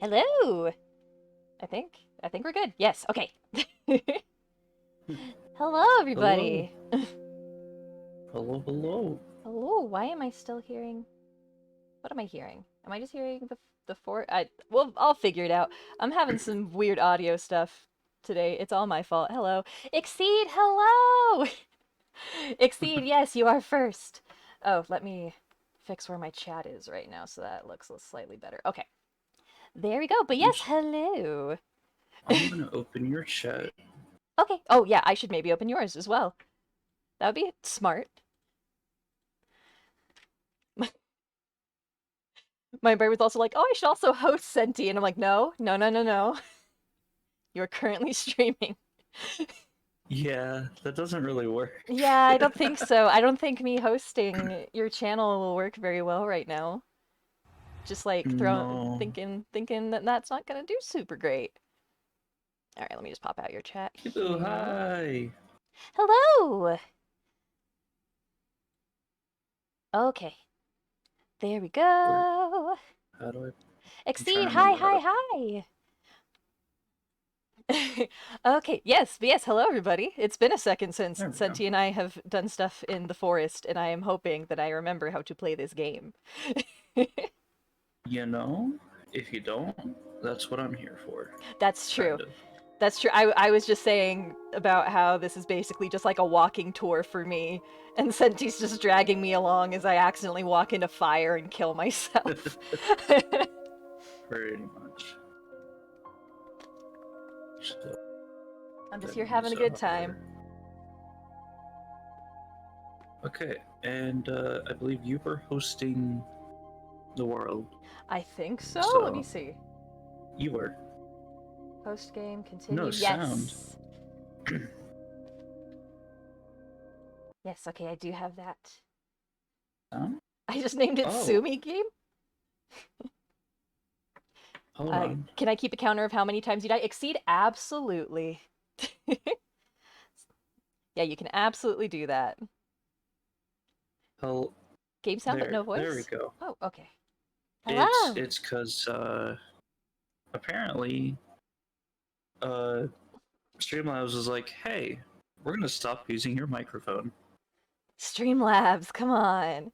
Hello. I think we're good. Yes. Okay. Hello, Hello. everybody. Hello, hello. Hello. Why am I still hearing? What am I hearing? Am I just hearing the four? Well, I'll figure it out. I'm having some weird audio stuff today. It's all my fault. Hello. Exceed. Hello. Exceed. Yes, you are first. Oh, let me fix where my chat is right now so that looks slightly better. Okay. There we go. But You yes, s- hello. I'm gonna open your chat. Okay. Oh, yeah, I should maybe open yours as well. That would be smart. My brain was also like, oh, I should also host Senti. And I'm like, no, no, no, no, no. You're currently streaming. Yeah, that doesn't really work. Yeah, I don't think so. I don't think me hosting your channel will work very well right now. Just like No. thinking that that's not gonna do super great. All right, let me just pop out your chat Hello, here. hi. Hello. Okay, there we Where? go. How do I? I'm trying Exceed. to Hi, remember how hi, to. hi. Okay, yes, hello everybody. It's been a second since There we go. Senti and I have done stuff in the forest, and I am hoping that I remember how to play this game. You know, if you don't, that's what I'm here for. That's true. Kind of. That's true. I was just saying about how this is basically just like a walking tour for me, and Senti's just dragging me along as I accidentally walk into fire and kill myself. Pretty much. So I'm just that here having these a good time. are okay. And I believe you were hosting the world, I think so. Let me so see. you were Post game, no continue. sound. Yes. Yes, okay, I do have that. Sound? I just named it Oh, Sumi Game. hold on. Can I keep a counter of how many times you die? Exceed? Absolutely. Yeah, you can absolutely do that. Hell, Game sound but there, no there we voice? go. Oh, okay. It's Hello! it's because apparently uh Streamlabs was like, hey, we're gonna stop using your microphone. Streamlabs, come on.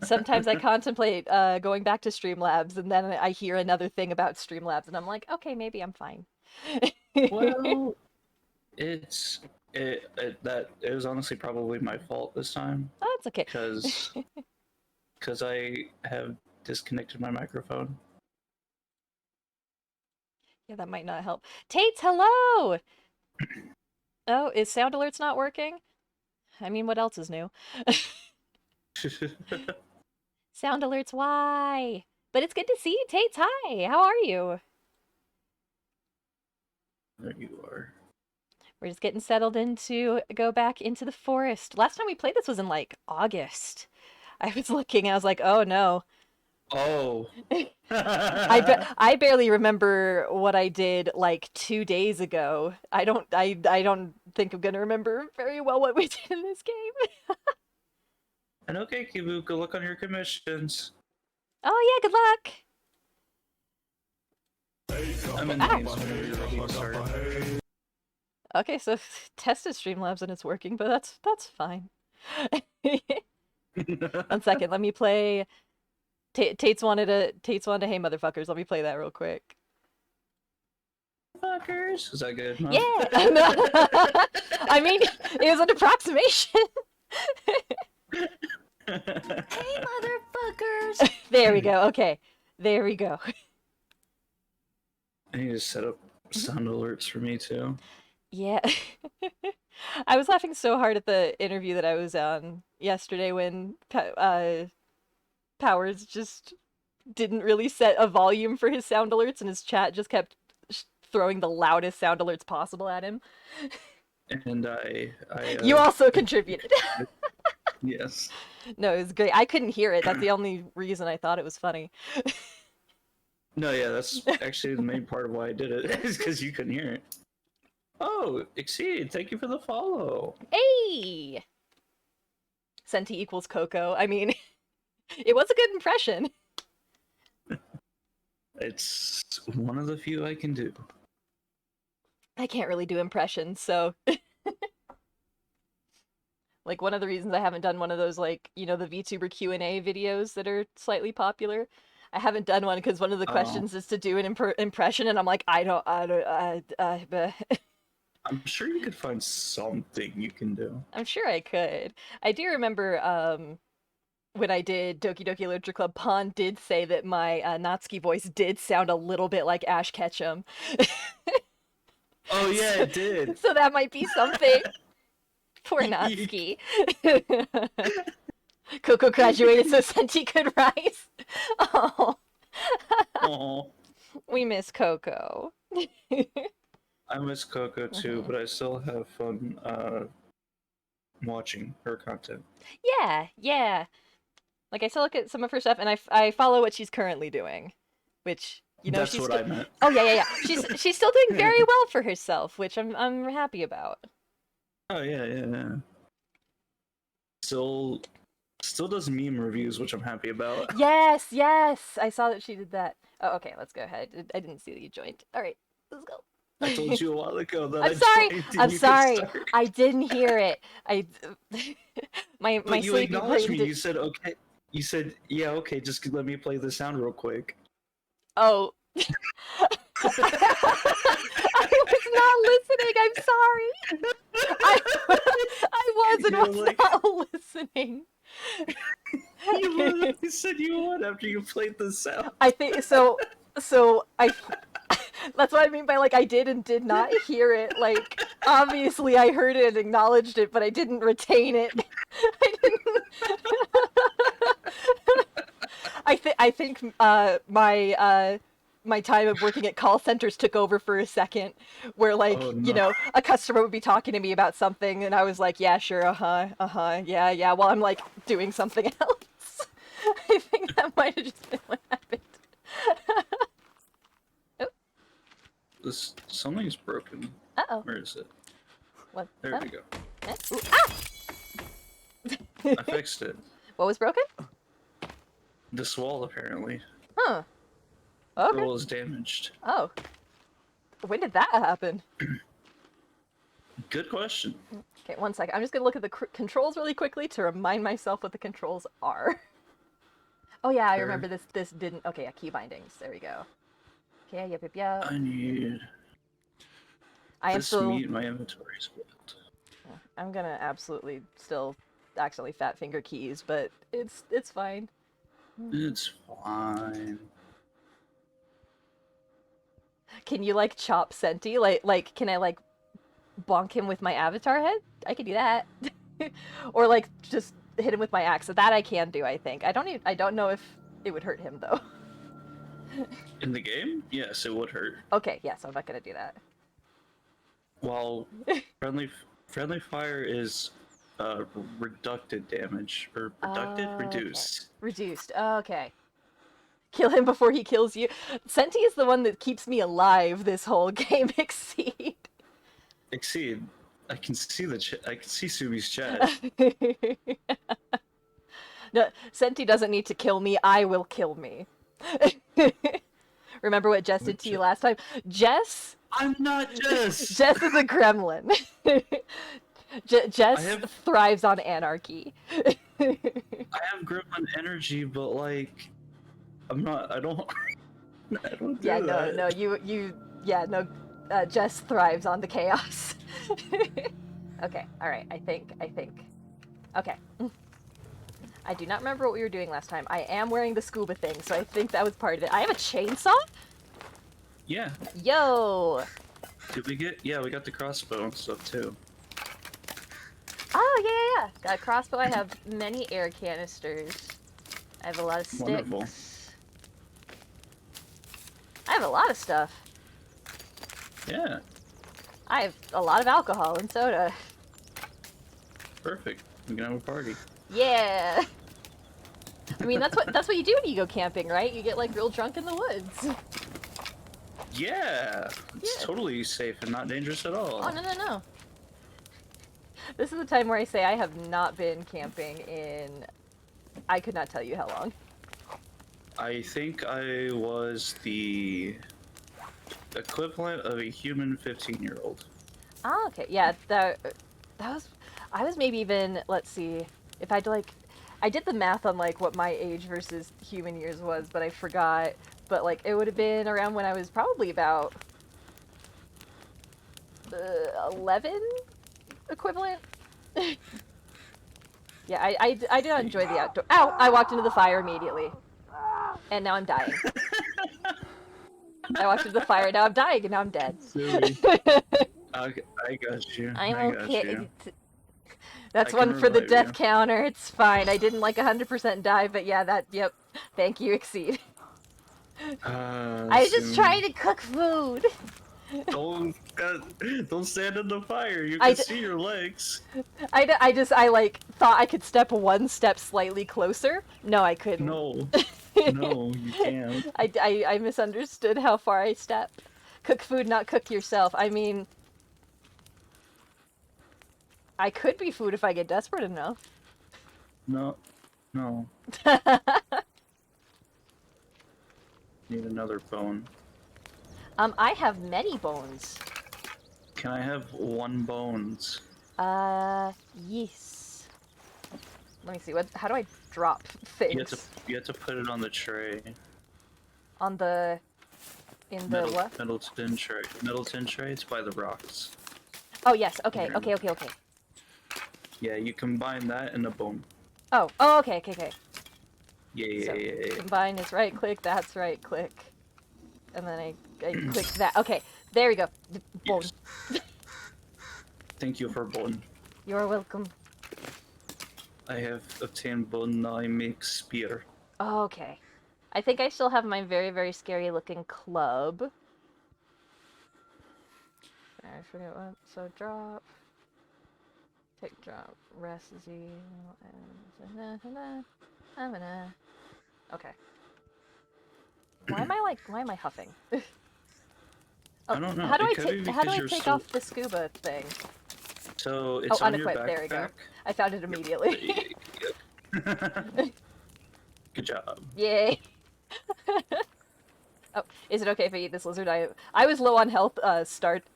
Sometimes I contemplate going back to Streamlabs, and then I hear another thing about Streamlabs, and I'm like, okay, maybe I'm fine. Well, it's that it was honestly probably my fault this time Oh, it's okay. because I have disconnected my microphone. Yeah, that might not help. Tates, hello! Oh, is sound alerts not working? I mean, what else is new? Sound alerts, why? But it's good to see you, Tates. Hi, how are you? There you are. We're just getting settled into go back into the forest. Last time we played this was in like August. I was looking, I was like, oh no. Oh. I barely remember what I did like 2 days ago. I don't think I'm gonna remember very well what we did in this game. And okay, Kibu, good luck on your commissions. Oh yeah, good luck. I'm in the Ah. game whenever you're ready to start. Okay, so tested Streamlabs and it's working, but that's fine. 1 second, let me play. Tate's wanted a hey motherfuckers. Let me play that real quick. Fuckers. Is that good Yeah. enough? I mean, it was an approximation. Hey, Motherfuckers. There we go. Okay. There we go. I need to set up sound alerts for me too. Yeah. I was laughing so hard at the interview that I was on yesterday when Powers just didn't really set a volume for his sound alerts and his chat just kept throwing the loudest sound alerts possible at him. And I You also contributed. yes. No, it was great. I couldn't hear it. That's the only reason I thought it was funny. No, yeah, that's actually the main part of why I did it is because you couldn't hear it. Oh, Exceed, thank you for the follow. Hey! Senti equals Coco. I mean, it was a good impression. It's one of the few I can do. I can't really do impressions, so like one of the reasons I haven't done one of those like, the VTuber Q&A videos that are slightly popular. I haven't done one because one of the Oh, questions is to do an impression, and I'm like, bleh. I'm sure you could find something you can do. I'm sure I could. I do remember when I did Doki Doki Literature Club, Pon did say that my Natsuki voice did sound a little bit like Ash Ketchum. Oh yeah, so, it did. so that might be something. Poor Natsuki. Coco graduated so Senti could rise. Oh, Oh, we miss Coco. I miss Coco too, Mhm. but I still have fun watching her content. Yeah, yeah. Like I still look at some of her stuff, and I follow what she's currently doing, which That's she's what still. I meant. Oh yeah, yeah, yeah. She's still doing very well for herself, which I'm happy about. Oh yeah, yeah, yeah. Still, still does meme reviews, which I'm happy about. Yes, yes. I saw that she did that. Oh, okay. Let's go ahead. I didn't see that you joined. All right, let's I told go. you a while ago that I'm I sorry. joined and I'm you could sorry. start. I didn't hear it. I my But you sleepy acknowledged brain me. did. You said okay. You said yeah, okay. Just let me play the sound real quick. Oh. I was not listening. I'm sorry. I I was and You're was like not listening. you literally said you would after you played the sound. I think so. So I. That's what I mean by like I did and did not hear it. Like obviously I heard it and acknowledged it, but I didn't retain it. I didn't. I think my time of working at call centers took over for a second, where like Oh no. a customer would be talking to me about something, and I was like, yeah, sure, yeah, yeah, while I'm like doing something else. I think that might have just been what happened. Oh, This something's broken. uh oh, Where is it? what? There we go. Ooh, ah! I fixed it. What was broken? This wall apparently. Huh. The Okay. wall is damaged. Oh, when did that happen? Good question. Okay, one second. I'm just gonna look at the controls really quickly to remind myself what the controls are. Oh yeah, I Sure. remember this. This didn't. Okay, yeah, key bindings. There we go. Okay, yep, yep, yep. I need I am this still. meat. My inventory is built. I'm gonna absolutely still accidentally fat finger keys, but it's fine. It's fine. Can you like chop Senti? Like can I like bonk him with my avatar head? I could do that. Or like just hit him with my axe. So that I can do, I think. I don't know if it would hurt him though. In the game, yes, it would hurt. Okay, yeah, so I'm not gonna do that. While friendly friendly fire is reducted damage or Okay. reduced. Reduced. Okay. Kill him before he kills you. Senti is the one that keeps me alive this whole game, Exceed. Exceed. I can see I can see Subi's chat. No, Senti doesn't need to kill me. I will kill me. Remember what Jess did to you last time? Jess? I'm not Jess. Jess is a gremlin. I Jess have thrives on anarchy. I have gremlin energy, but like I'm not. I don't. I don't Yeah, do no, that. no, yeah, no, Jess thrives on the chaos. Okay, alright, I think. Okay. I do not remember what we were doing last time. I am wearing the scuba thing, so I think that was part of it. I have a chainsaw? Yeah. Yo! Did we get? Yeah, we got the crossbow and stuff too. Oh, yeah, yeah, yeah. Got a crossbow. I have many air canisters. I have a lot of sticks. Wonderful. I have a lot of stuff. Yeah. I have a lot of alcohol and soda. Perfect. We can have a party. Yeah! I mean, that's what you do when you go camping, right? You get, like, real drunk in the woods. Yeah. It's Yeah. totally safe and not dangerous at all. Oh, no, no, no. This is the time where I say I have not been camping in... I could not tell you how long. I think I was the equivalent of a human 15-year-old. Ah, okay. Yeah, that was I was maybe even, let's see, if I'd like I did the math on like what my age versus human years was, but I forgot. But like it would have been around when I was probably about 11 equivalent. Yeah, I do not enjoy the outdoor. Ow! I walked into the fire immediately. And now I'm dying. I walked into the fire, now I'm dying, and now I'm dead. Silly. I got you. I'm I got you. okay. That's I can one for the revive death you. counter. It's fine. I didn't like 100% die, but yeah, yep. Thank you, Exceed. I was just Soon. trying to cook food. Don't don't stand in the fire. You I, can d- see your legs. I like thought I could step one step slightly closer. No, I couldn't. No, no, you can't. I misunderstood how far I stepped. Cook food, not cook yourself. I mean, I could be food if I get desperate enough. No, no. Need another bone. I have many bones. Can I have one bones? Yes. Let me see. How do I drop You have to things? you have to put it on the tray. On the in the what? Metal tin tray. Metal tin tray. It's by the rocks. Oh yes. Okay. Here. Okay. Okay. Okay. Yeah, you combine that and a bone. Oh. Oh. Okay. Okay. Okay. Yeah, So yeah, yeah, yeah. combine is right click. That's right click. And then I click that. Okay. There we go. Bone. Yes. Thank you for bone. You're welcome. I have obtained bone. Now I make spear. Oh, okay. I think I still have my very, very scary looking club. I forget what. So drop. Take drop. Rest Z. Okay. Why am I huffing? Oh, I don't know. how do It I could be take how do because I you're take so. off the scuba thing? So Oh, it's on your unequip. There we go. backpack. I found it immediately. Yep. Good job. Yay. Oh, is it okay if I eat this lizard? I was low on health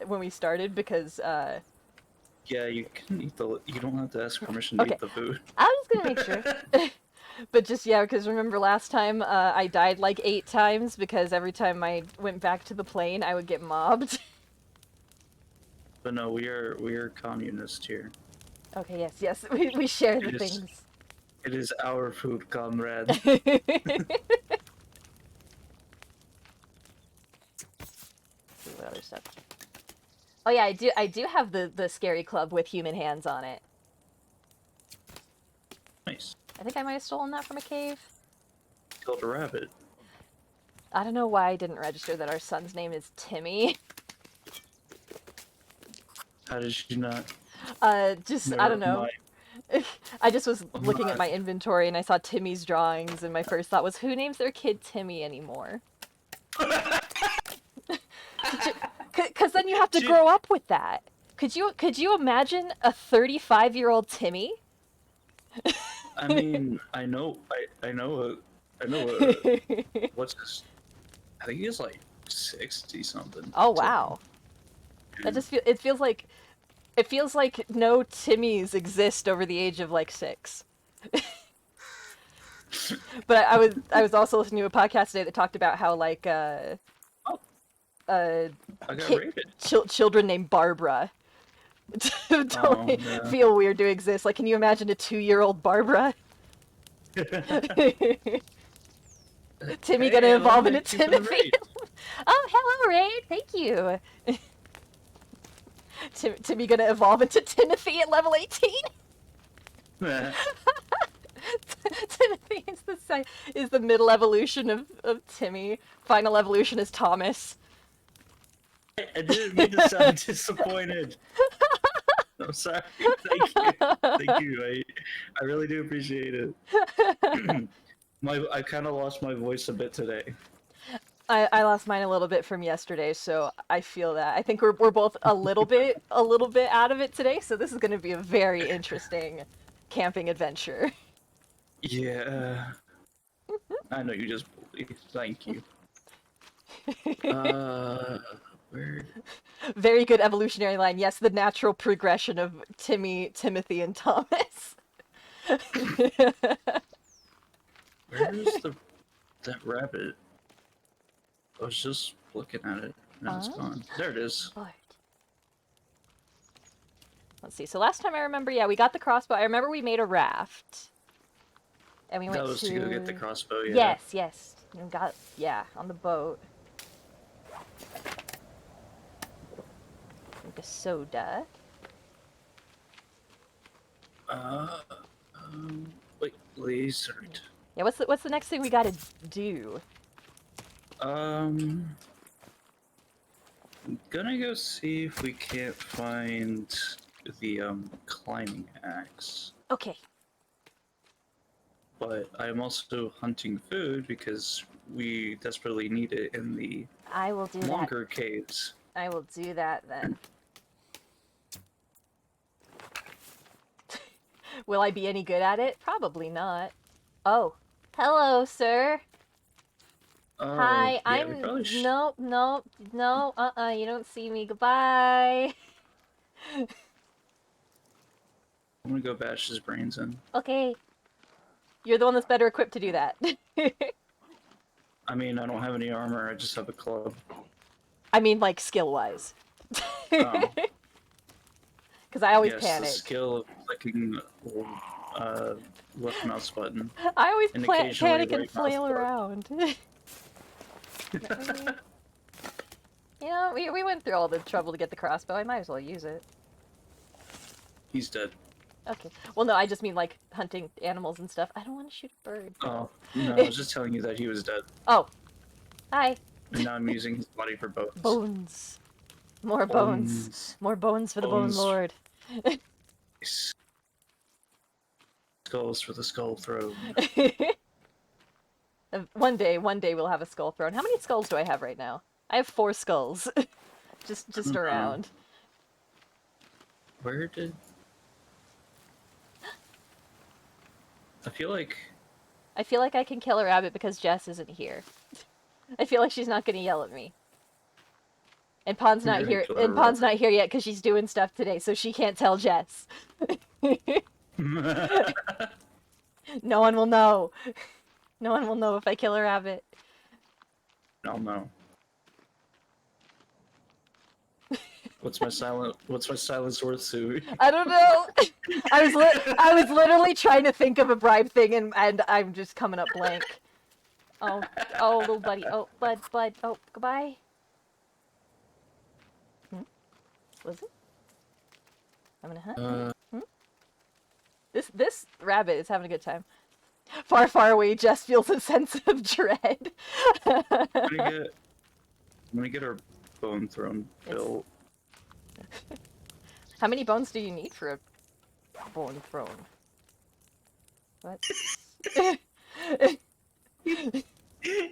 when we started because Yeah, you can eat the. You don't have to ask permission to okay. eat the food. I was gonna make sure. But just yeah, because remember last time I died like 8 times because every time I went back to the plane I would get mobbed. But no, we are communist here. Okay, yes, yes, we share the It is things. it is our food, comrade. See what other stuff. Oh yeah, I do have the scary club with human hands on it. Nice. I think I might have stolen that from a cave. Killed a rabbit. I don't know why I didn't register that our son's name is Timmy. How did you not? Just I Never don't know. mind. I just was looking at My- my inventory and I saw Timmy's drawings and my first thought was who names their kid Timmy anymore? Cuz then you have to grow up with that. Could you imagine a 35-year-old Timmy? I mean, I know what's his? I think he's like 60 something. Oh wow. That just it feels like no Timmys exist over the age of like 6. But I was also listening to a podcast today that talked about how like Oh, I got kid, rated. children named Barbara totally Yeah. feel weird to exist. Like, can you imagine a 2-year-old Barbara? Timmy gonna Hey, evolve Lana, into keeping it Timothy? right. Oh, hello, Ray. Thank you. Timmy gonna evolve into Timothy at level 18? Timothy is the middle evolution of Timmy. Final evolution is Thomas. I didn't mean to sound disappointed. I'm sorry. Thank you. Thank you. I really do appreciate it. I kind of lost my voice a bit today. I lost mine a little bit from yesterday, so I feel that. I think we're both a little bit out of it today, so this is going to be a very interesting camping adventure. Yeah. I know you just Absolutely. Thank you. Where? Very good evolutionary line. Yes, the natural progression of Timmy, Timothy, and Thomas. Where's that rabbit? I was just looking at it. Now it's Oh, gone. There it is. Lord. Let's see. So last time I remember, yeah, we got the crossbow. I remember we made a raft. And we That went was to go get the to... crossbow, yeah. Yes, yes. And got, yeah, on the boat. Like a soda. Uh, wait, lizard. Yeah, what's the next thing we gotta do? I'm gonna go see if we can't find the climbing axe. Okay. But I'm also hunting food because we desperately need it in the I will do that. longer caves. I will do that then. Will I be any good at it? Probably not. Oh. Hello, sir. Oh, Hi, yeah, we I'm... probably should. Nope, nope, no, you don't see me. Goodbye. I'm gonna go bash his brains in. Okay. You're the one that's better equipped to do that. I mean, I don't have any armor, I just have a club. I mean, like, skill-wise. Oh. Because I always Yes, panic. the skill of clicking left mouse button. I always And occasionally panic and right mouse flail button. around. You know, we went through all the trouble to get the crossbow. I might as well use it. He's dead. Okay. Well, no, I just mean, like, hunting animals and stuff. I don't want to shoot a bird. Oh, no, I was just telling you that he was dead. Oh. Hi. And now I'm using his body for bones. Bones. More bones. More bones for the Bone Bones. Lord. Skulls for the skull throne. One day we'll have a skull throne. How many skulls do I have right now? I have 4 skulls. just around. Where did... I feel like I can kill a rabbit because Jess isn't here. I feel like she's not gonna yell at me. And Pawn's You're not gonna here. kill a And Pawn's rabbit. not here yet because she's doing stuff today, so she can't tell Jess. No one will know. No one will know if I kill a rabbit. No. What's my silent sword suit? I don't know. I was literally trying to think of a bribe thing, and I'm just coming up blank. Oh, little buddy. Oh, bud. Oh, goodbye. Was it? I'm gonna hunt. This rabbit is having a good time. Far, far away, Jess feels a sense of dread. I'm gonna get our bone throne built. How many bones do you need for a bone throne? What?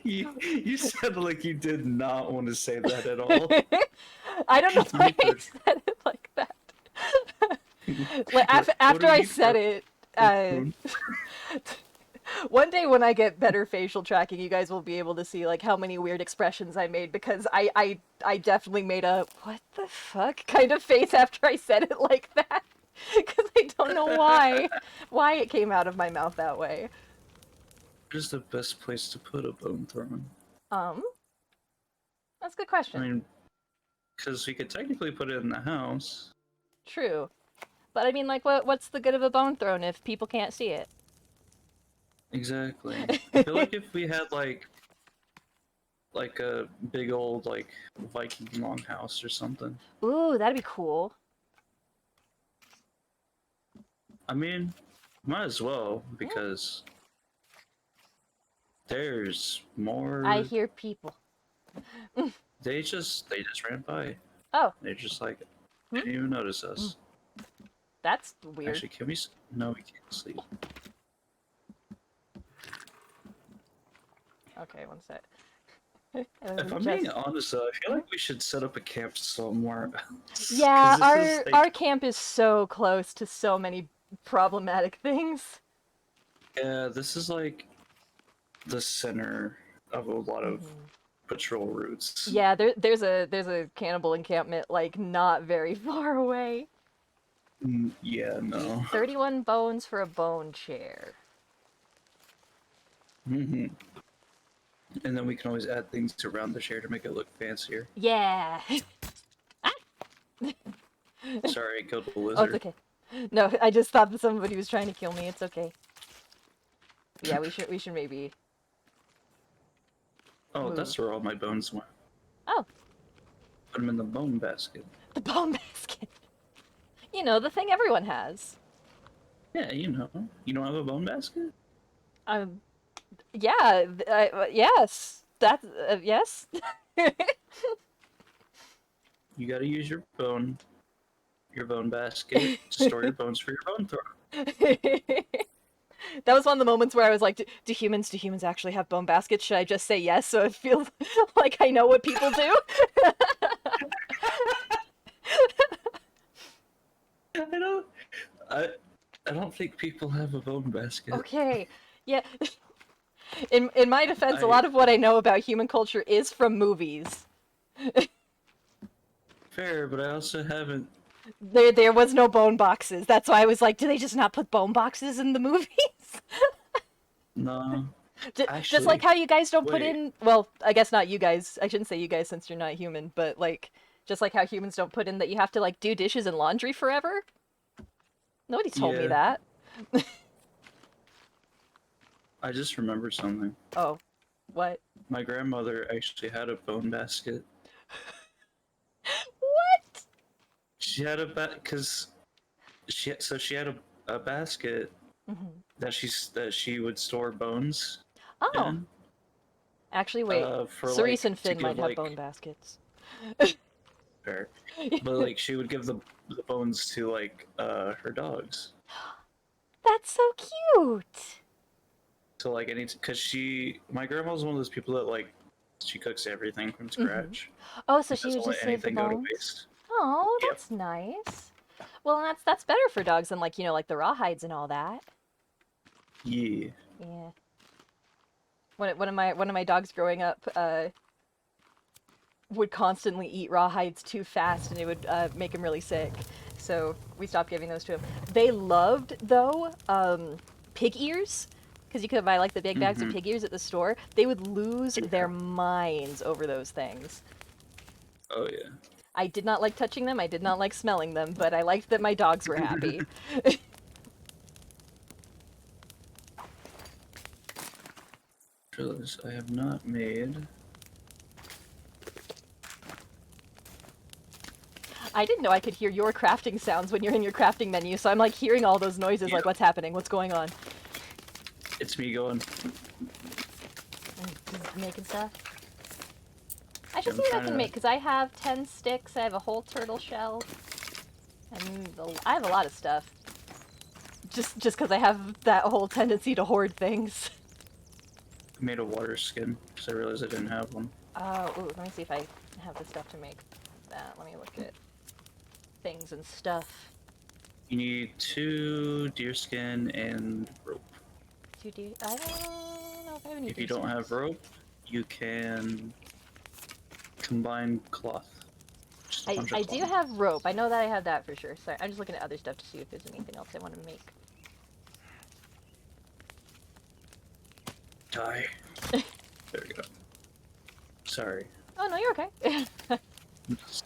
You sounded like you did not want to say that at all. I don't know why I said it like that. Like, after I said it, one day when I get better facial tracking, you guys will be able to see like how many weird expressions I made because I definitely made a what the fuck kind of face after I said it like that because I don't know why it came out of my mouth that way. Where's the best place to put a bone throne? That's a good question. I mean, because we could technically put it in the house. True, but I mean, like, what's the good of a bone throne if people can't see it? Exactly. I feel like if we had like a big old like Viking longhouse or something. Ooh, that'd be cool. I mean, might as well because there's more. I hear people. They just ran by. Oh. They're just like didn't even notice us. That's weird. Actually, can we? No, we can't sleep. Okay, one sec. If I'm being honest, though, I feel like we should set up a camp somewhere else. Yeah, our camp is so close to so many problematic things. Yeah, this is like the center of a lot of Mhm. patrol routes. Yeah, there's a cannibal encampment like not very far away. Yeah, no. 31 bones for a bone chair. Hmm. And then we can always add things around the chair to make it look fancier. Yeah. Sorry, I killed the Oh, it's lizard. okay. No, I just thought that somebody was trying to kill me. It's okay. Yeah, we should maybe Oh, move. that's where all my bones went. Oh, Put them in the bone basket. the bone basket. You know, the thing everyone has. Yeah, you know. You don't have a bone basket? Um, yeah, yes. That's yes. You gotta use your bone basket to store your bones for your bone throw. That was one of the moments where I was like, do humans actually have bone baskets? Should I just say yes so it feels like I know what people do? I don't. I. I don't think people have a bone basket. Okay. Yeah. In my defense, a I lot of what I know about human culture is from movies. fair, but I also haven't. There was no bone boxes. That's why I was like, do they just not put bone boxes in the movies? No, Just like actually, how you guys don't put wait. in, well, I guess not you guys. I shouldn't say you guys since you're not human, but like just like how humans don't put in that you have to like do dishes and laundry forever. Nobody told me Yeah, that. I just remembered something. Oh, what? My grandmother actually had a bone basket. What? She had because she had a basket Hmm. that she would store bones Oh, in. actually, wait. For Cerise like and to Finn might give have bone like baskets. her, but like she would give the bones to like her dogs. That's so cute. So like any because my grandma's one of those people that like she cooks everything from Hmm. scratch Oh, so and she would doesn't let just save the anything go to bones? waste. Oh, Yep. that's nice. Well, that's better for dogs than like, you know, like the rawhides and all that. Yeah. Yeah. One of my dogs growing up would constantly eat rawhides too fast and it would make him really sick. So we stopped giving those to him. They loved though pig ears because you could buy like the big bags of Mm-hmm. pig ears at the store. They would lose their Yeah. minds over those things. Oh yeah. I did not like touching them. I did not like smelling them, but I liked that my dogs were happy. I have not made. I didn't know I could hear your crafting sounds when you're in your crafting menu, so I'm like hearing all those noises like Yep. what's happening? What's going on? It's me going. Just making stuff. I should I'm see what I trying can to. make because I have 10 sticks, I have a whole turtle shell, and I have a lot of stuff. Just because I have that whole tendency to hoard things. Made a water skin because I realized I didn't have one. Ooh, let me see if I have the stuff to make that. Let me look at things and stuff. You need 2 deer skin and rope. I don't know if I have any If you deer don't have skins. rope, you can combine cloth. Just a bunch of I do cloth. have rope. I know that I have that for sure. Sorry, I'm just looking at other stuff to see if there's anything else I want to make. Die. There we go. Sorry. Oh no, you're okay. I'm just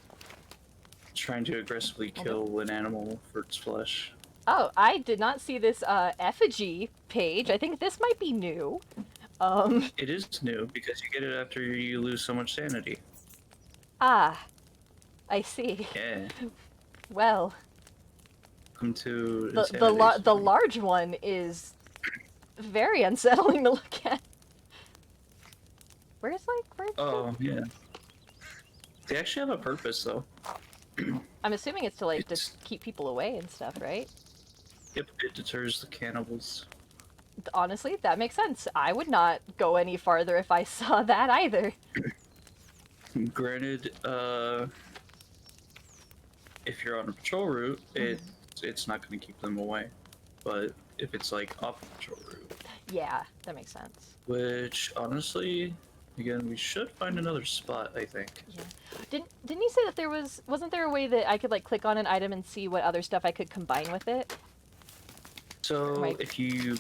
trying to aggressively kill an animal for its flesh. Oh, I did not see this effigy page. I think this might be new. Um, It is new because you get it after you lose so much sanity. ah, I see. Yeah. Well, Welcome to insanity. the large one is very unsettling to look at. Where's Oh yeah. They actually have a purpose though. I'm assuming it's to like It's just keep people away and stuff, right? yep, it deters the cannibals. Honestly, that makes sense. I would not go any farther if I saw that either. Granted, if you're on a patrol route, Mhm. it's not going to keep them away. But if it's like off the patrol route, Yeah, that makes sense. which honestly, Again, we should find another spot, I think. Yeah. Didn't you say that wasn't there a way that I could like click on an item and see what other stuff I could combine with it? So if you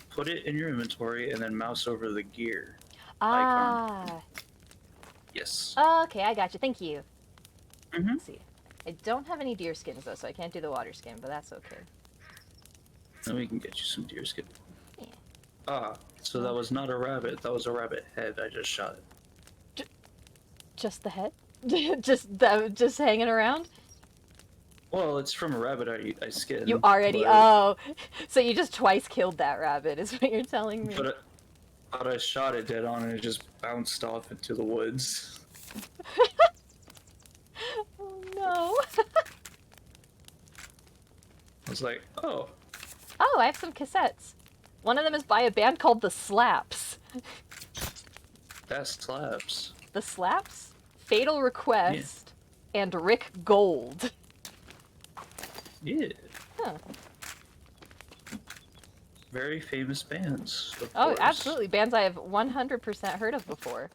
put it in your inventory and then mouse over the gear icon. Ah. Yes. Okay, I got you. Thank you. Mm-hmm. Let's see. I don't have any deer skins though, so I can't do the water skin, but that's okay. Then we can get you some deer skin. Yeah. Ah, so that was not a rabbit. That was a rabbit head. I just shot it. Just the head? just hanging around? Well, it's from a rabbit I skinned. You already oh, so you just twice killed that rabbit, is what you're telling me. But I shot it dead on and it just bounced off into the woods. Oh no. I was like, oh. Oh, I have some cassettes. One of them is by a band called The Slaps. That slaps. The Slaps, Fatal Request, and Rick Gold. Yeah. Huh. Very famous bands. Oh, course. absolutely. Bands I have 100% heard of before.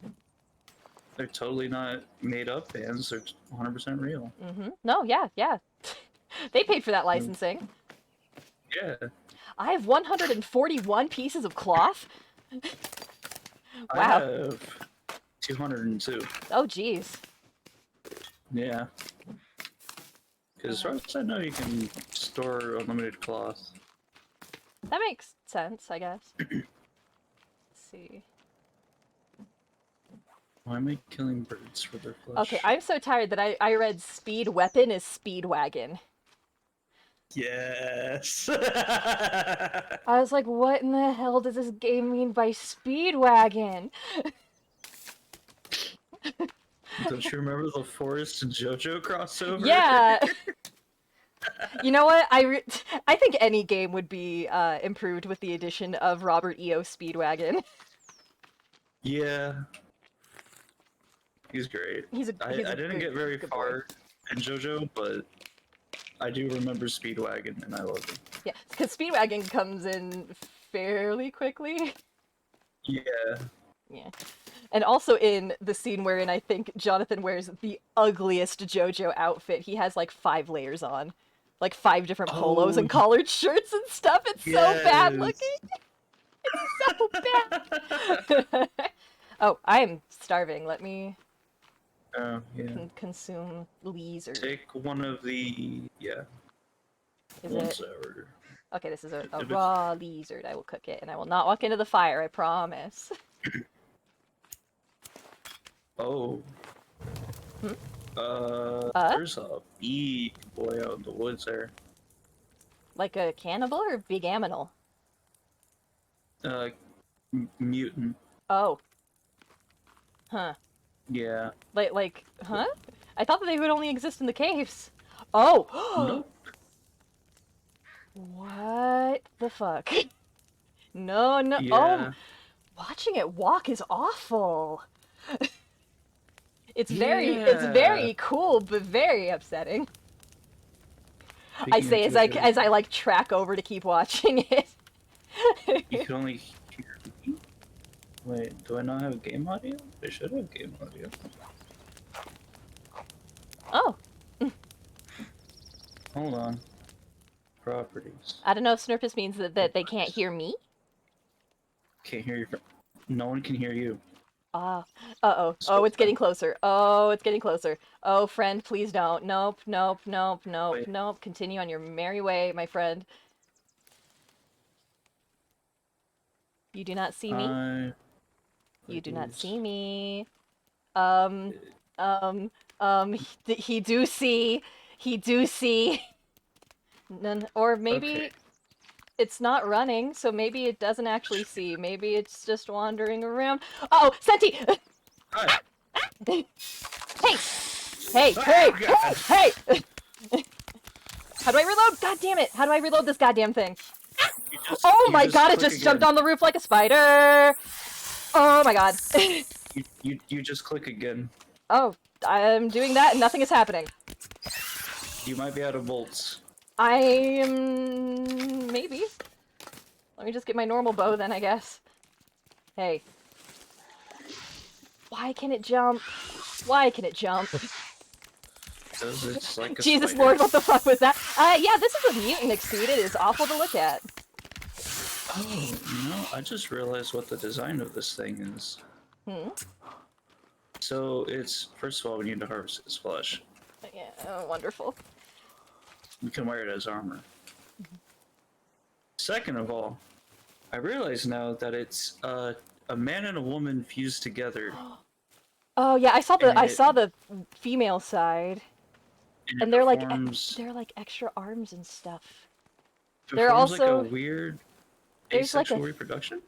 They're totally not made up bands. They're 100% real. Mm-hmm. No, yeah. They paid for that licensing. Yeah. I have 141 pieces of cloth. Wow. I have 202. Oh, jeez. Yeah. Because as far as I know, you can store unlimited cloth. That makes sense, I guess. Let's see. Why am I killing birds for their flesh? Okay, I'm so tired that I read Speed Weapon is Speedwagon. Yes! I was like, what in the hell does this game mean by Speedwagon? Don't you remember the Forest and JoJo crossover? Yeah! You know what? I think any game would be improved with the addition of Robert E.O. Speedwagon. Yeah. He's great. I didn't get very far in JoJo, but I do remember Speedwagon, and I love him. Yeah, because Speedwagon comes in fairly quickly. Yeah. Yeah. And also in the scene wherein I think Jonathan wears the ugliest JoJo outfit. He has like 5 layers on. Like 5 different polos and collared shirts and stuff. It's so bad looking. It's so bad. Oh, I am starving. Let me consume lizard. Take one of the Is one it? sour. Okay, this is a raw lizard. I will cook it, and I will not walk into the fire. I promise. Oh. Hmm? There's a big boy out in the woods there. Like a cannibal or big aminal? Mutant. Oh. Huh. Yeah. Like, huh? I thought that they would only exist in the caves. Oh! Nope. What the fuck? No. Yeah. Oh! Watching it walk is awful. It's very cool, but very upsetting. I say as I like track over to keep watching it. You can only hear me? Wait, do I not have game audio? I should have game audio. Oh. Hold on. Properties. I don't know if Snurpus means that they can't hear me. Can't hear you. No one can hear you. Uh-oh. Oh, it's getting closer. Oh, it's getting closer. Oh, friend, please don't. Nope. Wait. Nope. Continue on your merry way, my friend. You do not see me. You do not see me. He do see. He do see. None, or maybe Okay. it's not running, so maybe it doesn't actually see. Maybe it's just wandering around. Oh, Senti! Hi. Hey! Oh, God. Hey! How do I reload? God damn it! How do I reload this goddamn thing? Oh my god, it just jumped on the roof like a spider! Oh my god. You just click again. Oh, I'm doing that and nothing is happening. You might be out of bolts. I am... maybe. Let me just get my normal bow then, I guess. Hey. Why can it jump? Why can it jump? Because it's like a Jesus spider. Lord, what the fuck was that? Yeah, this is a mutant exceed. It is awful to look at. Oh, I just realized what the design of this thing is. Hmm? So it's, first of all, we need to harvest its flesh. Yeah, oh, wonderful. We can wear it as armor. Second of all, I realize now that it's a man and a woman fused together. Oh yeah, I saw And I it, saw the female side, and it and they're like performs, they're like extra arms and stuff. They're performs like a also weird there's like a asexual reproduction?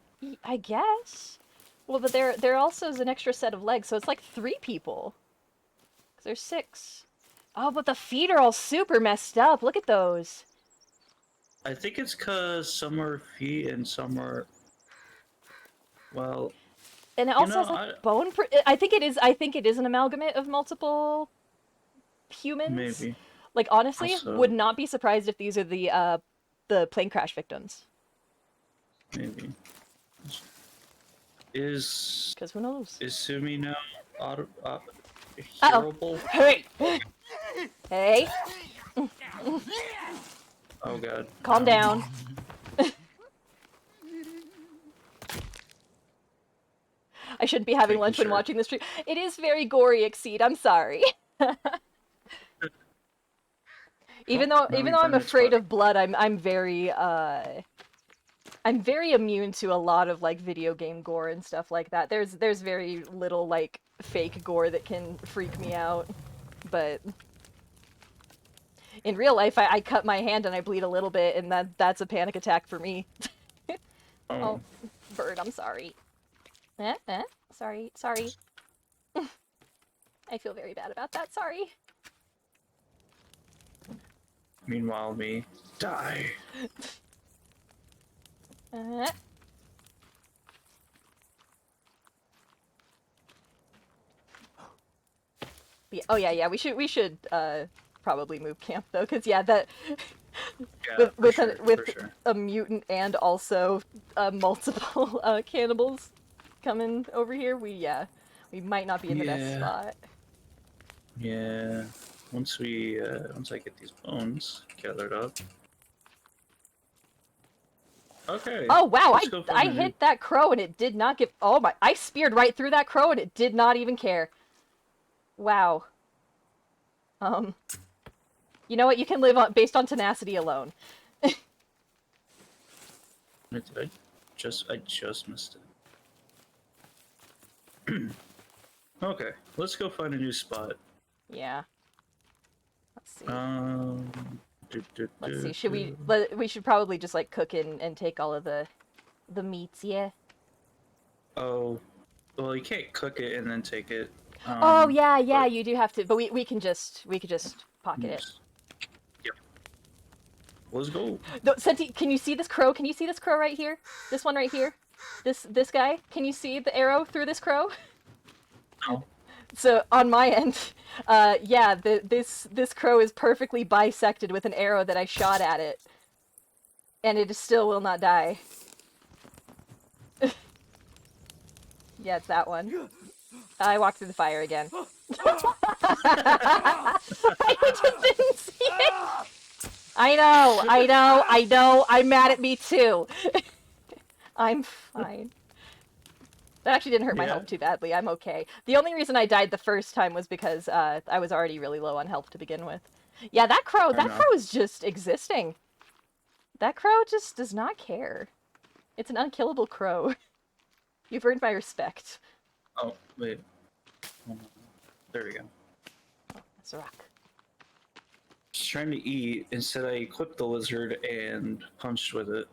I guess. Well, but there also is an extra set of legs, so it's like 3 people. 'Cause there's 6. Oh, but the feet are all super messed up. Look at those. I think it's because some are feet and some are, well, And it you also know, has like bone. I think it is. I think it is an amalgamate of multiple humans. maybe. Like honestly, would Also, not be surprised if these are the plane crash victims. maybe. Is Because who knows? is Sumi now Uh-oh. hearable? Hey! Hey! Oh god. Calm down. I shouldn't be having Making lunch when sure. watching this stream. It is very gory, Exceed. I'm sorry. Even Well, though now we I'm found its afraid body. of blood, I'm very immune to a lot of like video game gore and stuff like that. There's very little like fake gore that can freak me out, but in real life I cut my hand and I bleed a little bit, and that's a panic attack for me. Oh, Oh, bird, I'm sorry. Sorry, sorry. I feel very bad about that. Sorry. meanwhile, me die. Uh, yeah, oh yeah, yeah. We should probably move camp though, because yeah, that Yeah, with for with sure. a mutant and also multiple cannibals coming over here, we might not be in the best Yeah, spot. yeah. Once once I get these bones gathered up. Okay, Oh wow, let's go find I a new. hit that crow and it did not give. Oh my! I speared right through that crow and it did not even care. Wow. Um, you know what? You can live on based on tenacity alone. Did I just missed it. Okay, let's go find a new spot. Yeah. Let's see. Um, Let's see. We should probably just like cook and take all of the meats. Yeah. Oh, well, you can't cook it and then take it. Oh yeah, yeah. But You do have to, but we can just pocket it. yes. Yep. Let's go. No, Senti, can you see this crow? Can you see this crow right here? This one right here? This guy? Can you see the arrow through this crow? No. So on my end, yeah, this crow is perfectly bisected with an arrow that I shot at it, and it still will not die. Yeah, it's that one. I walked through the fire again. I just didn't see it. I know, I know, I know. I'm mad at me too. I'm fine. That actually didn't hurt my Yeah. health too badly. I'm okay. The only reason I died the first time was because I was already really low on health to begin with. Yeah, that crow is just existing. That crow just does not care. It's an unkillable crow. You've earned my respect. Oh, wait. There we go. Oh, that's a rock. Just trying to eat. Instead, I equipped the lizard and punched with it.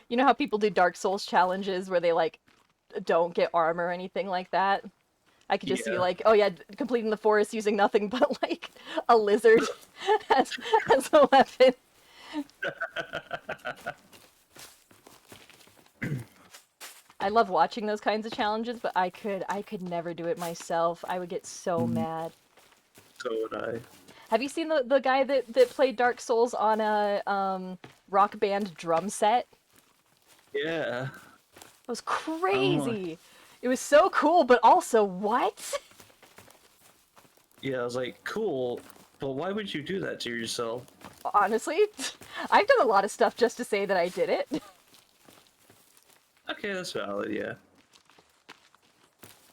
You know how people do Dark Souls challenges where they like don't get armor or anything like that? I could just see Yeah. like, oh yeah, completing the forest using nothing but like a lizard as a weapon. I love watching those kinds of challenges, but I could never do it myself. I would get so mad. So would I. Have you seen the guy that played Dark Souls on a Rock Band drum set? Yeah. It was I don't know. crazy. It was so cool, but also what? Yeah, I was like, cool, but why would you do that to yourself? Honestly, I've done a lot of stuff just to say that I did it. Okay, that's valid, yeah.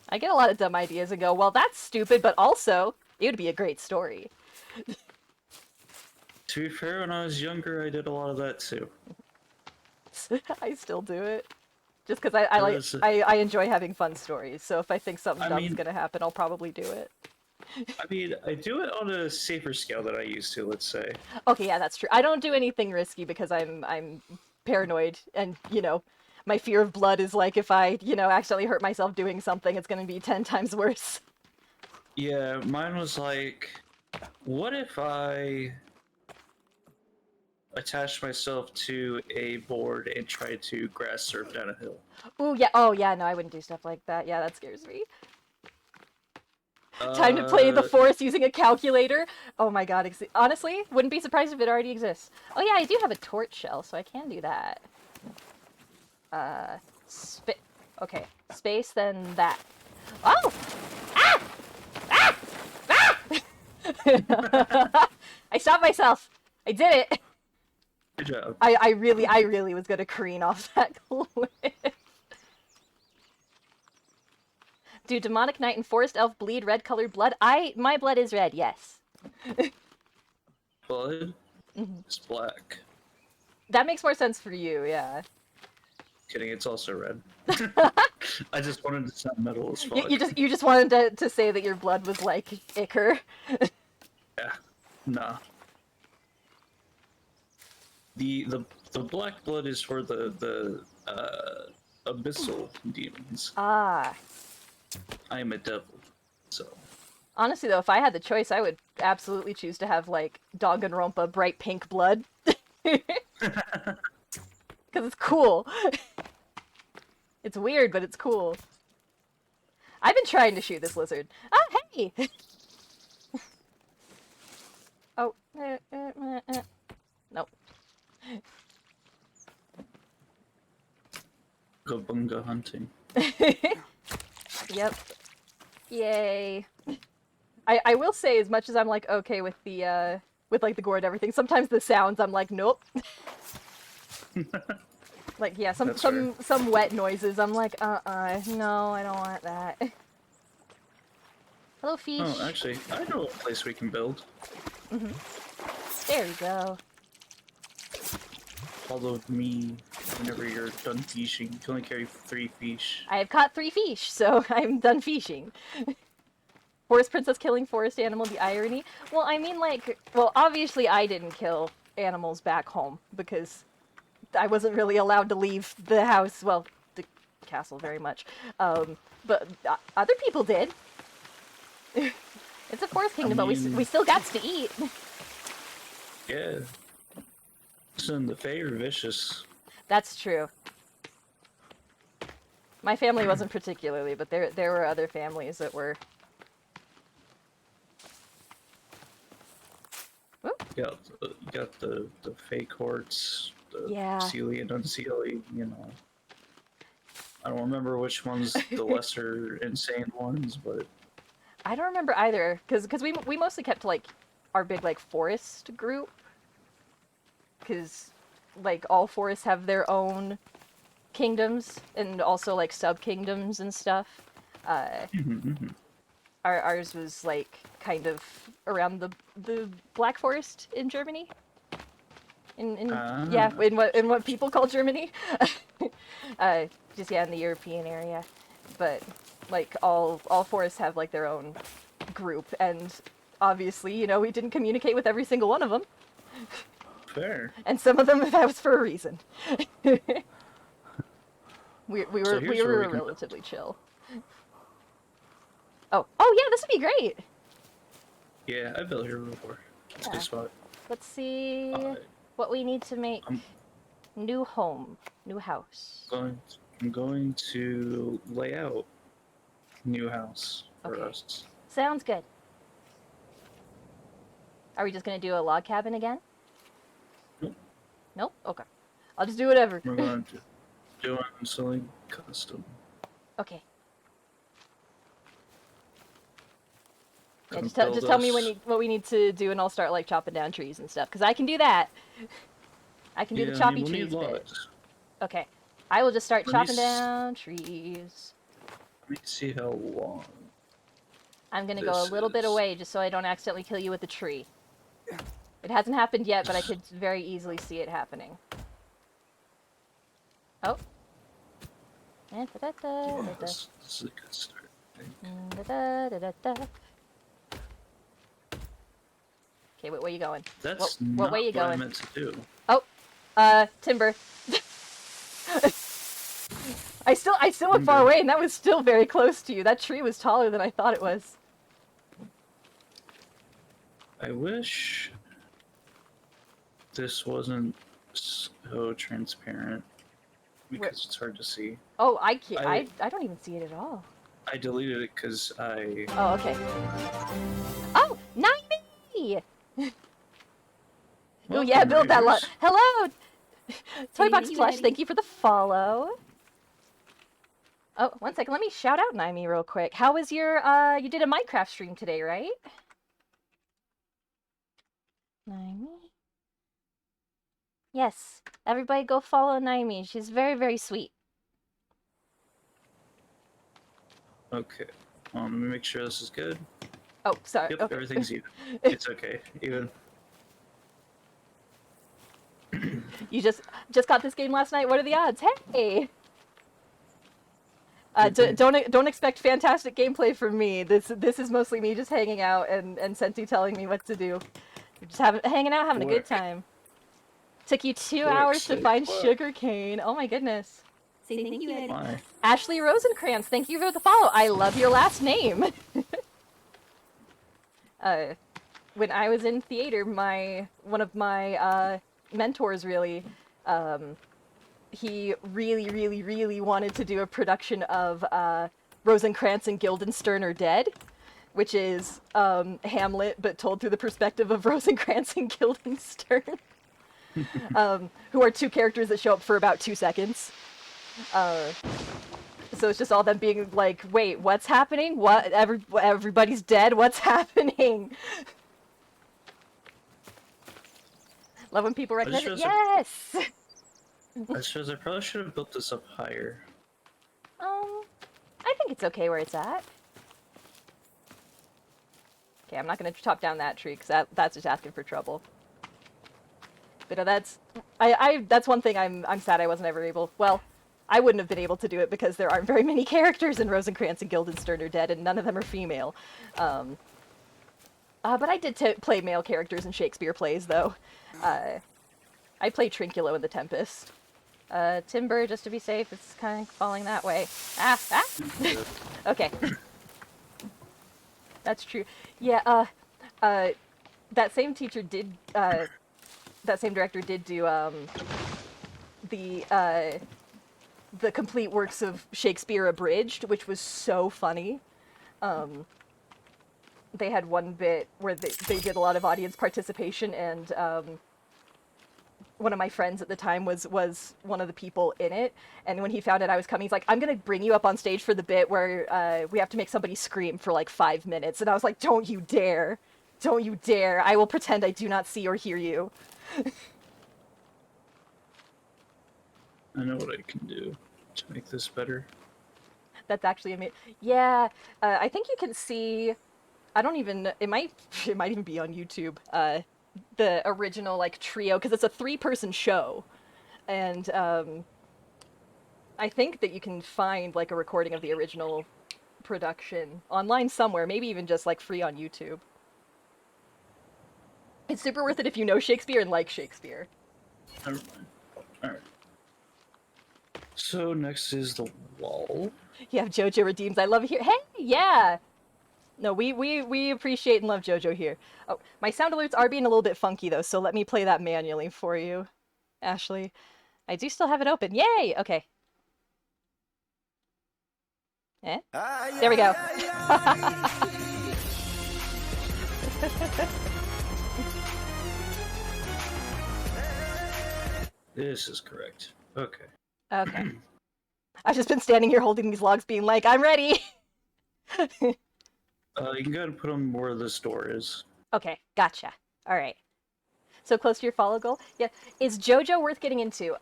I get a lot of dumb ideas and go, well, that's stupid, but also, it would be a great story. To be fair, when I was younger, I did a lot of that too. I still do it. Just because I It like was, I enjoy having fun stories, so if I think something I dumb's mean, gonna happen, I'll probably do it. I do it on a safer scale than I used to, let's say. Okay, yeah, that's true. I don't do anything risky because I'm paranoid, and my fear of blood is like if I accidentally hurt myself doing something, it's gonna be 10 times worse. Yeah, mine was like, what if I attached myself to a board and tried to grass surf down a hill? Ooh, yeah. Oh, yeah. No, I wouldn't do stuff like that. Yeah, that scares me. Time to play the Uh, forest using a calculator. Oh my god. Honestly, wouldn't be surprised if it already exists. Oh yeah, I do have a torch shell, so I can do that. Uh, spit. Okay, space, then that. Oh! Ah! Ah! Ah! I stopped myself. I did it. good job. I really was gonna careen off that cliff. Do demonic knight and forest elf bleed red colored blood? My blood is red, yes. Blood Mhm. is black. That makes more sense for you, yeah. Kidding, it's also red. I just wanted to sound metal as You, fuck. you just you just wanted to say that your blood was like ichor. Yeah, nah. The black blood is for the abyssal demons. Ah. I am a devil, so Honestly though, if I had the choice, I would absolutely choose to have like Danganronpa bright pink blood. Because it's cool. It's weird, but it's cool. I've been trying to shoot this lizard. Oh, hey! Oh, nope. go bunga hunting. Yep. Yay. I will say, as much as I'm like okay with the with like the gore and everything, sometimes the sounds I'm like, nope. Like yeah, some That's fair. some some wet noises. I'm like, no, I don't want that. Hello, Oh, fish. actually, I know a place we can build. There we go. Follow me whenever you're done fishing. You can only carry 3 fish. I have caught 3 fish, so I'm done fishing. Forest princess killing forest animal, the irony. Well, I mean, like, well, obviously I didn't kill animals back home because I wasn't really allowed to leave the house. Well, the castle very much. But other people did. It's a forest I kingdom, but we mean, still got to eat. yeah. Listen, the Fae are vicious. That's true. My family wasn't particularly, but there were other families that were. Ooh, You got the Fae courts, the yeah. Seelie and Unseelie, you know. I don't remember which one's the lesser insane ones, but I don't remember either, because we mostly kept like our big like forest group, because like all forests have their own kingdoms and also like sub kingdoms and stuff. Uh, ours was like kind of around the Black Forest in Germany. In yeah, ah, in what people call Germany. uh, just yeah, in the European area, but like all forests have like their own group, and obviously we didn't communicate with every single one of them, fair. and some of them that was for a reason. we So were we here's where we were can build. relatively chill. Oh yeah, this would be great. Yeah, I've built here before. It's a good Yeah. spot. Let's see Uh, what we need to make. I'm New home, new house. going. I'm going to lay out new house for Okay, us. sounds good. Are we just gonna do a log cabin again? Nope. Nope. Okay. I'll just do whatever. We're going to. doing something custom. Okay. Yeah, Gonna just build tell me us- what we need to do, and I'll start like chopping down trees and stuff. Cause I can do that. I can do the Yeah, I choppy mean, we'll need trees bit. logs. Okay. I will just start Let me chopping down trees. Let me see how long. I'm gonna go a This little bit is- away just so I don't accidentally kill you with the tree. It hasn't happened yet, but I could very easily see it happening. Oh. Yeah, this is a good start. I think. Okay, wait, where you going? That's what not way you what I going? meant to do. Oh, timber. I still went far Timber. away, and that was still very close to you. That tree was taller than I thought it was. I wish this wasn't so transparent because it's hard to see. Oh, I can't. I- I don't even see it at all. I deleted it because I. Oh, okay. Oh, Naimi! Oh yeah, build that lot. Raiders. Hello, Toybox Thank you, Plush. Eddie. Thank you for the follow. Oh, one second. Let me shout out Naimi real quick. How was your? You did a Minecraft stream today, right? Naimi. Yes. Everybody, go follow Naimi. She's very, very sweet. Okay. Let me make sure this is good. Oh, sorry. Yep, Okay. everything's even. It's okay. Even. You just got this game last night. What are the odds? Hey. Don't expect fantastic gameplay from me. This is mostly me just hanging out and Senti telling me what to do. Just hanging out, having a good Work. time. Took you 2 Work, hours to say find work. sugar cane. Oh my goodness. Say thank you, Eddie. Why? Ashley Rosenkrantz, thank you for the follow. I love your last name. When I was in theater, one of my mentors really, he really wanted to do a production of Rosencrantz and Guildenstern Are Dead, which is Hamlet but told through the perspective of Rosencrantz and Guildenstern, who are two characters that show up for about 2 seconds. So it's just all them being like, wait, what's happening? What? Everybody's dead? What's happening? Love when people recognize it. shows Yes! That shows I probably should have built this up higher. I think it's okay where it's at. Okay, I'm not gonna chop down that tree because that's just asking for trouble. But that's one thing I'm sad I wasn't ever able. Well, I wouldn't have been able to do it because there aren't very many characters in Rosencrantz and Guildenstern Are Dead, and none of them are female. But I did play male characters in Shakespeare plays, though. I played Trinculo in The Tempest. Timber, just to be safe, it's kind of falling that way. Ah! Okay. That's true. Yeah, that same teacher did, that same director did do, the complete works of Shakespeare abridged, which was so funny. They had one bit where they did a lot of audience participation, and one of my friends at the time was one of the people in it, and when he found out I was coming, he's like, I'm gonna bring you up on stage for the bit where we have to make somebody scream for like 5 minutes, and I was like, don't you dare, don't you dare, I will pretend I do not see or hear you. I know what I can do to make this better. That's actually amazing. Yeah, I think you can see. I don't even. It might even be on YouTube. The original like trio, because it's a 3-person show, and I think that you can find like a recording of the original production online somewhere. Maybe even just like free on YouTube. It's super worth it if you know Shakespeare and like Shakespeare. Never mind. Alright. So next is the wall. You have JoJo Redeems. I love it here. Hey, yeah. No, we appreciate and love JoJo here. Oh, my sound alerts are being a little bit funky though, so let me play that manually for you, Ashley. I do still have it open. Yay! Okay. Eh? There we go. This is correct. Okay. Okay. I've just been standing here holding these logs, being like, I'm ready. You can go ahead and put them where the store is. Okay, gotcha. All right. So close to your follow goal? Yeah. Is JoJo worth getting into?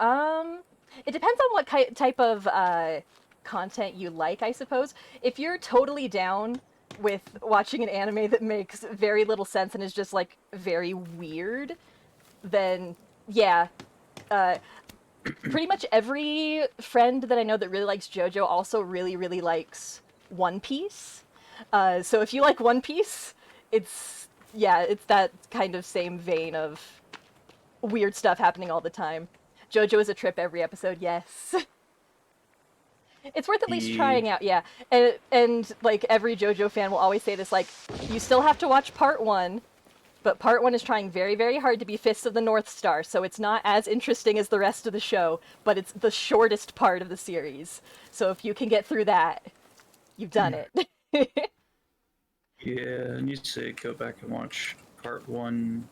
It depends on what type of content you like, I suppose. If you're totally down with watching an anime that makes very little sense and is just like very weird, then yeah. Uh, Pretty much every friend that I know that really likes JoJo also really, really likes One Piece. So if you like One Piece, it's yeah, it's that kind of same vein of weird stuff happening all the time. JoJo is a trip every episode, yes. It's worth at least Yeah. trying out, yeah. And like every JoJo fan will always say this, like, you still have to watch part one, but part one is trying very, very hard to be Fists of the North Star, so it's not as interesting as the rest of the show, but it's the shortest part of the series. So if you can get through that, you've done it. Yeah, I need to go back and watch part one,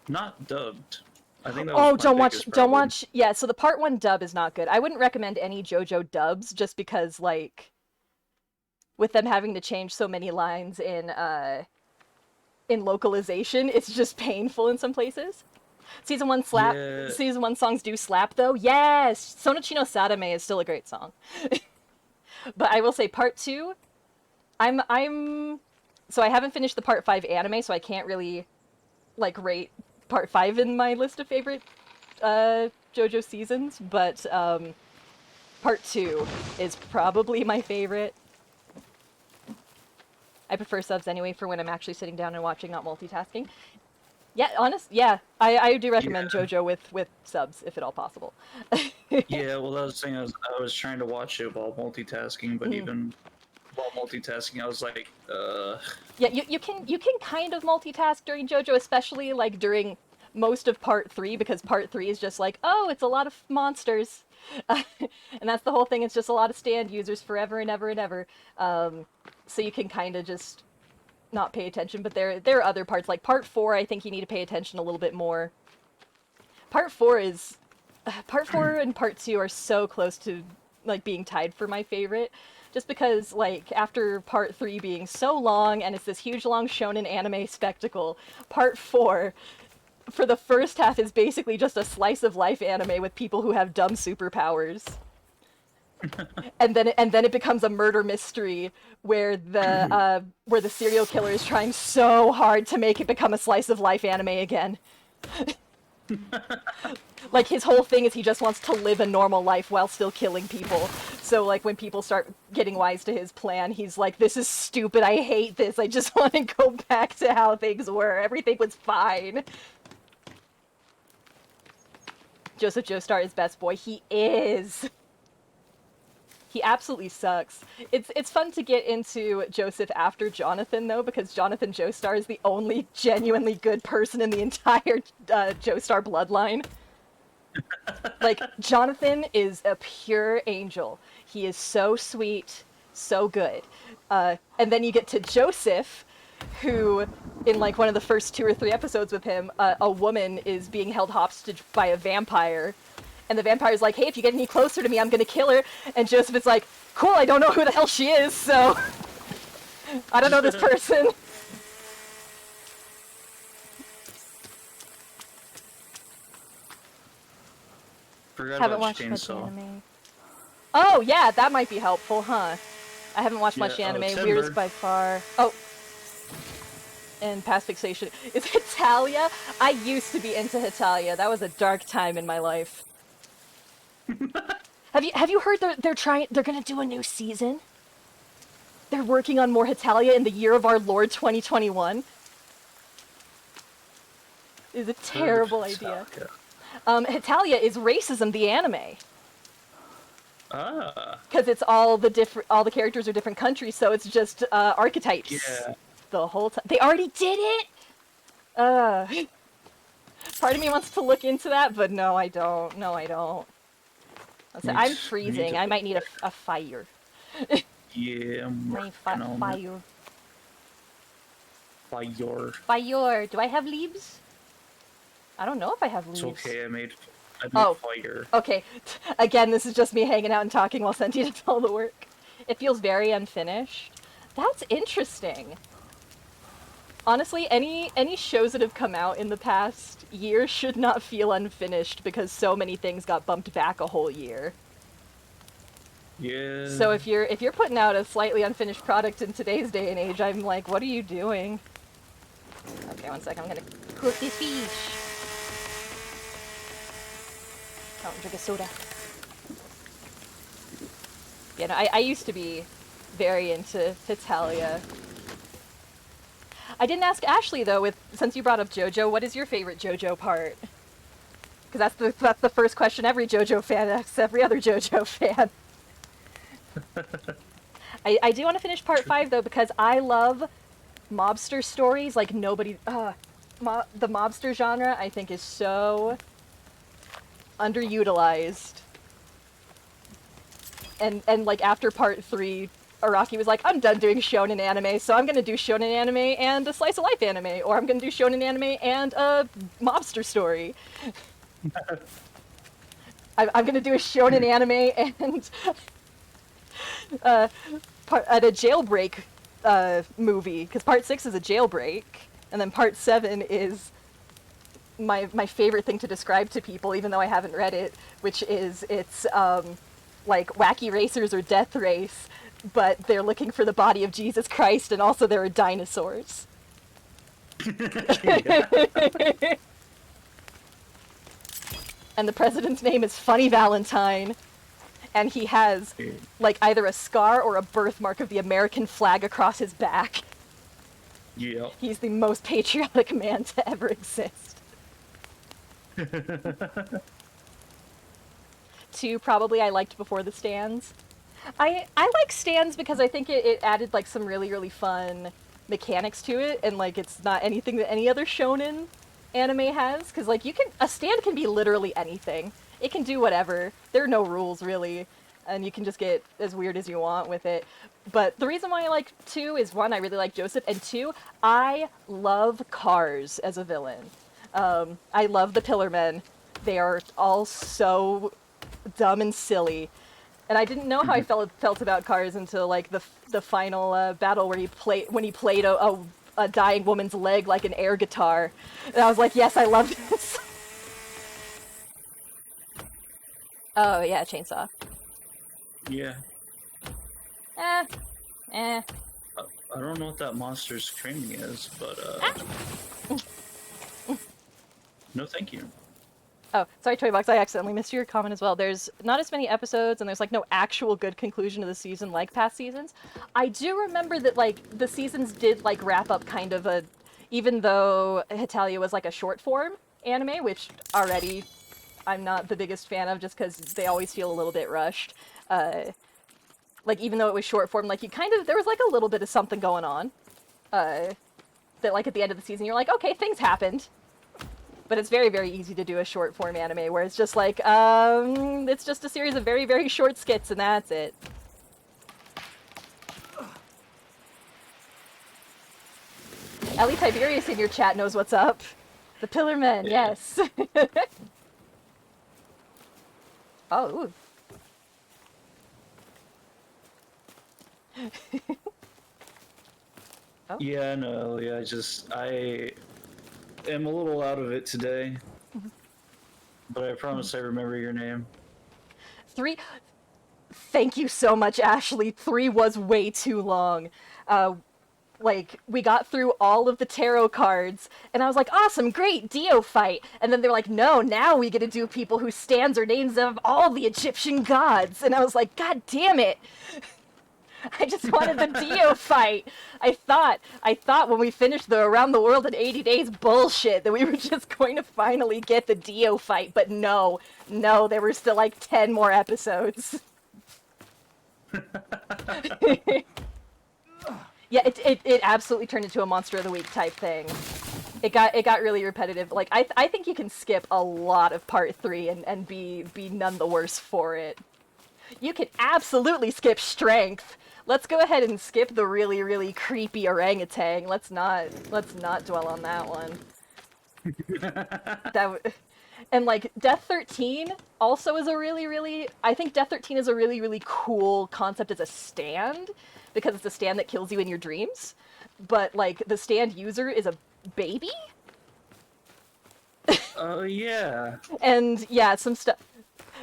not dubbed. I think that was Oh, my biggest don't problem. watch. Yeah, so the part one dub is not good. I wouldn't recommend any JoJo dubs just because, like, with them having to change so many lines in localization, it's just painful in some places. Season one slap. Yeah, Season one songs do slap though. Yes, Sonochino Sadame is still a great song. But I will say part two. I'm. So I haven't finished the part five anime, so I can't really like rate part five in my list of favorite JoJo seasons. But part two is probably my favorite. I prefer subs anyway for when I'm actually sitting down and watching, not multitasking. Yeah, yeah, I do recommend yeah, JoJo with subs if at all possible. yeah. Well, that was the thing. I was trying to watch it while multitasking, but Mhm. even while multitasking, I was like, Yeah, you can kind of multitask during JoJo, especially like during most of part three, because part three is just like, oh, it's a lot of monsters, and that's the whole thing. It's just a lot of stand users forever and ever and ever. So you can kind of just not pay attention. But there are other parts like part four. I think you need to pay attention a little bit more. Part four is part four and part two are so close to like being tied for my favorite, just because like after part three being so long and it's this huge long shonen anime spectacle, part four for the first half is basically just a slice of life anime with people who have dumb superpowers. And then it becomes a murder mystery where the serial killer is trying so hard to make it become a slice of life anime again. Like his whole thing is he just wants to live a normal life while still killing people. So like when people start getting wise to his plan, he's like, this is stupid, I hate this, I just want to go back to how things were, everything was fine. Joseph Joestar is best boy. He is. He absolutely sucks. It's fun to get into Joseph after Jonathan though, because Jonathan Joestar is the only genuinely good person in the entire Joestar bloodline. Like, Jonathan is a pure angel. He is so sweet, so good. And then you get to Joseph, who, in like one of the first two or three episodes with him, a woman is being held hostage by a vampire. And the vampire's like, hey, if you get any closer to me, I'm gonna kill her. And Joseph is like, cool, I don't know who the hell she is, so I don't know this person. forgot Haven't about watched much Chainsaw. anime. Oh, yeah, that might be helpful, huh? I haven't watched Yeah. much Oh, anime. Weirdest Timber. by far. Oh, and Past Fixation. Is Hitalia? I used to be into Hitalia. That was a dark time in my life. Have you heard they're gonna do a new season? They're working on more Hitalia in the year of our Lord 2021. It's a Heard of terrible idea. Metallica. Hitalia is racism, the anime, Ah, because it's all the characters are different countries, so it's just archetypes yeah. the whole time. They already did it. Uh, Part of me wants to look into that, but no, I don't. No, I don't. I'm I need freezing. to I put might need a fire. Yeah, I'm My working on it. fire. Fire. Fire. Do I have leaves? I don't know if I have It's leaves. okay. I made I meant Oh, fire. okay. Again, this is just me hanging out and talking while Senti does all the work. It feels very unfinished. That's interesting. Honestly, any shows that have come out in the past year should not feel unfinished because so many things got bumped back a whole year. Yeah. So if you're putting out a slightly unfinished product in today's day and age, I'm like, what are you doing? Okay, one second. I'm gonna cook this fish. Oh, drink a soda. Yeah, no, I used to be very into Hetalia. I didn't ask Ashley though. Since you brought up JoJo, what is your favorite JoJo part? Because that's the first question every JoJo fan asks every other JoJo fan. I do want to finish part 5 though because I love mobster stories like nobody. The mobster genre I think is so underutilized. And like after part 3, Araki was like, I'm done doing shonen anime, so I'm gonna do shonen anime and a slice of life anime, or I'm gonna do shonen anime and a mobster story. I'm gonna do a shonen anime and at a jailbreak movie, because part 6 is a jailbreak, and then part 7 is my favorite thing to describe to people, even though I haven't read it, which is it's like Wacky Racers or Death Race, but they're looking for the body of Jesus Christ, and also there are dinosaurs. And the president's name is Funny Valentine, and he has like either a scar or a birthmark of the American flag across his back. Yeah. He's the most patriotic man to ever exist. 2 probably I liked Before the Stands. I like Stands because I think it added like some really, really fun mechanics to it, and like it's not anything that any other shonen anime has, because like a stand can be literally anything. It can do whatever. There are no rules really, and you can just get as weird as you want with it. But the reason why I like 2 is 1, I really like Joseph, and 2, I love Cars as a villain. I love the Pillarmen. They are all so dumb and silly. And I didn't know how I felt about Cars until like the final battle where he played a dying woman's leg like an air guitar, and I was like, yes, I love this. Oh yeah, chainsaw. Yeah. Eh. I don't know what that monster's training is, but no, thank you. Oh, sorry, Toybox, I accidentally missed your comment as well. There's not as many episodes, and there's like no actual good conclusion to the season like past seasons. I do remember that like the seasons did like wrap up kind of even though Hetalia was like a short form anime, which already I'm not the biggest fan of just because they always feel a little bit rushed. Like even though it was short form, like there was like a little bit of something going on. That like at the end of the season you're like, okay, things happened. But it's very, very easy to do a short form anime where it's just like, it's just a series of very, very short skits and that's it. Ellie Tiberius in your chat knows what's up. The Pillarmen, Yeah. yes. Oh, ooh. Oh. Yeah, no, yeah, I am a little out of it today. But I promise I remember your name. 3. Thank you so much, Ashley. 3 was way too long. Like, we got through all of the tarot cards, and I was like, awesome, great, Dio fight. And then they're like, no, now we get to do people whose stands are names of all the Egyptian gods. And I was like, god damn it. I just wanted the Dio fight. I thought when we finished the Around the World in 80 Days bullshit that we were just going to finally get the Dio fight, but no, there were still like 10 more episodes. Yeah, it absolutely turned into a Monster of the Week type thing. It got really repetitive. Like I think you can skip a lot of part 3 and be none the worse for it. You can absolutely skip Strength. Let's go ahead and skip the really, really creepy orangutan. Let's not dwell on that one. And like Death 13 also is a really I think Death 13 is a really cool concept as a stand because it's a stand that kills you in your dreams. But like the stand user is a baby? Oh yeah. And yeah, some stuff.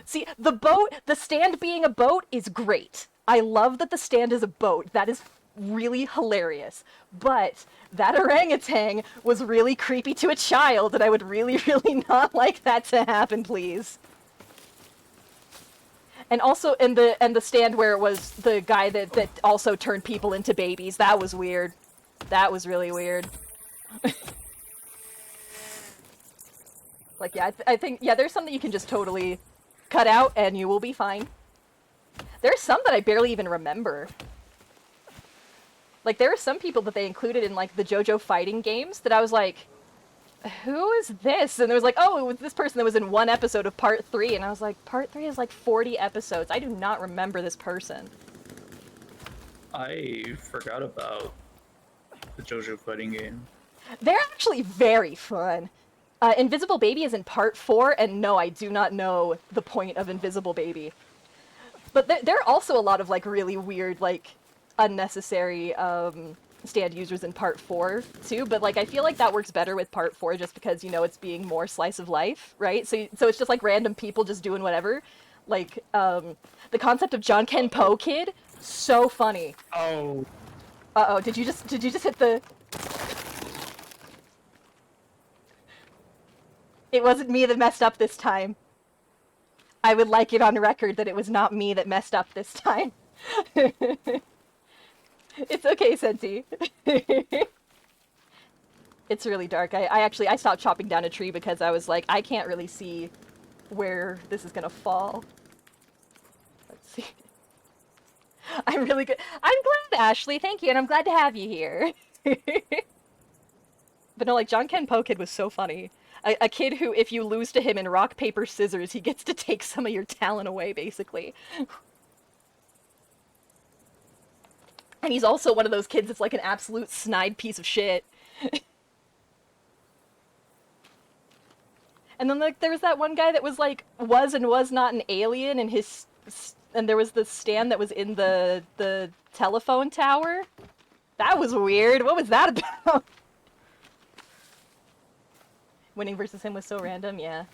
See, the stand being a boat is great. I love that the stand is a boat. That is really hilarious. But that orangutan was really creepy to a child, and I would really not like that to happen, please. And also, and the stand where it was the guy that also turned people into babies. That was weird. That was really weird. Like, yeah, I think, yeah, there's some that you can just totally cut out and you will be fine. There's some that I barely even remember. Like, there are some people that they included in, like, the JoJo fighting games that I was like, who is this? And there was like, oh, it was this person that was in one episode of Part 3. And I was like, Part 3 is like 40 episodes. I do not remember this person. I forgot about the JoJo fighting game. They're actually very fun. Invisible Baby is in Part 4, and no, I do not know the point of Invisible Baby. But there are also a lot of, like, really weird, like, unnecessary, stand users in Part 4, too, but, like, I feel like that works better with Part 4 just because, you know, it's being more slice of life, right? So it's just, like, random people just doing whatever. Like, the concept of John Ken Po Kid, so funny. Oh. Uh-oh, did you just hit the... It wasn't me that messed up this time. I would like it on record that it was not me that messed up this time. It's okay, Senti. It's really dark. I stopped chopping down a tree because I was like, I can't really see where this is gonna fall. Let's see. I'm really good. I'm glad, Ashley. Thank you, and I'm glad to have you here. But no, like, John Ken Po Kid was so funny. A kid who, if you lose to him in rock, paper, scissors, he gets to take some of your talent away, basically. And he's also one of those kids that's like an absolute snide piece of shit. And then, like, there was that one guy that was like, was and was not an alien, and and there was the stand that was in the telephone tower. That was weird. What was that about? Winning versus him was so random, yeah.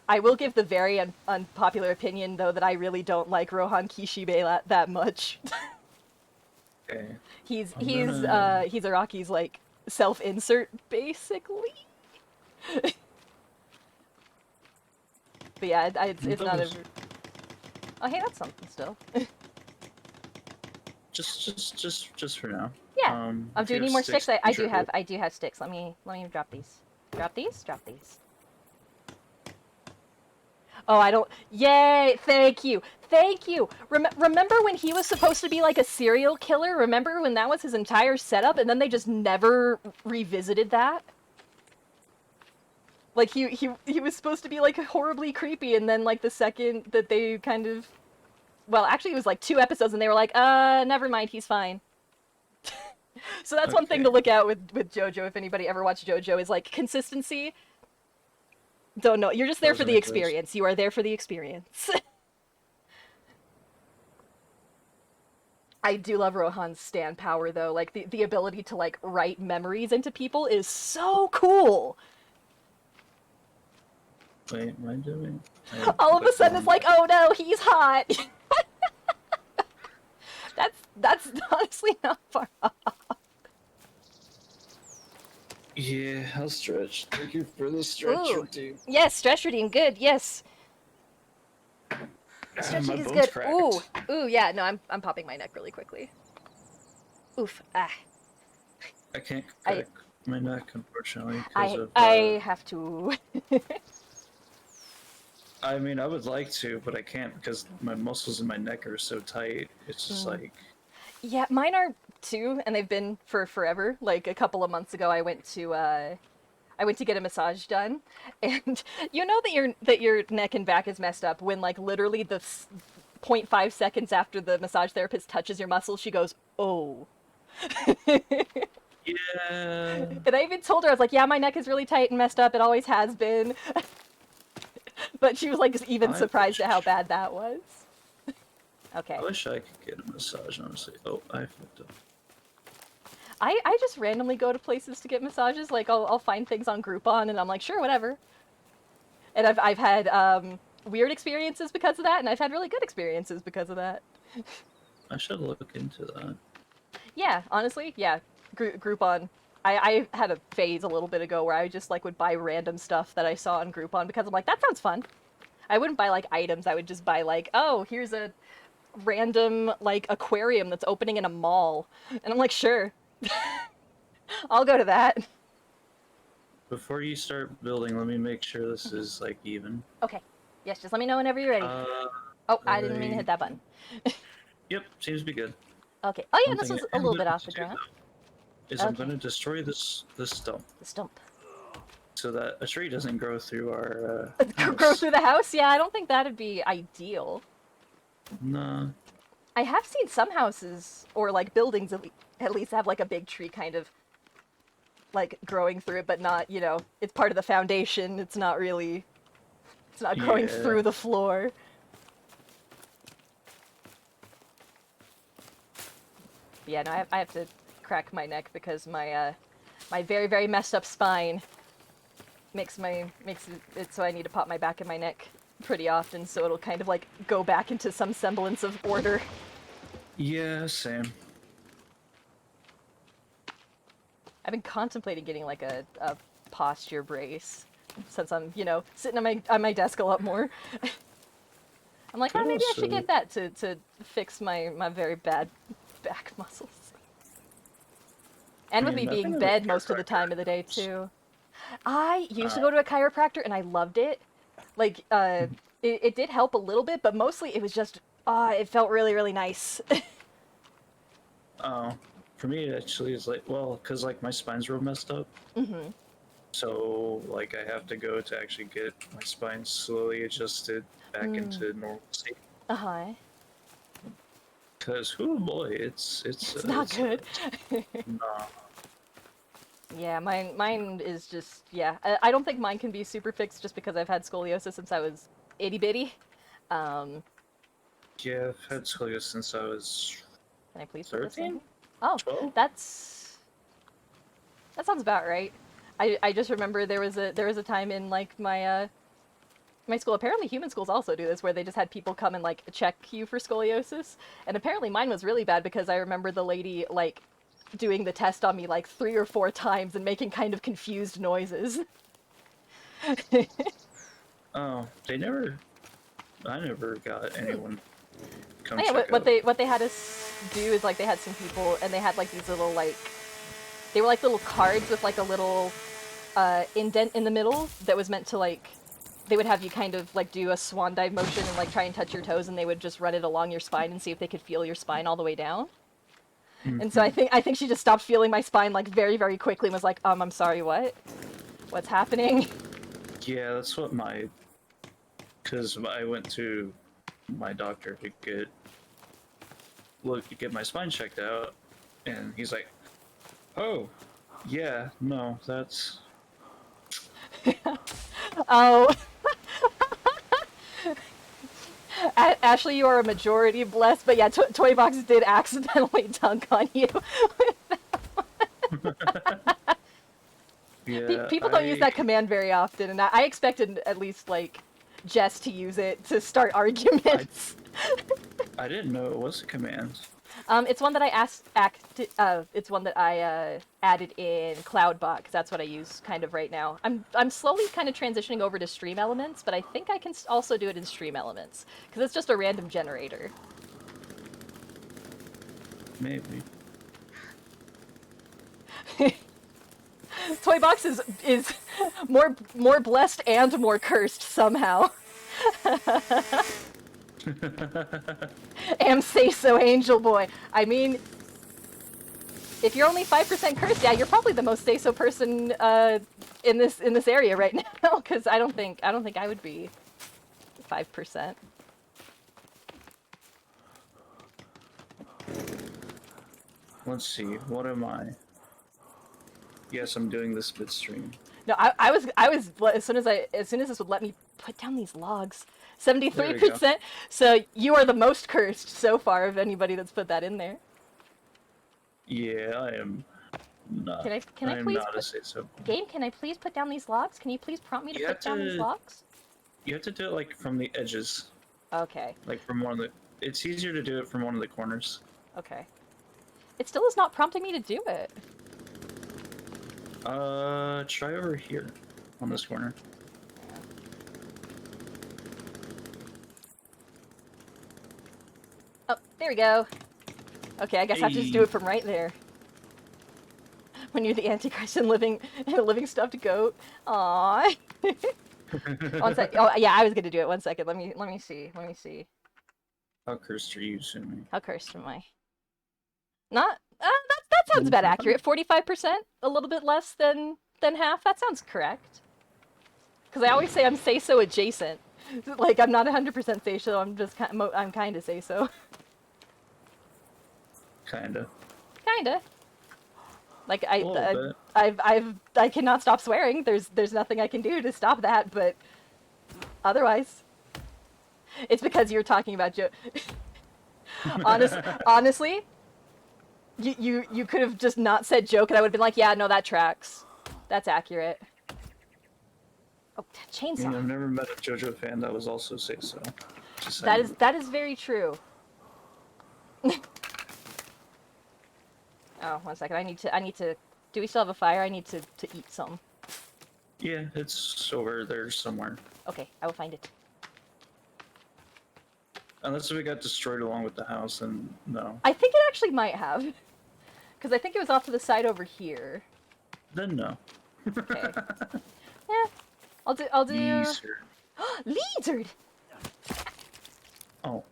I will give the very unpopular opinion, though, that I really don't like Rohan Kishibe that much. Okay. He's Araki's, like, self-insert, basically. But yeah, it's not a... Oh, hey, that's something still. Just for now. Yeah. Do you need more sticks? I do have sticks. Let me drop these. Drop these? Drop these. Oh, I don't... Yay! Thank you! Thank you! Remember when he was supposed to be like a serial killer? Remember when that was his entire setup and then they just never revisited that? Like, he was supposed to be like horribly creepy, and then like the second that they kind of... Well, actually it was like 2 episodes and they were like, never mind, he's fine. So that's one thing to look at with JoJo, if anybody ever watched JoJo, is like consistency. Don't know. You're just there for the experience. You are there for the experience. I do love Rohan's stand power, though. Like, the ability to, like, write memories into people is so cool! Wait, am I doing? All of a sudden it's like, oh no, he's hot! That's honestly not far off. Yeah, I'll stretch. Thank you for the stretch routine. Yes, stretch routine, good, yes. Stretching is good. Cracked. Ooh, yeah, no, I'm popping my neck really quickly. Oof, ah. I can't crack my neck, unfortunately, because I have to. I mean, I would like to, but I can't because my muscles in my neck are so tight. It's just like... Yeah, mine are too, and they've been for forever. Like, a couple of months ago, I went to get a massage done, and you know that your neck and back is messed up when, like, literally the 0.5 seconds after the massage therapist touches your muscle, she goes, "Oh." Yeah. And I even told her, I was like, "Yeah, my neck is really tight and messed up. It always has been." but she was like just even I surprised at how wish- bad that was. Okay. I wish I could get a massage, honestly. Oh, I fucked up. I just randomly go to places to get massages. Like I'll find things on Groupon and I'm like, sure, whatever. And I've had weird experiences because of that, and I've had really good experiences because of that. I should look into that. Yeah, honestly, yeah. Groupon. I had a phase a little bit ago where I just like would buy random stuff that I saw on Groupon because I'm like, that sounds fun. I wouldn't buy like items. I would just buy like, oh, here's a random like aquarium that's opening in a mall, and I'm like, sure, I'll go to that. Before you start building, let me make sure this is like even. Okay. Yes, just let me know whenever you're ready. Uh, Oh, I didn't mean to hit I... that button. Yep, seems to be good. Okay. Oh yeah, One this thing is I a am little going bit off to the do ground. though is I'm Okay. going to destroy this stump The stump. so that a tree doesn't grow through our Grow house. through the house? Yeah, I don't think that'd be ideal. Nah. I have seen some houses or like buildings at least have like a big tree kind of like growing through it, but not, you know, it's part of the foundation. It's not really, it's not growing Yeah. through the floor. Yeah, no, I have to crack my neck because my very very messed up spine makes it so I need to pop my back and my neck pretty often, so it'll kind of like go back into some semblance of order. Yeah, same. I've been contemplating getting like a posture brace since I'm, you know, sitting on my desk a lot more. I'm like, oh, Could maybe I should also get that to fix my very bad back muscles. And I with me mean, I've been being to the bed most of the chiropractor. time of the day too. I used to Uh, go to a chiropractor and I loved it. Like, it did help a little bit, but mostly it was just, it felt really, really nice. oh, for me, it actually is like, well, because like my spine's real messed up. Hmm. So, like, I have to go to actually get my spine slowly adjusted back Mm. into normalcy. Uh-huh. Because, oh boy, it's It's not it's good. nah. Yeah, mine is just, yeah. I don't think mine can be super fixed just because I've had scoliosis since I was itty bitty. Um, Yeah, I've had scoliosis since I was can I please put this 13, in? Oh, 12. that sounds about right. I just remember there was a time in like my school. Apparently, human schools also do this, where they just had people come and like check you for scoliosis. And apparently, mine was really bad because I remember the lady like doing the test on me like 3 or 4 times and making kind of confused noises. Oh, I never got anyone come Oh, yeah, check what up. they had us do is like they had some people and they had like these little like they were like little cards with like a little indent in the middle that was meant to like they would have you kind of like do a swan dive motion and like try and touch your toes and they would just run it along your spine and see if they could feel your spine all the way down. And so Mhm. I think she just stopped feeling my spine like very very quickly and was like, I'm sorry, what? What's happening? Yeah, that's what my. Because I went to my doctor to get my spine checked out, and he's like, "Oh, yeah, no, that's Oh, Ashley, you are a majority blessed, but yeah, Toy Box did accidentally dunk on you. yeah." People don't use that command very often, and I expected at least like Jess to use it to start arguments. I didn't know it was a command. It's one that it's one that I added in Cloudbot because that's what I use kind of right now. I'm slowly kind of transitioning over to Stream Elements, but I think I can also do it in Stream Elements because it's just a random generator. Maybe. Toy Box is more blessed and more cursed somehow. Am say so, Angel Boy. I mean, if you're only 5% cursed, yeah, you're probably the most say so person in this area right now. Because I don't think I would be 5%. Let's see. What am I? Yes, I'm doing this midstream. No, I was as soon as this would let me put down these logs. There we go. 73%. So you are the most cursed so far of anybody that's put that in there. Yeah, I am not. Can I am please not a put, say-so. game, can I please put down these logs? Can you please prompt me to You have put down these to. logs? You have to do it like from the edges, Okay. like from one of the. It's easier to do it from one of the corners. Okay. It still is not prompting me to do it. Try over here, on this corner. Oh, there we go. Okay, I guess I have to just do Hey. it from right there. When you're the Antichrist and living stuffed goat. Aww. One sec. Oh yeah, I was gonna do it. 1 second. Let me see. Let me see. How cursed are you, Sumi? How cursed am I? Not. That sounds about accurate. 45%, a little bit less than half. That sounds correct. Because I always say I'm say so adjacent. Like I'm not 100% say so. I'm just I'm kind of say so. Kinda. Kinda. Like A little bit. I cannot stop swearing. There's nothing I can do to stop that. But otherwise, it's because you're talking about Joe. Honestly, you could have just not said joke, and I would have been like, yeah, no, that tracks. That's accurate. Oh, chainsaw. I mean, I've never met a JoJo fan that was also say-so. Just That saying. is very true. Oh, 1 second. I need to. Do we still have a fire? I need to eat some. Yeah, it's over there somewhere. Okay, I will find it. Unless we got destroyed along with the house, and no. I think it actually might have, because I think it was off to the side over here. Then no. Okay. Yeah, I'll do. Yes, sir. Lizard. Oh.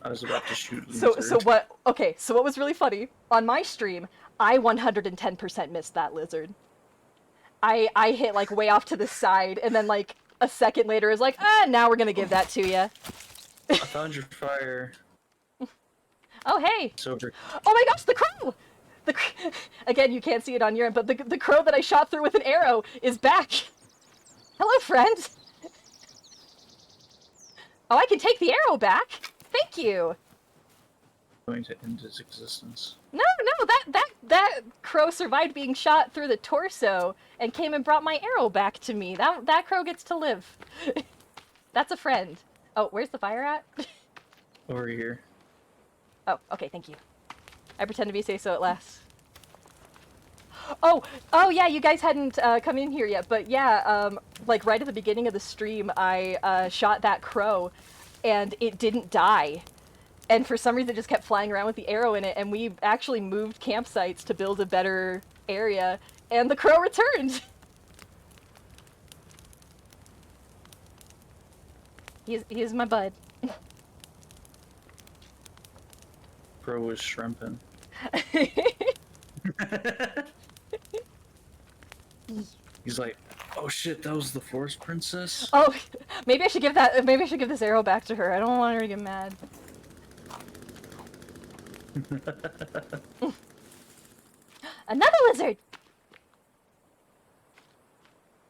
I was about to shoot So lizard. what? Okay, so what was really funny on my stream? I 110% missed that lizard. I hit like way off to the side, and then like a second later is like, now we're gonna give that to you. I found your fire. Oh hey! It's over. Oh my gosh, the crow! Again, you can't see it on your end, but the crow that I shot through with an arrow is back. Hello, friend. Oh, I can take the arrow back. Thank you. Going to end his existence. No, that crow survived being shot through the torso and came and brought my arrow back to me. That crow gets to live. That's a friend. Oh, where's the fire at? Over here. Oh, okay, thank you. I pretend to be say so at last. Oh yeah, you guys hadn't come in here yet, but yeah, like right at the beginning of the stream, I shot that crow, and it didn't die. And for some reason, it just kept flying around with the arrow in it, and we actually moved campsites to build a better area, and the crow returned! He is my bud. Bro was shrimping. He's like, oh shit, that was the forest princess? Oh, maybe I should give this arrow back to her. I don't want her to get mad. Another lizard!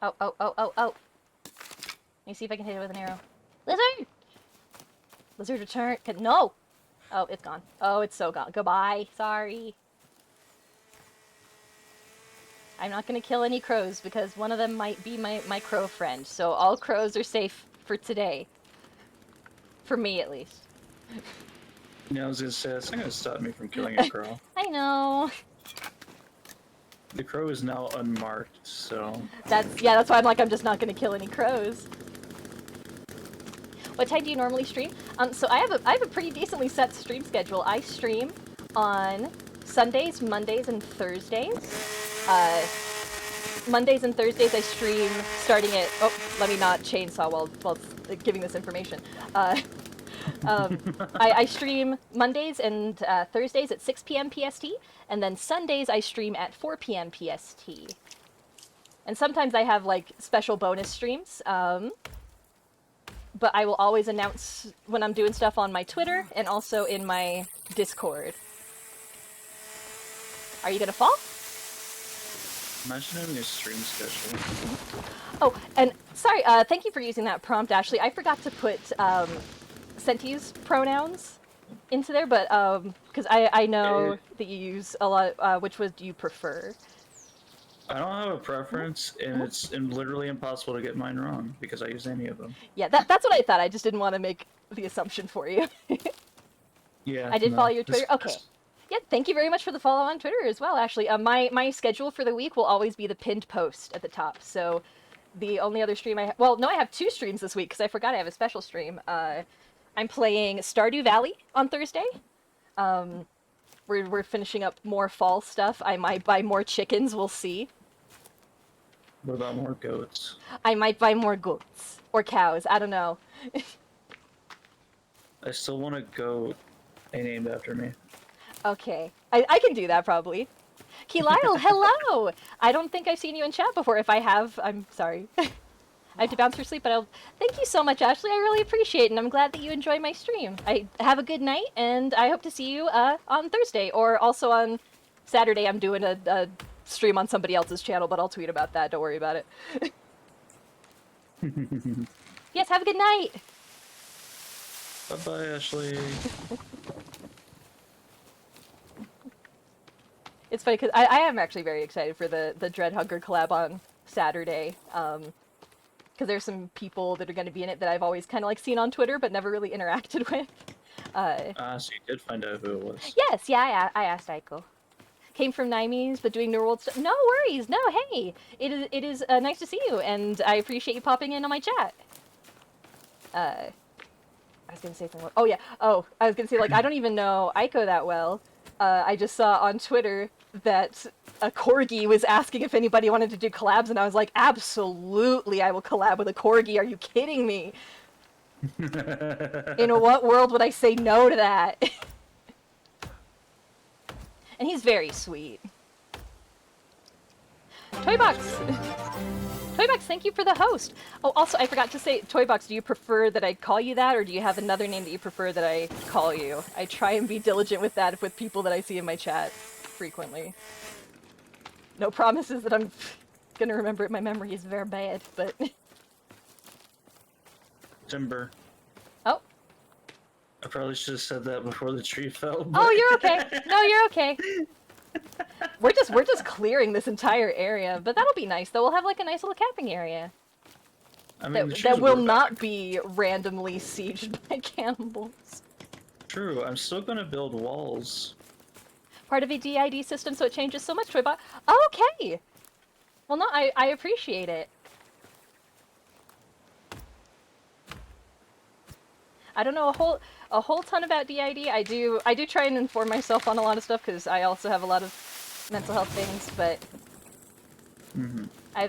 Oh. Let me see if I can hit it with an arrow. Lizard! Lizard return. No! Oh, it's gone. Oh, it's so gone. Goodbye. Sorry. I'm not gonna kill any crows because one of them might be my crow friend. So all crows are safe for today. For me, at least. Yeah, I was gonna say, that's not gonna stop me from killing a crow. I know. The crow is now unmarked, so... That's why I'm just not gonna kill any crows. What time do you normally stream? So I have a pretty decently set stream schedule. I stream on Sundays, Mondays, and Thursdays. Mondays and Thursdays I stream starting at... Oh, let me not chainsaw while giving this information. I stream Mondays and Thursdays at 6 p.m. PST, and then Sundays I stream at 4 p.m. PST. And sometimes I have, like, special bonus streams, but I will always announce when I'm doing stuff on my Twitter and also in my Discord. Are you gonna fall? Imagine having a stream schedule. Oh, and sorry, thank you for using that prompt, Ashley. I forgot to put Senti's pronouns into there, but because I know It, that you use a lot. Which one do you prefer? I don't have a preference, and it's literally impossible to get mine wrong because I use any of them. Yeah, that's what I thought. I just didn't want to make the assumption for you. Yeah, I did follow no. your Twitter. Okay. Yeah, thank you very much for the follow on Twitter as well, Ashley. My schedule for the week will always be the pinned post at the top. So the only other stream well, no, I have two streams this week because I forgot I have a special stream. I'm playing Stardew Valley on Thursday. Um, we're finishing up more fall stuff. I might buy more chickens. We'll see. What about more goats? I might buy more goats or cows. I don't know. I still want a goat named after me. Okay, I can do that probably. Key Lyle, hello! I don't think I've seen you in chat before. If I have, I'm sorry. I have to bounce for sleep, but I'll... Thank you so much, Ashley. I really appreciate it, and I'm glad that you enjoy my stream. I have a good night, and I hope to see you on Thursday, or also on Saturday. I'm doing a stream on somebody else's channel, but I'll tweet about that. Don't worry about it. Yes, have a good night! Bye-bye, Ashley. It's funny because I am actually very excited for the Dread Hunger collab on Saturday. Because there's some people that are going to be in it that I've always kind of like seen on Twitter but never really interacted with. So you did find out who it was. Yes, yeah, I asked Aiko. Came from Nimes, but doing New World stuff. No worries, no, hey! It is nice to see you, and I appreciate you popping in on my chat. I was gonna say something. Oh yeah. Oh, I was gonna say like I don't even know Aiko that well. I just saw on Twitter that a corgi was asking if anybody wanted to do collabs, and I was like, absolutely, I will collab with a corgi. Are you kidding me? In what world would I say no to that? And he's very sweet. Toybox! Toybox, thank you for the host! Oh, also, I forgot to say, Toybox, do you prefer that I call you that, or do you have another name that you prefer that I call you? I try and be diligent with that with people that I see in my chat frequently. No promises that I'm gonna remember it. My memory is very bad, but... Timber. Oh. I probably should have said that before the tree fell. But... Oh, you're okay. No, you're okay. We're just clearing this entire area, but that'll be nice though. We'll have like a nice little camping area. I mean, that will not be randomly sieged by cannibals. True, I'm still gonna build walls. Part of a DID system, so it changes so much. Toybot. Okay. Well, no, I appreciate it. I don't know a whole ton about DID. I do try and inform myself on a lot of stuff because I also have a lot of mental health things, but I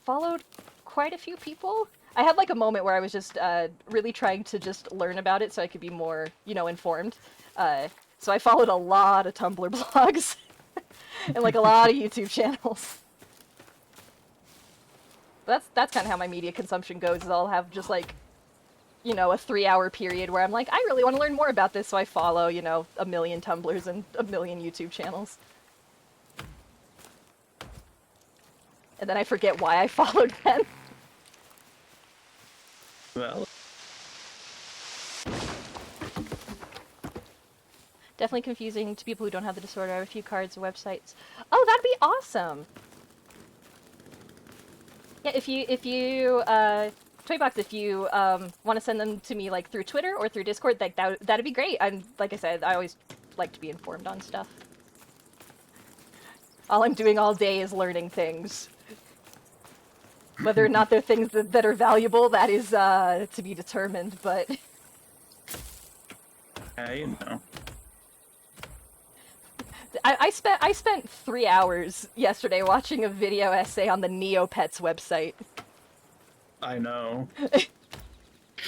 followed quite a few people. I had like a moment where I was just really trying to just learn about it so I could be more, informed. So I followed a lot of Tumblr blogs and like a lot of YouTube channels. That's kind of how my media consumption goes. Is I'll have just like, a 3-hour period where I'm like, I really want to learn more about this, so I follow, a million Tumblrs and a million YouTube channels. And then I forget why I followed them. Well. Definitely confusing to people who don't have the disorder. I have a few cards and websites. Oh, that'd be awesome! Yeah, if you Toybox, if you want to send them to me like through Twitter or through Discord, like that'd be great. And like I said, I always like to be informed on stuff. All I'm doing all day is learning things. Whether or not they're things that are valuable, that is to be determined, but... Yeah, you know. I spent 3 hours yesterday watching a video essay on the Neopets website. I know. It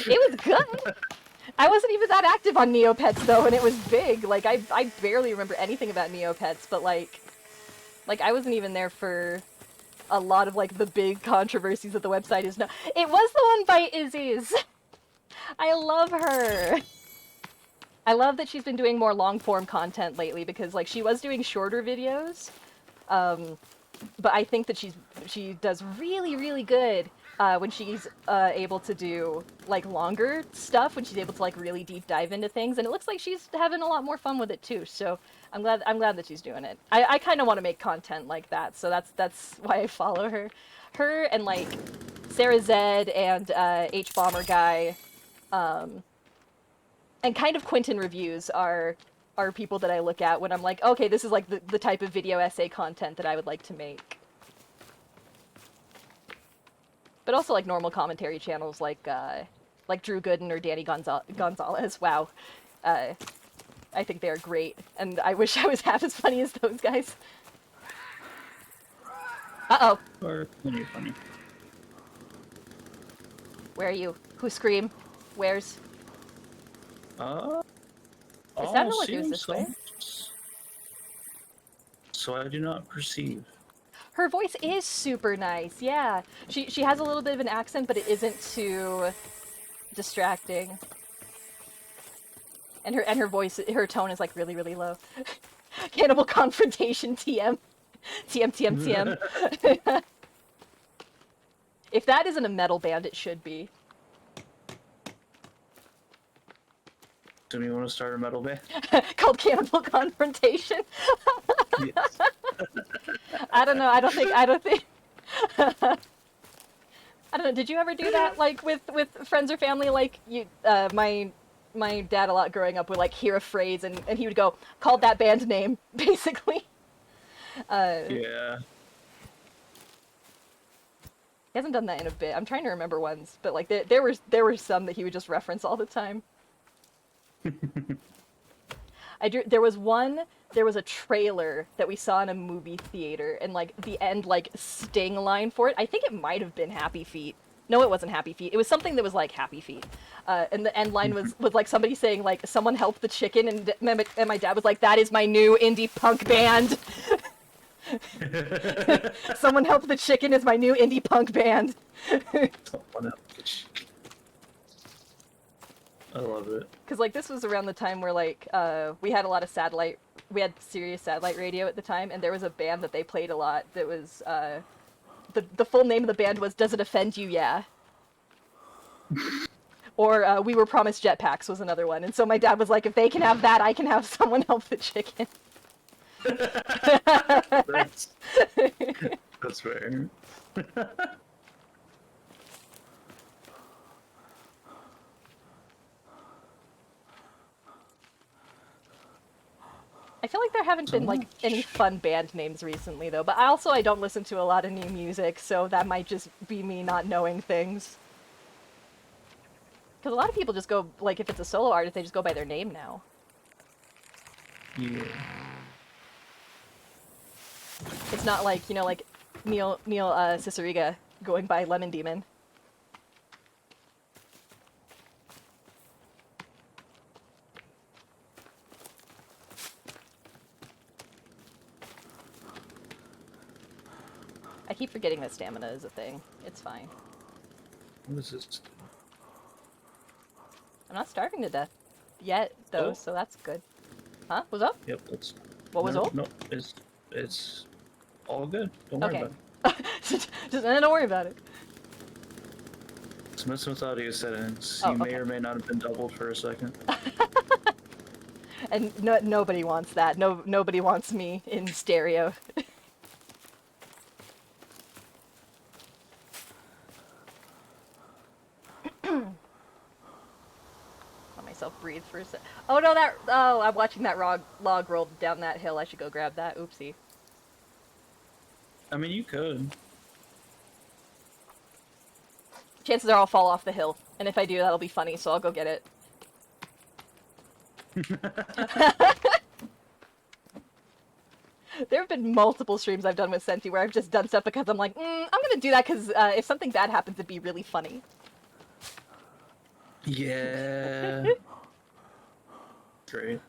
was good! I wasn't even that active on Neopets though, and it was big. Like, I barely remember anything about Neopets, but like I wasn't even there for a lot of like the big controversies that the website is now. It was the one by Izzy's. I love her. I love that she's been doing more long form content lately because like she was doing shorter videos. but I think that she does really, really good when she's able to do like longer stuff, when she's able to like really deep dive into things, and it looks like she's having a lot more fun with it too. So I'm glad that she's doing it. I kind of want to make content like that, so that's why I follow her. Her and like Sarah Zed and H Bomber Guy, and kind of Quentin reviews are people that I look at when I'm like, okay, this is like the type of video essay content that I would like to make. But also like normal commentary channels like Drew Gooden or Danny Gonzalez. Wow, I think they're great, and I wish I was half as funny as those guys. Uh-oh. Or plenty funny. Where are you? Who scream? Where's? Uh, It sounded I'll like it was see this way. So I do not perceive. Her voice is super nice, yeah. She has a little bit of an accent, but it isn't too distracting. And her voice, her tone is like really, really low. Cannibal confrontation TM. TM, TM, TM. If that isn't a metal band, it should be. Do you want to start a metal band? Called Cannibal Confrontation. Yes. I don't know. I don't think. I don't know. Did you ever do that, like with friends or family? Like you, my dad a lot growing up would like hear a phrase and he would go, called that band name, basically. Yeah. He hasn't done that in a bit. I'm trying to remember ones, but like there were some that he would just reference all the time. There was one. There was a trailer that we saw in a movie theater, and like the end like sting line for it. I think it might have been Happy Feet. No, it wasn't Happy Feet. It was something that was like Happy Feet. And the end line was like somebody saying like someone help the chicken, and my dad was like, that is my new indie punk band. Someone help the chicken is my new indie punk band. I love it. Because like this was around the time where like we had a lot of satellite, we had Sirius satellite radio at the time, and there was a band that they played a lot that was the full name of the band was Does It Offend You, Yeah? Or We Were Promised Jetpacks was another one, and so my dad was like, if they can have that, I can have Someone Help the Chicken. That's fair. I feel like there haven't been like any fun band names recently though, but I don't listen to a lot of new music, so that might just be me not knowing things. Because a lot of people just go, like if it's a solo artist, they just go by their name now. Yeah. It's not like, like Neil Ciceriga going by Lemon Demon. I keep forgetting that stamina is a thing. It's fine. What is this? I'm not starving to death yet, though, so that's good. Huh? What's up? Yep, that's. What was up? No, it's all good. Don't worry Okay. about it. Just don't worry about it. It's messing with audio settings. Oh, You may okay. or may not have been doubled for a second. And nobody wants that. Nobody wants me in stereo. Let myself breathe for a sec. Oh no, I'm watching that log roll down that hill. I should go grab that. Oopsie. I mean, you could. Chances are I'll fall off the hill, and if I do, that'll be funny. So I'll go get it. There have been multiple streams I've done with Senti where I've just done stuff because I'm like, I'm gonna do that because if something bad happens, it'd be really funny. Yeah. Great.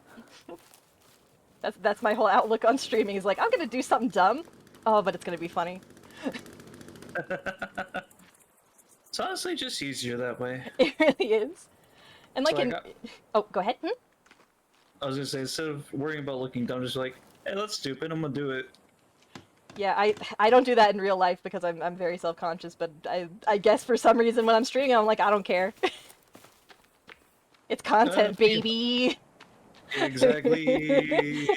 That's my whole outlook on streaming. Is like, I'm gonna do something dumb. Oh, but it's gonna be funny. It's honestly just easier that way. It really is. And like So oh, go ahead. I was gonna say, instead of worrying about looking dumb, just like, hey, that's stupid, I'm gonna do it. Yeah, I don't do that in real life because I'm very self-conscious, but I guess for some reason when I'm streaming, I'm like, I don't care. It's content, Yeah, baby. exactly.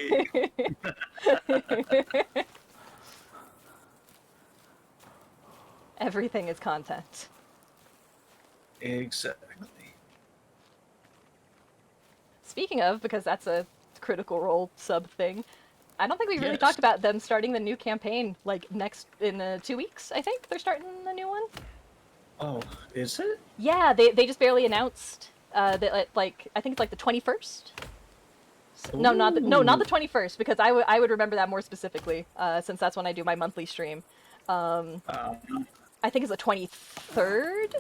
Everything is content. Exactly. Speaking of, because that's a Critical Role sub thing, I don't think we really Yes. talked about them starting the new campaign like next in 2 weeks. I think they're starting the new one. Oh, is it? Yeah, they just barely announced that like I think it's like the 21st. No, not Ooh. the 21st because I would remember that more specifically since that's when I do my monthly stream. Um, Um, I think it's the 23rd,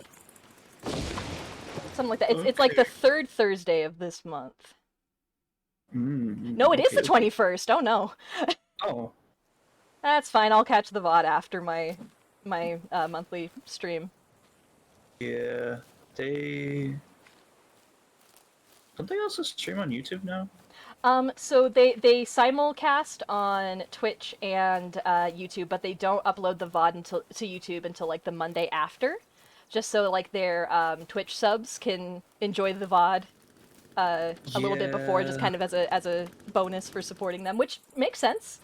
something like that. It's like the okay. third Thursday of this month. No, it is Okay, the okay. 21st. Oh no. Oh, That's fine. I'll catch the VOD after my monthly stream. yeah. They don't they also stream on YouTube now? So they simulcast on Twitch and YouTube, but they don't upload the VOD until to YouTube until like the Monday after, just so like their Twitch subs can enjoy the VOD a little bit before, just Yeah, kind of as a bonus for supporting them, which makes sense.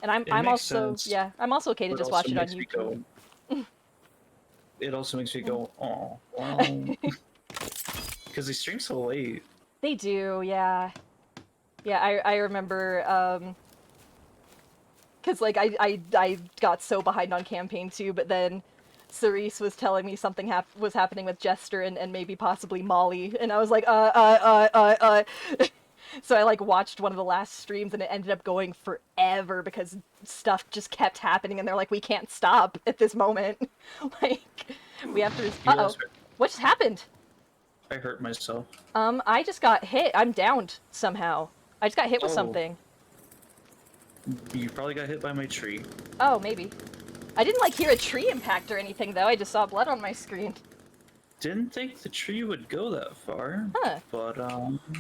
And it I'm makes also sense, yeah I'm also okay to but just also watch it on makes me YouTube. go. It also makes me go, oh, well, because they stream so late. They do, yeah. Yeah, I remember because like I got so behind on campaign 2, but then Cerise was telling me something was happening with Jester and maybe possibly Molly, and I was like so I like watched one of the last streams and it ended up going forever because stuff just kept happening and they're like we can't stop at this moment. Like we have to You guys, what just happened? I hurt myself. I just got hit. I'm downed somehow. I just got hit with Oh, something. you probably got hit by my tree. Oh, maybe. I didn't like hear a tree impact or anything though. I just saw blood on my screen. Didn't think the tree would go that far, Huh. but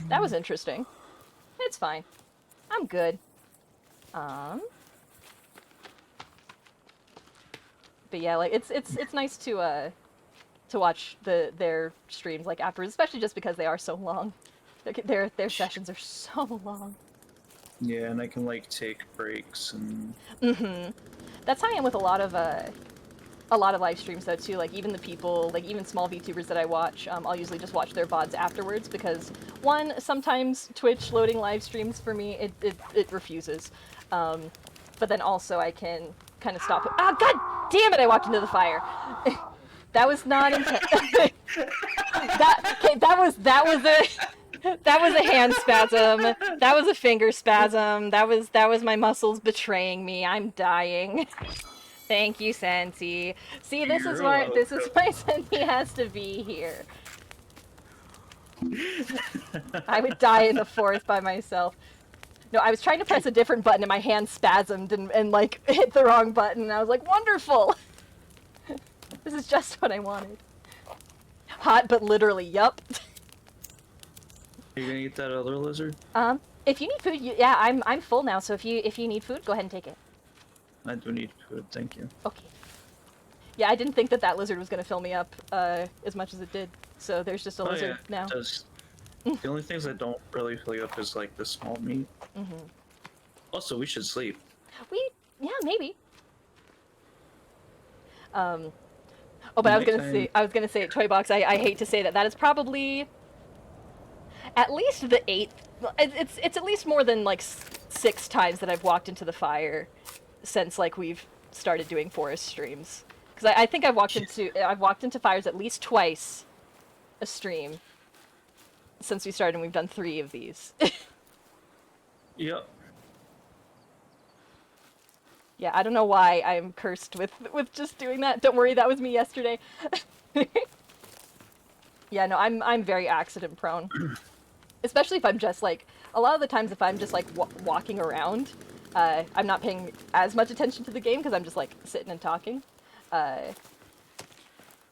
That was interesting. It's fine. I'm good. Um but yeah, like it's nice to watch their streams like afterwards, especially just because they are so long. Their sessions are so long. yeah, and I can like take breaks and Mhm. That's how I am with a lot of live streams though too. Like even the people, like even small VTubers that I watch, I'll usually just watch their VODs afterwards because one, sometimes Twitch loading live streams for me it refuses, but then also I can kind of stop. Ah, god damn it! I walked into the fire. That was not intent. That was a hand spasm. That was a finger spasm. That was my muscles betraying me. I'm dying. Thank you, Senti. See, you're this is welcome. why Senti has to be here. I would die in the forest by myself. No, I was trying to press a different button and my hand spasmed and like hit the wrong button and I was like, wonderful! This is just what I wanted. Hot, but literally, yup. Are you gonna eat that other lizard? If you need food, yeah, I'm full now. So if you need food, go ahead and take it. I do need food, thank you. Okay. Yeah, I didn't think that lizard was gonna fill me up as much as it did. So there's just a Oh lizard yeah, now. it does. The only things that don't really fill you up is like the small meat. Also, we should sleep. Yeah, maybe. Oh, but Nighttime. I was gonna say at Toy Box. I hate to say that that is probably at least the eighth. It's at least more than like 6 times that I've walked into the fire since like we've started doing forest streams. Because I think I've walked into fires at least twice a stream since we started, and we've done 3 of these. Yep. Yeah, I don't know why I'm cursed with just doing that. Don't worry, that was me yesterday. Yeah, no, I'm very accident prone. Especially if I'm just like a lot of the times if I'm just like walking around, I'm not paying as much attention to the game because I'm just like sitting and talking.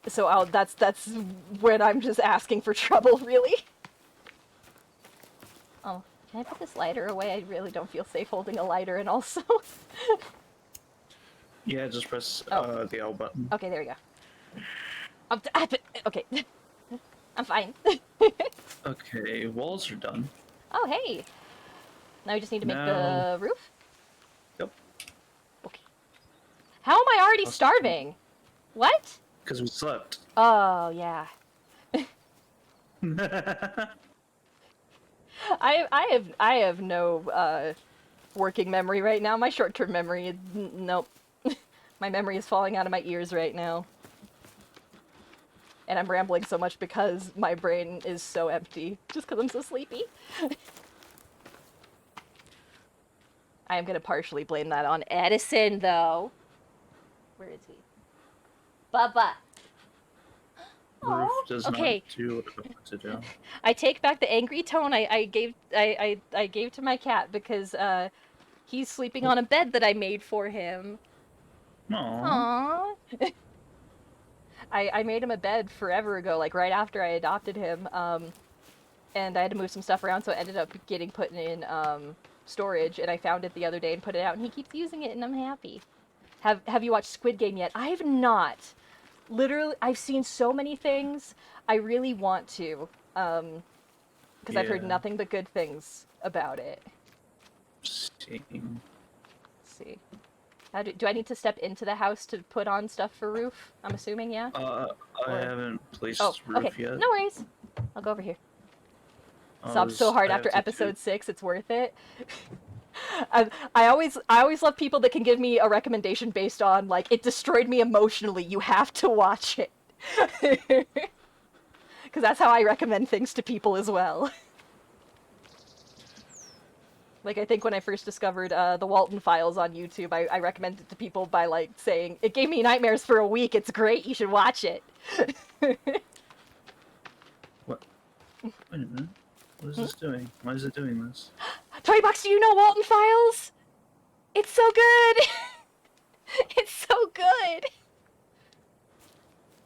So that's when I'm just asking for trouble, really. Oh, can I put this lighter away? I really don't feel safe holding a lighter, and also Yeah, just press the L button. Okay, there we go. Okay. I'm fine. Okay, walls are done. Oh, hey. Now we just need to make Now, the roof? yep. Okay. How am I already starving? What? Because we slept. Oh, yeah. I have no working memory right now. My short-term memory is nope. My memory is falling out of my ears right now. And I'm rambling so much because my brain is so empty. Just because I'm so sleepy. I am going to partially blame that on Edison, though. Where is he? Bubba. The roof Oh, does not okay. do what it wants to do. I take back the angry tone I gave to my cat because he's sleeping on a bed that I made for him. Aww. Aww. I made him a bed forever ago, like right after I adopted him, and I had to move some stuff around, so it ended up getting put in storage, and I found it the other day and put it out, and he keeps using it, and I'm happy. Have you watched Squid Game yet? I have not. Literally, I've seen so many things. I really want to, because I've heard Yeah. nothing but good things about it. See. Let's see. How do I need to step into the house to put on stuff for roof? I'm assuming, yeah? I Or- haven't placed Oh, roof okay. yet. No worries. I'll go over here. Sobbed so hard I have after to episode 6, it's worth it. I always love people that can give me a recommendation based on, like, it destroyed me emotionally, you have to watch it. Because that's how I recommend things to people as well. Like, I think when I first discovered the Walton Files on YouTube, I recommended it to people by, like, saying, it gave me nightmares for a week, it's great, you should watch it. What? Wait a minute. What is this doing? Why is it doing this? $20, do you know Walton Files? It's so good! It's so good!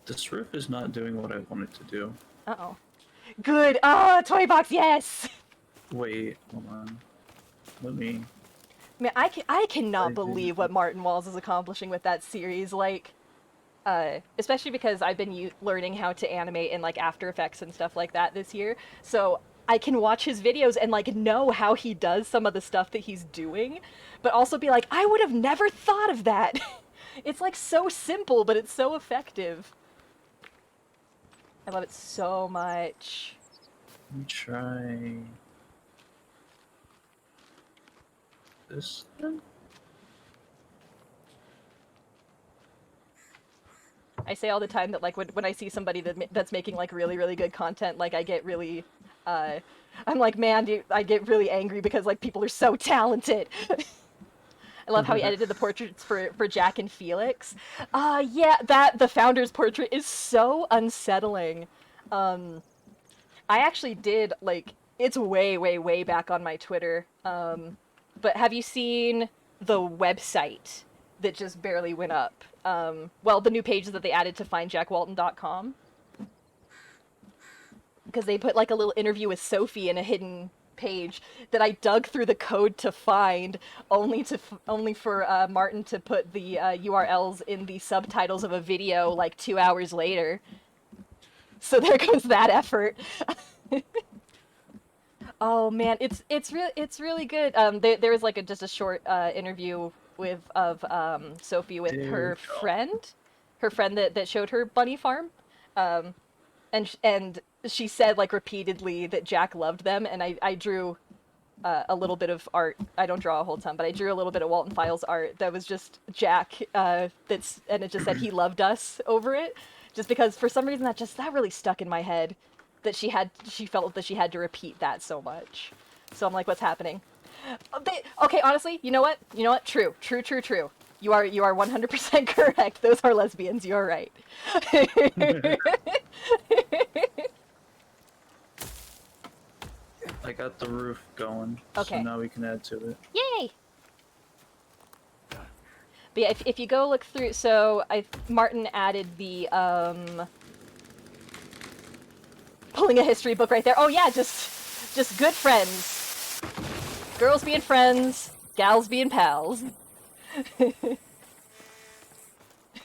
This roof is not doing what I want it to do. Uh-oh. Good! Ah, $20, yes! Wait, hold on. Let me... Man, I cannot I do. believe what Martin Walls is accomplishing with that series, like, especially because I've been learning how to animate in, like, After Effects and stuff like that this year, so I can watch his videos and, like, know how he does some of the stuff that he's doing, but also be like, I would have never thought of that! It's, like, so simple, but it's so effective. I love it so much. Let me try... this then? I say all the time that, like, when I see somebody that's making, like, really, really good content, like, I get really, I'm like, man, dude, I get really angry because, like, people are so talented. I love how he edited the portraits for Jack and Felix. Yeah, the founder's portrait is so unsettling. I actually did, like, it's way, way, way back on my Twitter, but have you seen the website that just barely went up? Well, the new pages that they added to findjackwalton.com. Because they put, like, a little interview with Sophie in a hidden page that I dug through the code to find, only for Martin to put the URLs in the subtitles of a video, like, 2 hours later. So there goes that effort. Oh man, it's really good. There was, like, just a short interview of Sophie with her friend that showed her bunny farm, and she said, like, repeatedly that Jack loved them, and I drew a little bit of art. I don't draw a whole ton, but I drew a little bit of Walton Files art that was just Jack. And it just said he loved us over it, just because for some reason that really stuck in my head. That she felt that she had to repeat that so much. So I'm like, what's happening? Okay, honestly, you know what? True. You are 100% correct. Those are lesbians. You're right. I got the roof going, Okay. so now we can add to it. Yay! But yeah, if you go look through, so Martin added the pulling a history book right there. Oh yeah, just good friends. Girls being friends, gals being pals.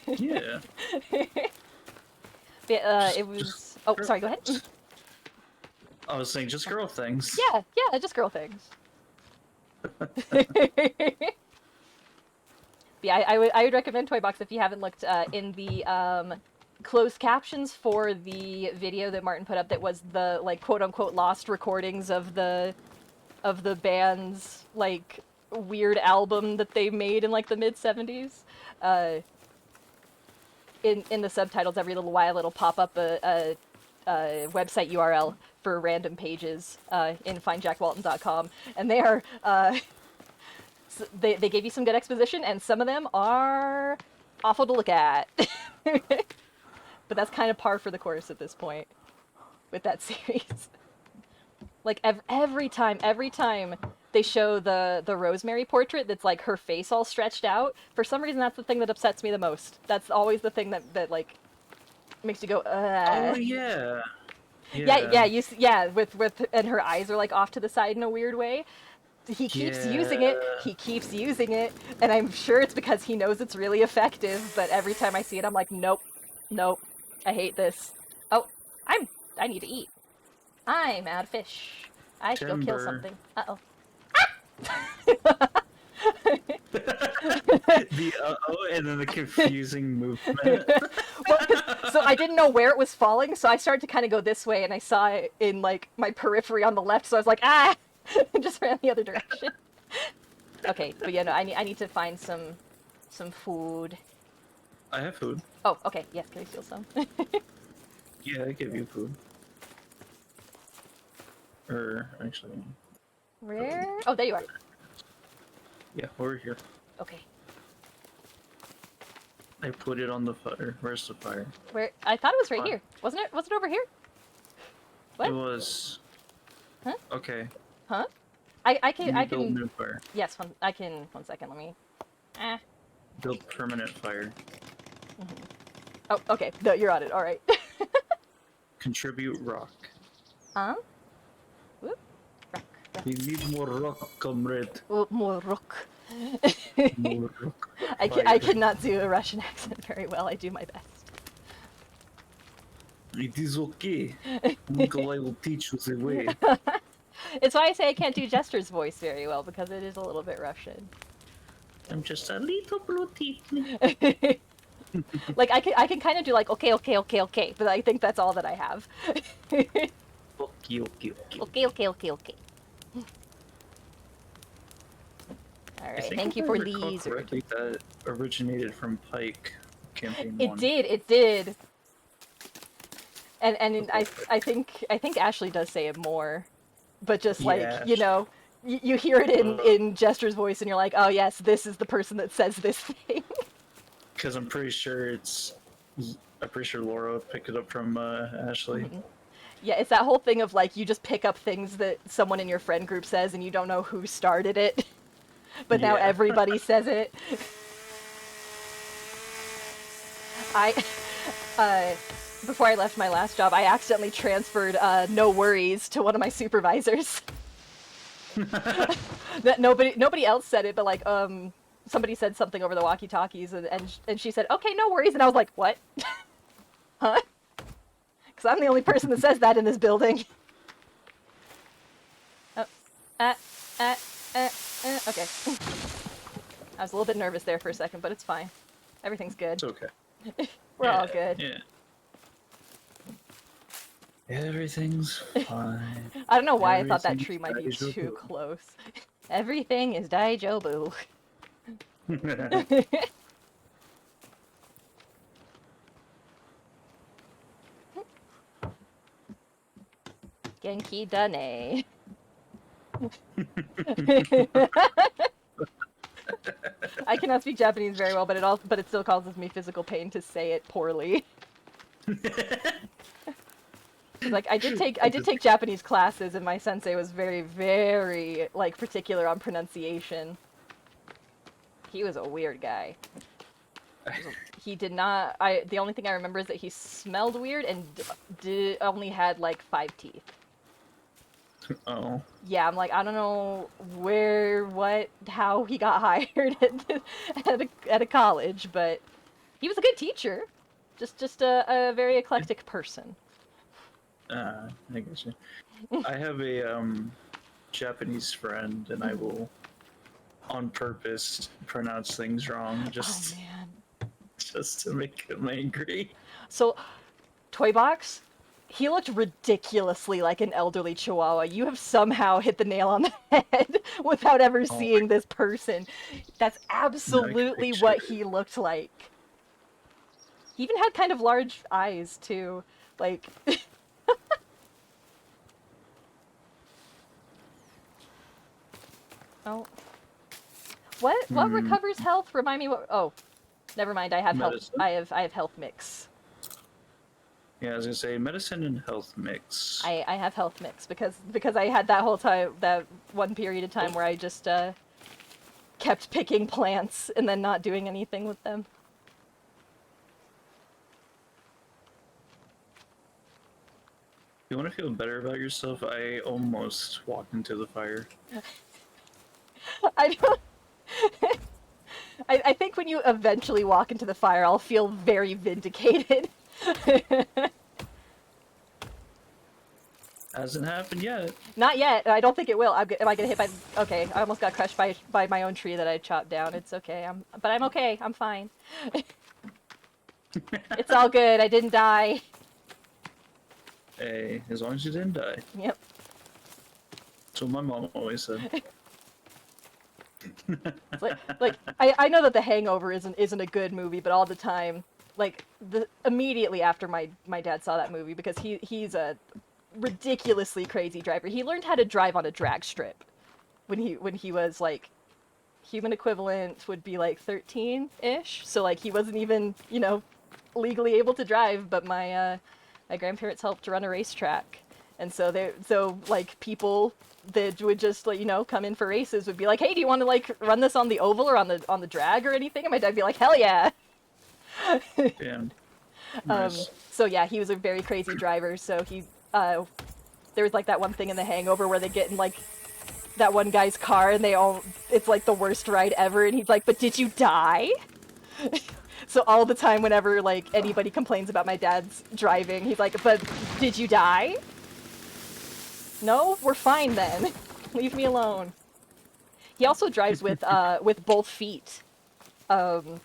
Yeah. It was. Oh, sorry. Go ahead. I was saying just girl things. Yeah, yeah, just girl things. Yeah, I would recommend Toy Box if you haven't looked in the closed captions for the video that Martin put up. That was the like quote unquote lost recordings of the band's like weird album that they made in like the mid-70s. In the subtitles, every little while it'll pop up a website URL for random pages in findjackwalton.com, and they are they gave you some good exposition, and some of them are awful to look at. But that's kind of par for the course at this point with that series. Like every time they show the Rosemary portrait that's like her face all stretched out, for some reason that's the thing that upsets me the most. That's always the thing that like makes you go Oh yeah. yeah, with and her eyes are like off to the side in a weird way. He keeps using it, and I'm sure it's because he knows it's really effective, but every time I see it I'm like, nope, I hate this. Oh, I need to eat. I'm out of fish. I should go kill something. Uh-oh. The uh-oh and then the confusing movement. Well, so I didn't know where it was falling, so I started to kind of go this way, and I saw it in like my periphery on the left, so I was like, and just ran the other direction. Okay, but yeah, no, I need to find some food. I have food. Oh, okay, yes, can I steal some? Yeah, I give you food. Or actually, Where? Oh, there you are. yeah, over here. Okay. I put it on the fire. Where's the fire? Where? I thought it was right here. Wasn't it? Was it over here? What? It was. Huh? Okay. Huh? I Build can. new fire. Yes, I can. 1 second. Let me. Ah. Build permanent fire. Mm-hmm. Oh, okay. No, you're on it. All right. Contribute rock. Whoop. Rock. We need more rock, comrade. Oh, more rock. More rock. I cannot do a Russian accent very well. I do my best. It is okay. Nikolai will teach you the way. It's why I say I can't do Jester's voice very well, because it is a little bit Russian. I'm just a little blue teeth. Like I can kind of do like okay, but I think that's all that I have. Okay. Okay. All right, thank you for these. Correctly, that originated from Pike campaign It 1. did. And I think Ashley does say it more, but just like you hear it in Jester's voice, and you're like, oh yes, this is the person that says this thing. Because I'm pretty sure Laura picked it up from Ashley. Mm-hmm. Yeah, it's that whole thing of like you just pick up things that someone in your friend group says, and you don't know who started it, but now everybody says it. Before I left my last job, I accidentally transferred "no worries" to one of my supervisors. That nobody else said it, but like somebody said something over the walkie-talkies, and she said, "Okay, no worries," and I was like, "What? Huh?" Because I'm the only person that says that in this building. Oh, okay. I was a little bit nervous there for a second, but it's fine. Everything's good. It's okay. We're all good. Yeah. Everything's fine. I don't know why I thought that tree might be too close. Everything is daijobu. Genki dane. I cannot speak Japanese very well, but it still causes me physical pain to say it poorly. Like I did take Japanese classes, and my sensei was very, very like particular on pronunciation. He was a weird guy. He did not. The only thing I remember is that he smelled weird and only had like 5 teeth. Oh. Yeah, I'm like, I don't know where, what, how he got hired at a college, but He was a good teacher, just a very eclectic person. I guess. I have a Japanese friend, and I Mhm. will on purpose pronounce things wrong Oh just man. just to make him angry. So, Toy Box, he looked ridiculously like an elderly chihuahua. You have somehow hit the nail on the head without ever Oh seeing this person. That's no, I can absolutely picture what it. he looked like. He even had kind of large eyes too. Like, oh, what Hmm. recovers health? Remind me what. Oh, never mind. I have health. Medicine. I have health mix. Yeah, I was gonna say medicine and health mix. I have health mix because I had that whole time, that one period of Oh, time where I just kept picking plants and then not doing anything with them. you want to feel better about yourself? I almost walked into the fire. I don't. I think when you eventually walk into the fire, I'll feel very vindicated. Hasn't happened yet. Not yet. I don't think it will. Am I gonna hit by? Okay, I almost got crushed by my own tree that I chopped down. It's okay. But I'm okay. I'm fine. It's all good. I didn't die. Hey, as long as you didn't die. Yep. That's what my mom always said. It's like I know that The Hangover isn't a good movie, but all the time, like the immediately after my dad saw that movie, because he's a ridiculously crazy driver. He learned how to drive on a drag strip when he was like, human equivalent would be like 13-ish. So like he wasn't even, legally able to drive, but my grandparents helped run a racetrack. And so like people that would just like, come in for races would be like, "Hey, do you want to like run this on the oval or on the drag or anything?" And my dad'd be like, "Hell yeah." Damn. Nice. So yeah, he was a very crazy driver. So there was like that one thing in The Hangover where they get in like that one guy's car and it's like the worst ride ever, and he's like, "But did you die?" So all the time whenever like anybody complains about my dad's driving, he's like, "But did you die?" "No, we're fine then. Leave me alone." He also drives with both feet. Um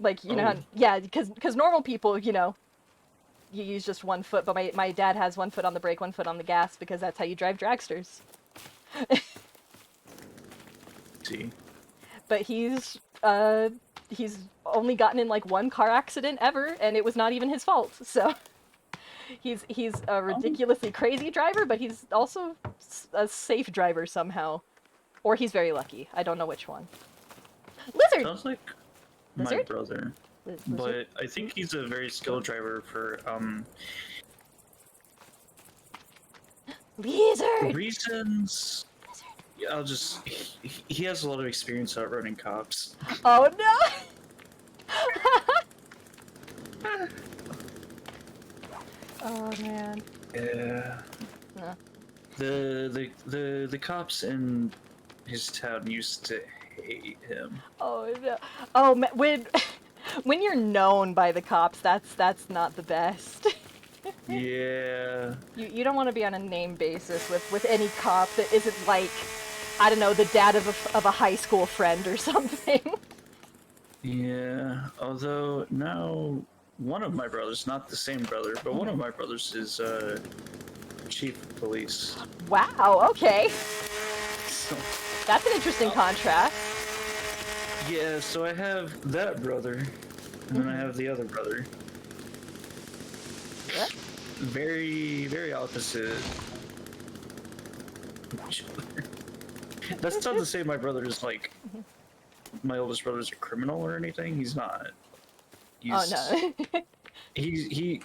like, Oh, yeah, because normal people, you use just one foot, but my dad has one foot on the brake, one foot on the gas, because that's how you drive dragsters. see. But he's only gotten in like one car accident ever, and it was not even his fault. So he's a Oh, ridiculously crazy driver, but he's also a safe driver somehow, or he's very lucky. I don't know which one. Lizard, sounds like my lizard, brother, lizard, but I think he's a very skilled driver for lizard, reasons. lizard. Yeah, he has a lot of experience outrunning cops. Oh no! Oh man. Yeah. No. The cops in his town used to hate him. Oh no. Oh when when you're known by the cops, that's not the best. Yeah. You don't want to be on a name basis with any cop that isn't like, I don't know, the dad of a high school friend or something. Yeah. Although now one of my brothers, not the same brother, but one of my brothers is chief of police. Wow, okay. So That's an interesting contrast. yeah, so I have that brother, and then I have the other brother. Yeah. Very, very opposite of each other. That's not to say my brother is like my oldest brother's a criminal or anything. He's not. Oh He's no. he's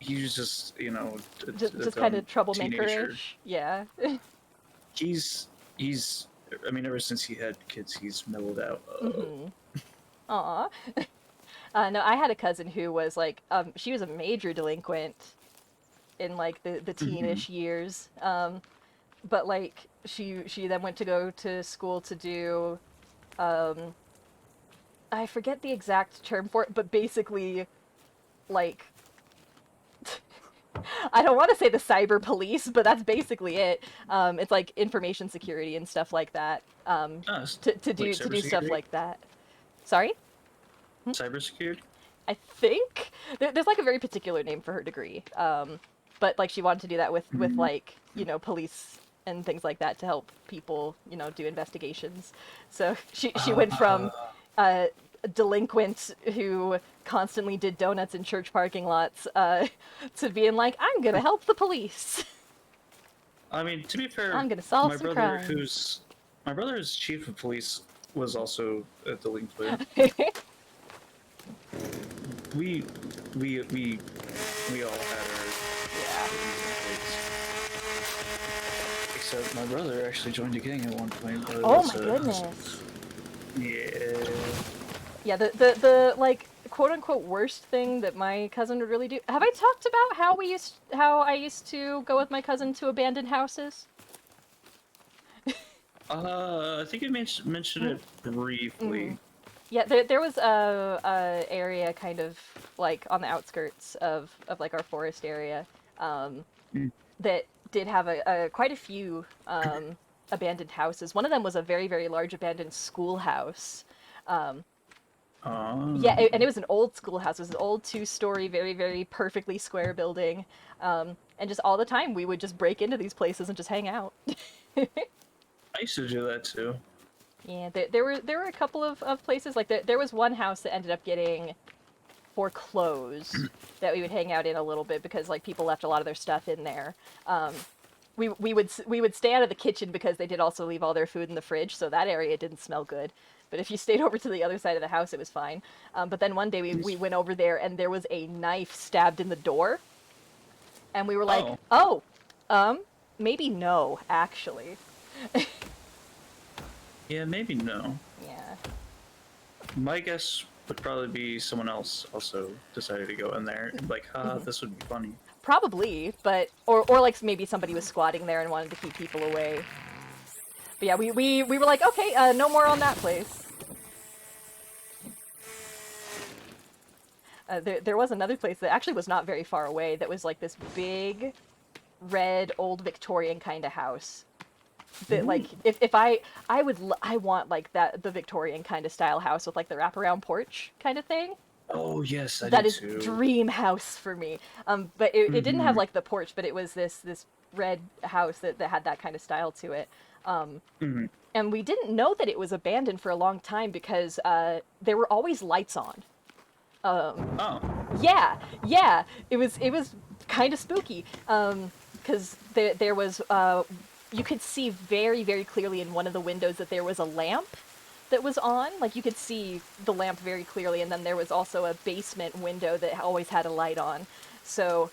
just a Just kind dumb of teenager. troublemaker-ish. Yeah. He's I mean ever since he had kids he's mellowed out. Aw. No, I had a cousin who was like, she was a major delinquent in like the Mhm. teenish years. But like she then went to go to school to do I forget the exact term for it, but basically, like, I don't want to say the cyber police, but that's basically it. It's like information security and stuff like that. Like To do stuff cybersecurity. like that. Sorry, Cybersecurity. I think there's like a very particular name for her degree. But like she wanted to do that with Mm. like police and things like that to help people do investigations. So she went from Uh, a delinquent who constantly did donuts in church parking lots to being like, I'm gonna help the police. I mean, to be fair, I'm gonna solve my some brother, crime. who's my brother's chief of police, was also a delinquent. We, we, we, we all had our Yeah. delinquents. Except my brother actually joined a gang at one point, but Oh that's my a goodness. yeah. Yeah, the like quote unquote worst thing that my cousin would really do. Have I talked about how I used to go with my cousin to abandoned houses? I think you mentioned it Mm-hmm. briefly. Yeah, there was a area kind of like on the outskirts of like our forest area um, Mm. that did have a quite a few abandoned houses. One of them was a very, very large abandoned schoolhouse. Um, yeah, Um, and it was an old schoolhouse. It was an old two-story, very, very perfectly square building. And just all the time, we would just break into these places and just hang out. I used to do that too. Yeah, there were a couple of places like there was one house that ended up getting foreclosed that we would hang out in a little bit because like people left a lot of their stuff in there. Um, we would stay out of the kitchen because they did also leave all their food in the fridge, so that area didn't smell good. But if you stayed over to the other side of the house, it was fine. But then one day we went over there and there was a knife stabbed in the door, and we were like, Oh, oh, um, maybe no, actually. yeah, maybe no. Yeah. My guess would probably be someone else also decided to go in there and like, this would be funny. Probably, but or like maybe somebody was squatting there and wanted to keep people away. But yeah, we were like, okay, no more on that place. There was another place that actually was not very far away that was like this big, red, old Victorian kind of house. That Ooh. like if I want like that the Victorian kind of style house with like the wraparound porch kind of thing. Oh yes, I do That is too. dream house for me. But it didn't have Mm-hmm. like the porch, but it was this red house that had that kind of style to it. Mm-hmm. And we didn't know that it was abandoned for a long time because there were always lights on. Oh. Yeah, yeah, it was kind of spooky because there was you could see very, very clearly in one of the windows that there was a lamp that was on. Like you could see the lamp very clearly, and then there was also a basement window that always had a light on. So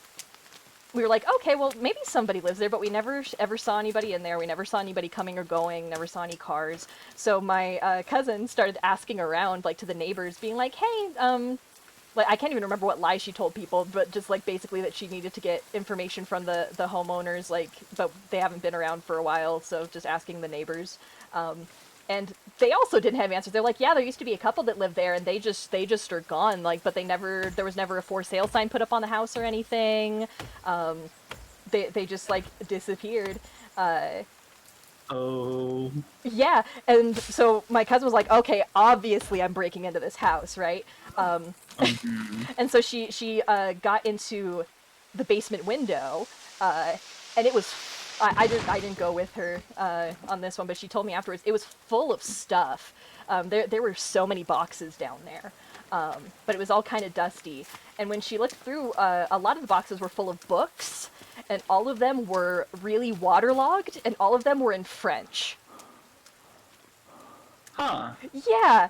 we were like, okay, well maybe somebody lives there, but we never ever saw anybody in there. We never saw anybody coming or going. Never saw any cars. So my cousin started asking around, like to the neighbors, being like, hey, like I can't even remember what lie she told people, but just like basically that she needed to get information from the homeowners, like, but they haven't been around for a while, so just asking the neighbors. And they also didn't have answers. They're like, yeah, there used to be a couple that lived there, and they just are gone. Like, but there was never a for sale sign put up on the house or anything. They just like disappeared. Oh. Yeah, and so my cousin was like, okay, obviously I'm breaking into this house, right? Mm-hmm. And so she got into the basement window, and it was I didn't go with her on this one, but she told me afterwards it was full of stuff. There were so many boxes down there, but it was all kind of dusty. And when she looked through, a lot of the boxes were full of books, and all of them were really waterlogged, and all of them were in French. Huh. Yeah,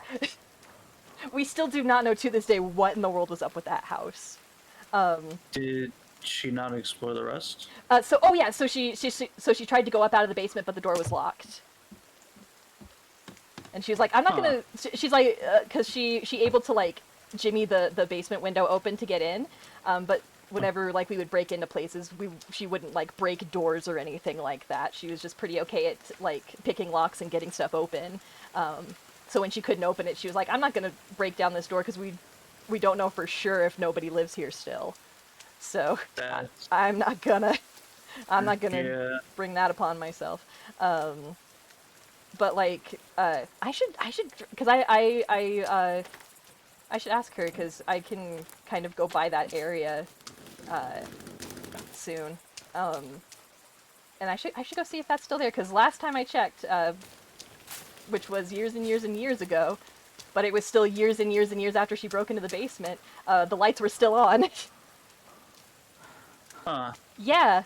we still do not know to this day what in the world was up with that house. Did she not explore the rest? Oh yeah, so she tried to go up out of the basement, but the door was locked. And she was like, I'm not Huh. gonna. She's like, because she able to like jimmy the basement window open to get in, but whenever like we would break into places, she wouldn't like break doors or anything like that. She was just pretty okay at like picking locks and getting stuff open. So when she couldn't open it, she was like, I'm not gonna break down this door because we don't know for sure if nobody lives here still. So That's I'm not gonna I'm not gonna yeah. bring that upon myself. But like I should because I should ask her because I can kind of go by that area uh, soon. Um, and I should go see if that's still there because last time I checked, which was years and years and years ago, but it was still years and years and years after she broke into the basement. The lights were still on. Huh. Yeah,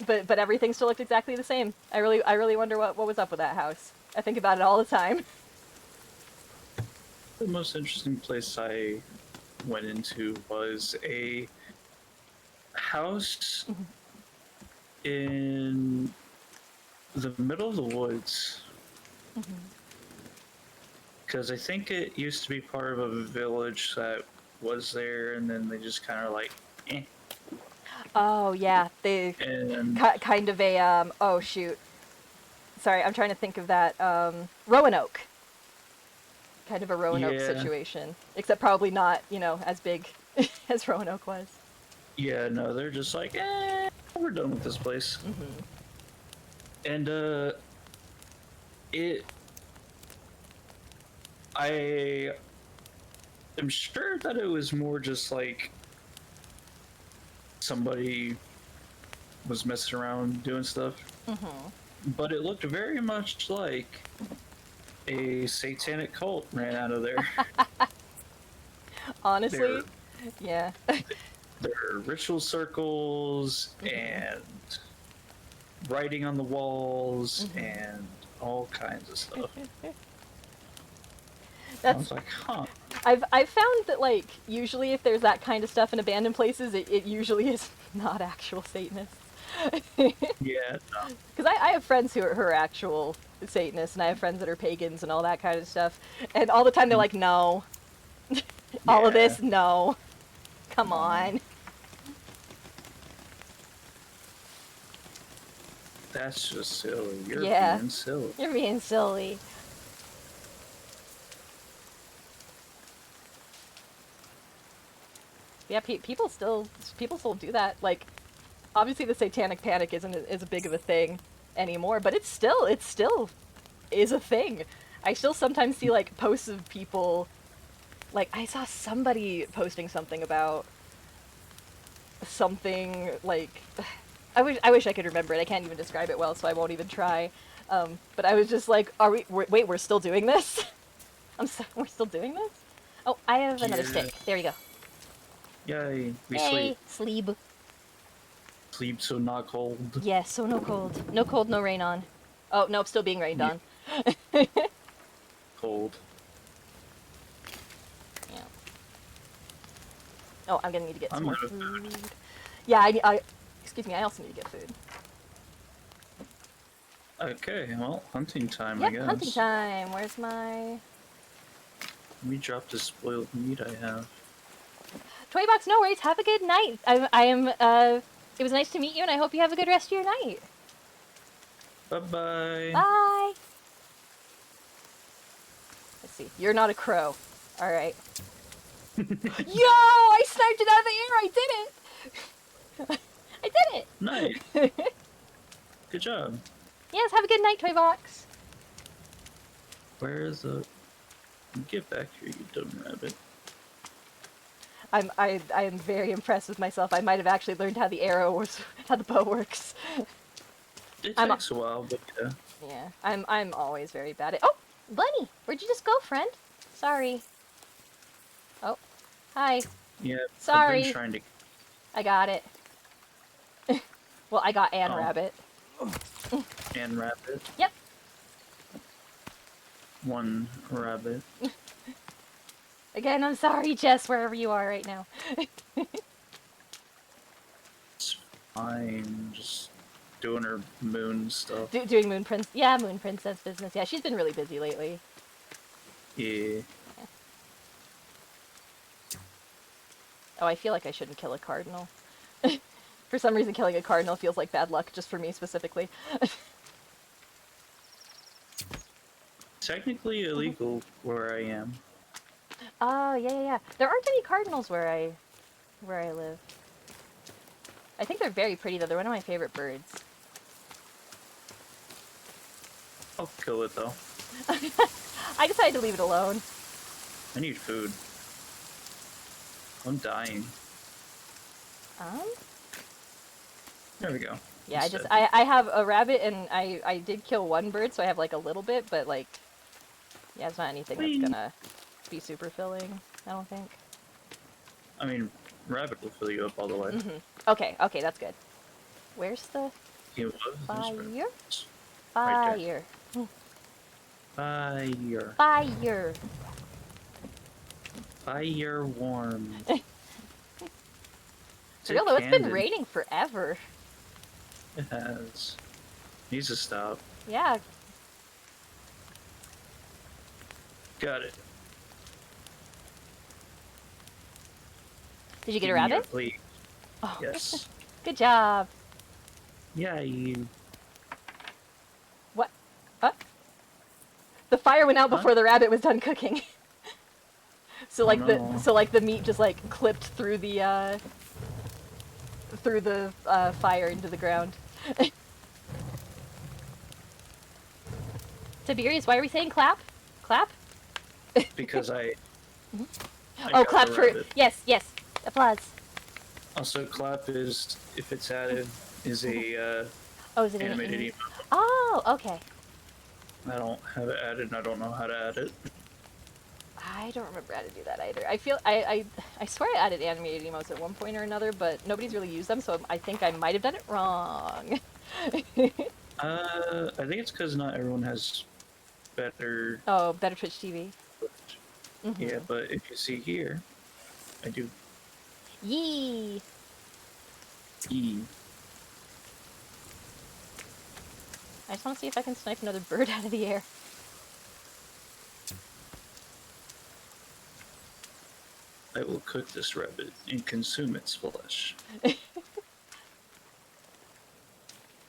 but everything still looked exactly the same. I really wonder what was up with that house. I think about it all the time. The most interesting place I went into was a house in the middle of the woods. Because I think it used to be part of a village that was there, and then they just kind of like, eh. Oh yeah, they And kind of a oh shoot. Sorry, I'm trying to think of that Roanoke. Kind of a Roanoke yeah, situation, except probably not, as big as Roanoke was. yeah, no, they're just like, we're done with this place. Hmm. And it, I am sure that it was more just like somebody was messing around doing stuff, Hmm. but it looked very much like a satanic cult ran out of there. There, Honestly, yeah. there are ritual circles Hmm. and writing on the walls Hmm. and all kinds of stuff. I That's was like, huh. I've found that like usually if there's that kind of stuff in abandoned places, it usually is not actual Satanists. Yeah, no, Because I have friends who are actual Satanists, and I have friends that are pagans and all that kind of stuff. And all the time they're like, no, all of yeah, this, no, come come on. on. That's just silly. You're Yeah, being silly. you're being silly. Yeah, people still do that. Like, obviously the Satanic Panic isn't as big of a thing anymore, but it's still is a thing. I still sometimes see like posts of people. Like I saw somebody posting something about something like I wish I could remember it. I can't even describe it well, so I won't even try. But I was just like, wait, we're still doing this? We're still doing this? Oh, I have another Yeah, stick. There you go. yay, we sleep. Yay, sleep. Sleep so not cold. Yes, so no cold. No cold, no rain on. Oh, nope, still being rained Yeah, on. cold. Yeah. Oh, I'm gonna need to get some I'm more out of food. food. Yeah, excuse me, I also need to get food. Okay, well, hunting time, I Yep, hunting guess. time. Where's my Let me drop this spoiled meat I have. toy box? No worries. Have a good night. I am. It was nice to meet you, and I hope you have a good rest of your night. Bye bye. Bye. Let's see. You're not a crow. All right. Yo! I sniped it out of the air. I did it. I did Nice. it. Good job. Yes. Have a good night, toy box. Where is the. Get back here, you dumb rabbit. I am very impressed with myself. I might have actually learned how the arrow works, how the bow works. It I'm takes a while, but yeah. Yeah. I'm always very bad at. Oh, Bunny, where'd you just go, friend? Sorry. Oh, hi. Yeah, I've been Sorry. trying to. I got it. Well, I got Ann Oh, Rabbit. and rabbit. Yep. One rabbit. Again, I'm sorry, Jess, wherever you are right now. It's fine. Just doing her moon stuff. Doing Moon Princess business. Yeah, she's been really busy lately. Yeah. Oh, I feel like I shouldn't kill a cardinal. For some reason, killing a cardinal feels like bad luck, just for me specifically. technically illegal where I am. Oh, yeah, yeah, yeah. There aren't any cardinals where I live. I think they're very pretty though. They're one of my favorite birds. I'll kill it though. I decided to leave it alone. I need food. I'm dying. Um, There we go. yeah, Instead. I have a rabbit and I did kill one bird, so I have like a little bit, but like, yeah, it's not anything that's Whee! gonna be super filling, I don't think. I mean, rabbit will fill you up all the way. Okay, okay, that's good. Where's the He was. fire? Right Fire. Fire. Fire. Fire warm. For real though, it's been raining forever. It has. Needs to stop. Yeah. Got it. Did you get a Give me your rabbit? plate. Oh, Yes. good job. Yeah, you. What? What? The fire went out Huh? before the rabbit was done cooking. So like no. the meat just like clipped through the fire into the ground. Tiberius, why are we saying clap? Clap? Because I Oh, got clap the for rabbit. yes, yes. Applause. Also, clap is, if it's added, is a Oh, is it animated an emote. Oh, okay. I don't have it added and I don't know how to add it. I don't remember how to do that either. I swear I added animated emotes at one point or another, but nobody's really used them, so I think I might have done it wrong. I think it's because not everyone has better. Oh, better Twitch TV. Yeah, but if you see here, I do. Yee. E. I just want to see if I can snipe another bird out of the air. I will cook this rabbit and consume its flesh.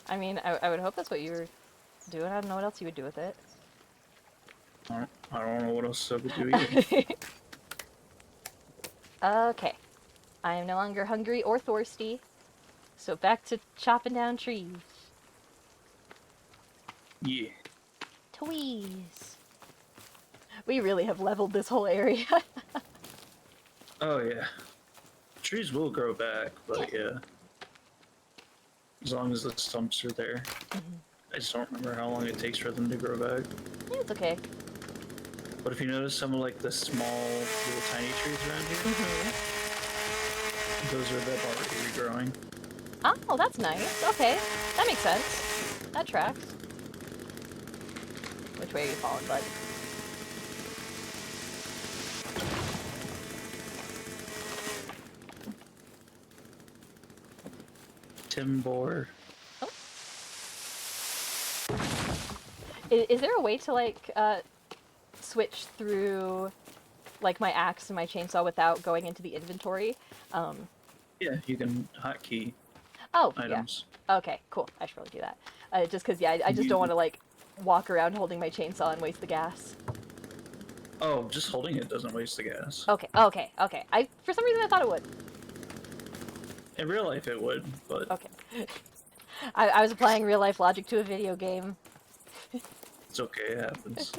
I mean, I would hope that's what you were doing. I don't know what else you would do with it. I don't know what else I would do either. Okay. I am no longer hungry or thirsty, so back to chopping down trees. Yeah. Tweez. We really have leveled this whole area. Oh yeah. Trees will grow back, but yeah. As long as the stumps are there. I just don't remember how long it takes for them to grow back. Yeah, it's okay. But if you notice some of like the small little tiny trees around here, those are them already regrowing. Oh, that's nice. Okay. That makes sense. That tracks. Which way are you falling, bud? Timbor. Oh. Is there a way to, like, switch through, like, my axe and my chainsaw without going into the inventory? Yeah, you can hotkey Oh, items. yeah. Okay, cool. I should probably do that. Just because, yeah, I just don't want to, like, walk around holding my chainsaw and waste the gas. Oh, just holding it doesn't waste the gas. Okay, okay, okay. For some reason I thought it would. In real life it would, but Okay. I was applying real life logic to a video game. it's okay, it happens.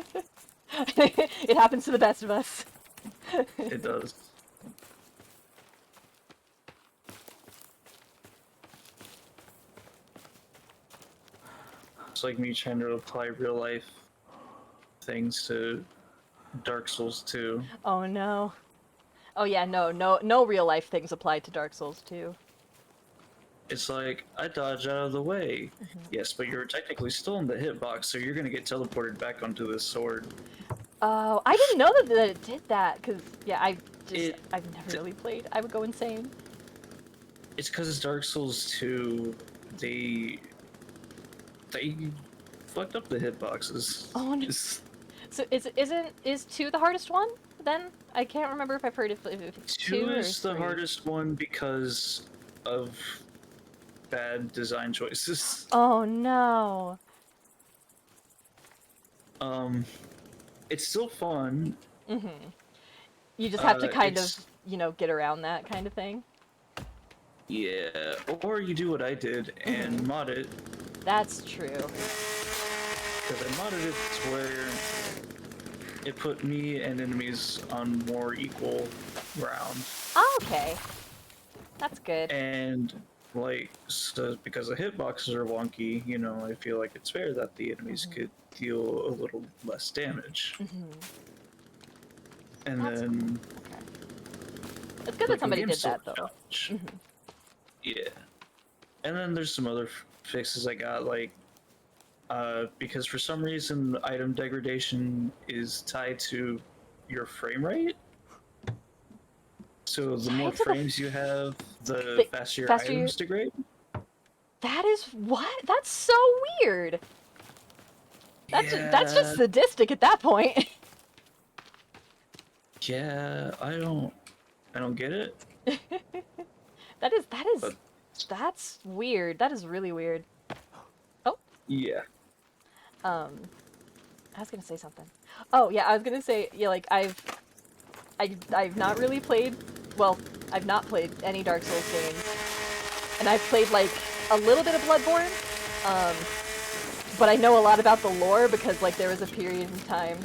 It happens to the best of us. It does. It's like me trying to apply real life things to Dark Souls 2. Oh no. Oh yeah, no real life things apply to Dark Souls 2. It's like, I dodged out of the way. Yes, but you're technically still in the hitbox, so you're gonna get teleported back onto this sword. Oh, I didn't know that it did that, because, yeah, I've never really played. I would go insane. It's because it's Dark Souls 2, they fucked up the hitboxes. Oh no. It's- So is 2 the hardest one, then? I can't remember if I've heard if it's 2 or is the 3. hardest one because of bad design choices. Oh no. it's still fun. You just have to kind of, It's get around that kind of thing. yeah, or you do what I did and mod it, That's true. because I modded it to where it put me and enemies on more equal ground. Oh, okay. That's good. And like, so because the hitboxes are wonky, I feel like it's fair that the enemies could deal a little less damage. And That's then okay. It's good that like somebody in-game did that sword though. challenge. Yeah. And then there's some other fixes I got, like because for some reason item degradation is tied to your frame rate. So the more Tied to the frames you have, the the faster your faster you. items degrade. That is what? That's so weird. That's just Yeah, sadistic at that point. yeah, I don't get it, That is but that's weird. That is really weird. Oh, yeah. um, I was gonna say something. Oh yeah, I was gonna say yeah. Like I've not really played. Well, I've not played any Dark Souls games, and I've played like a little bit of Bloodborne. Um, but I know a lot about the lore because like there was a period in time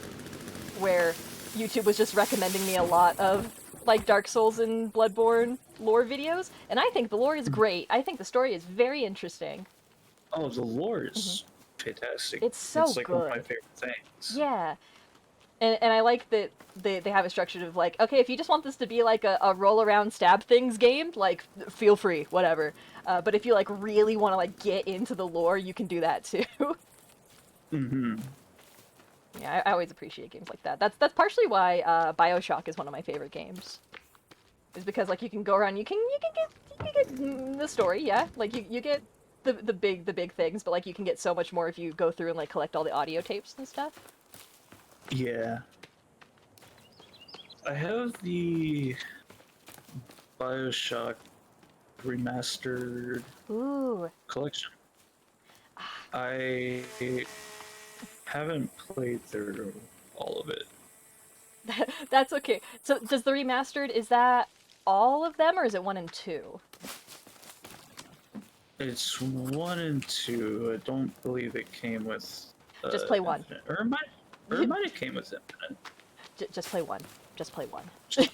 where YouTube was just recommending me a lot of like Dark Souls and Bloodborne lore videos, and I think the lore is great. I think the story is very interesting. Oh, the lore is fantastic. It's so It's like one of my good. favorite things. Yeah. And I like that they have it structured of like, okay, if you just want this to be like a roll around stab things game, like feel free, whatever. But if you like really want to like get into the lore, you can do that too. Mm-hmm. Yeah, I always appreciate games like that. That's partially why BioShock is one of my favorite games. Is because like you can go around, you can get the story, yeah. Like you get the big things, but like you can get so much more if you go through and like collect all the audio tapes and stuff. Yeah. I have the BioShock remastered Ooh. collection. I haven't played through all of it. That's okay. So does the remastered, is that all of them or is it one and two? It's one and two. I don't believe it came with Just play one. Infinite, or it might have came with Infinite. Just play one. Just play one. Just,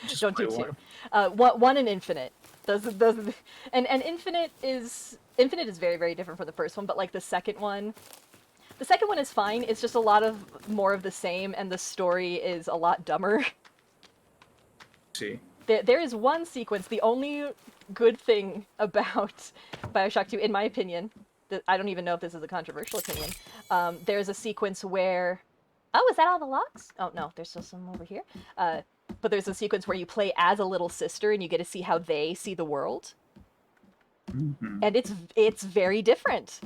just Don't play do two. one. One and Infinite. Those and Infinite is very very different from the first one, but like the second one. The second one is fine. It's just a lot of more of the same, and the story is a lot dumber. See. There is one sequence, the only good thing about Bioshock 2, in my opinion, that I don't even know if this is a controversial opinion, there's a sequence where... Oh, is that all the logs? Oh, no, there's still some over here. But there's a sequence where you play as a little sister and you get to see how they see the world. Mm-hmm. And it's very different.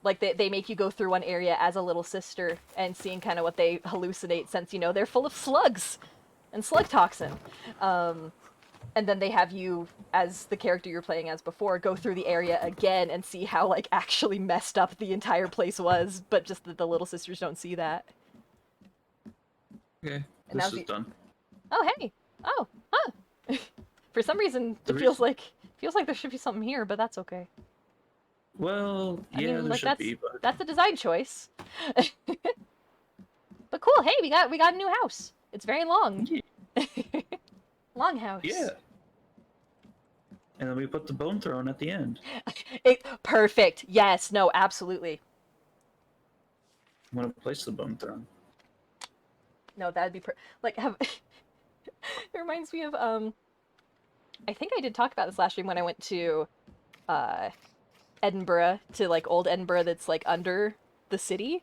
Like they make you go through one area as a little sister and seeing kind of what they hallucinate since, they're full of slugs and slug toxin. And then they have you, as the character you're playing as before, go through the area again and see how like actually messed up the entire place was, but just that the little sisters don't see that. Okay, And this is done. oh hey, oh huh. For some reason The it reason, feels like there should be something here, but that's okay. well, I yeah, mean, there like should be, but that's a design choice. But cool, hey, we got a new house. It's very long. yeah, Long house. yeah. And then we put the bone throne at the end. Perfect. Yes, no, absolutely. I'm gonna place the bone throne. No, that'd be like have it reminds me of I think I did talk about this last stream when I went to uh Edinburgh, to like old Edinburgh that's like under the city.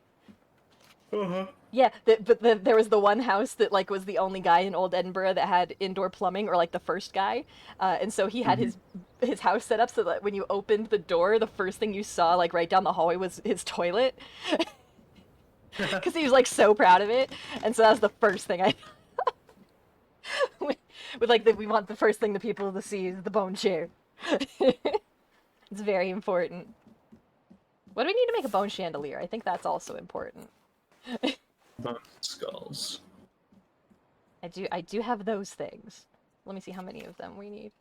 Uh-huh. Yeah, there was the one house that like was the only guy in old Edinburgh that had indoor plumbing, or like the first guy, and so he had Mm-hmm. his house set up so that when you opened the door, the first thing you saw like right down the hallway was his toilet, because he was like so proud of it, and so that was the first thing I with, like we want the first thing the people to see is the bone chair. It's very important. What do we need to make a bone chandelier? I think that's also important. bone skulls. I do have those things. Let me see how many of them we need.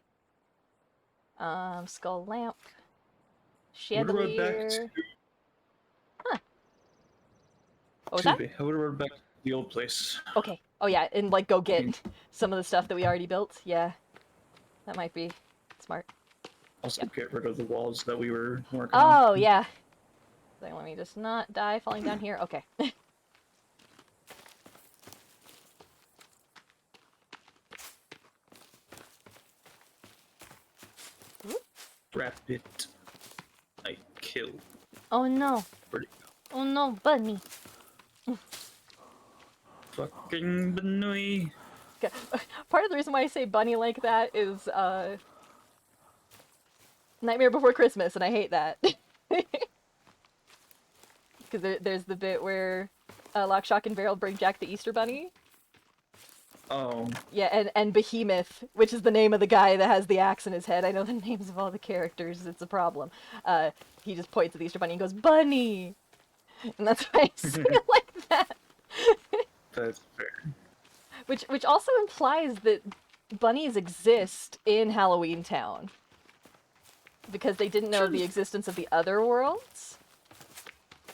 Skull lamp. I would have rode back Chandelier. Huh. What was to that? be. I would have rode back to the old place. Okay. Oh yeah, and like go I mean, get some of the stuff that we already built. Yeah. That might be smart. also Yep. get rid of the walls that we were working on. Oh yeah. So let me just not die falling down here. Okay. Rabbit. I killed. Oh no. Where'd it go? Oh no, bunny. Fucking Benui. Part of the reason why I say bunny like that is Nightmare Before Christmas, and I hate that. Because there's the bit where Lock, Shock, and Barrel bring Jack the Easter Bunny. Oh. Yeah, and Behemoth, which is the name of the guy that has the axe in his head. I know the names of all the characters, it's a problem. He just points at the Easter Bunny and goes, Bunny! And that's why I say it like that. That's fair. Which also implies that bunnies exist in Halloween Town. Because they didn't know of the existence of the other worlds.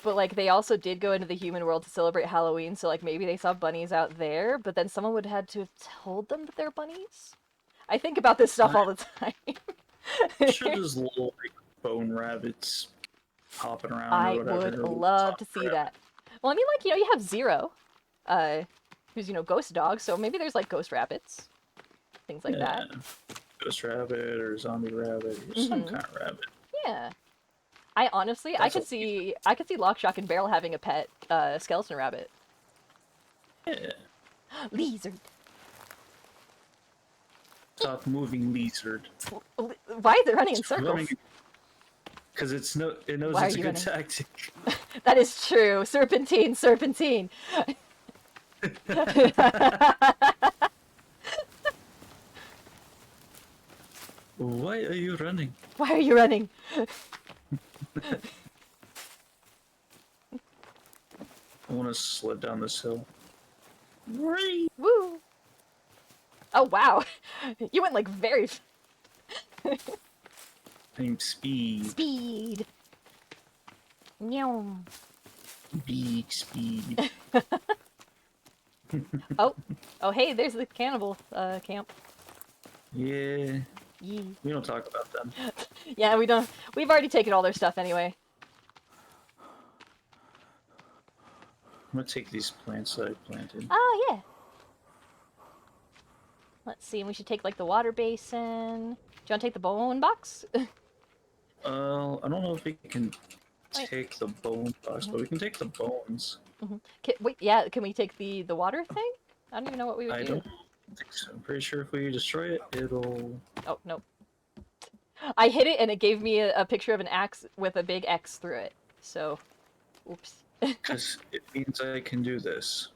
But, like, they also did go into the human world to celebrate Halloween, so, like, maybe they saw bunnies out there, but then someone would have had to have told them that they're bunnies? I think about this stuff all the time. I'm sure there's little, like, bone rabbits hopping around I or whatever. would love to see that. Well, I mean, like, you have Zero, who's, Ghost Dog, so maybe there's, like, ghost rabbits. Things like that. Ghost rabbit or zombie rabbit or some kind of rabbit. Yeah. I honestly, I could see Lock, Shock, and Barrel having a pet skeleton rabbit. Yeah. Lizard. Stop moving, lizard. Why is it running in circles? Because it knows Why it's a good running? tactic. That is true. Serpentine, serpentine. Why are you running? Why are you running? I want to sled down this hill. Woo! Oh wow, you went like very I'm speed. speed. Meow. Big speed. Oh, hey, there's the cannibal camp. Yeah. Yee. We don't talk about them. Yeah, we don't. We've already taken all their stuff anyway. I'm gonna take these plants that I planted. Oh yeah. Let's see. We should take like the water basin. Do you want to take the bone box? I don't know if we can take the bone box, but we can take the bones. Wait, yeah. Can we take the water thing? I don't even know what we would do. I don't think so. I'm pretty sure if we destroy it, it'll. Oh no. I hit it and it gave me a picture of an axe with a big X through it. So, oops. Because it means I can do this.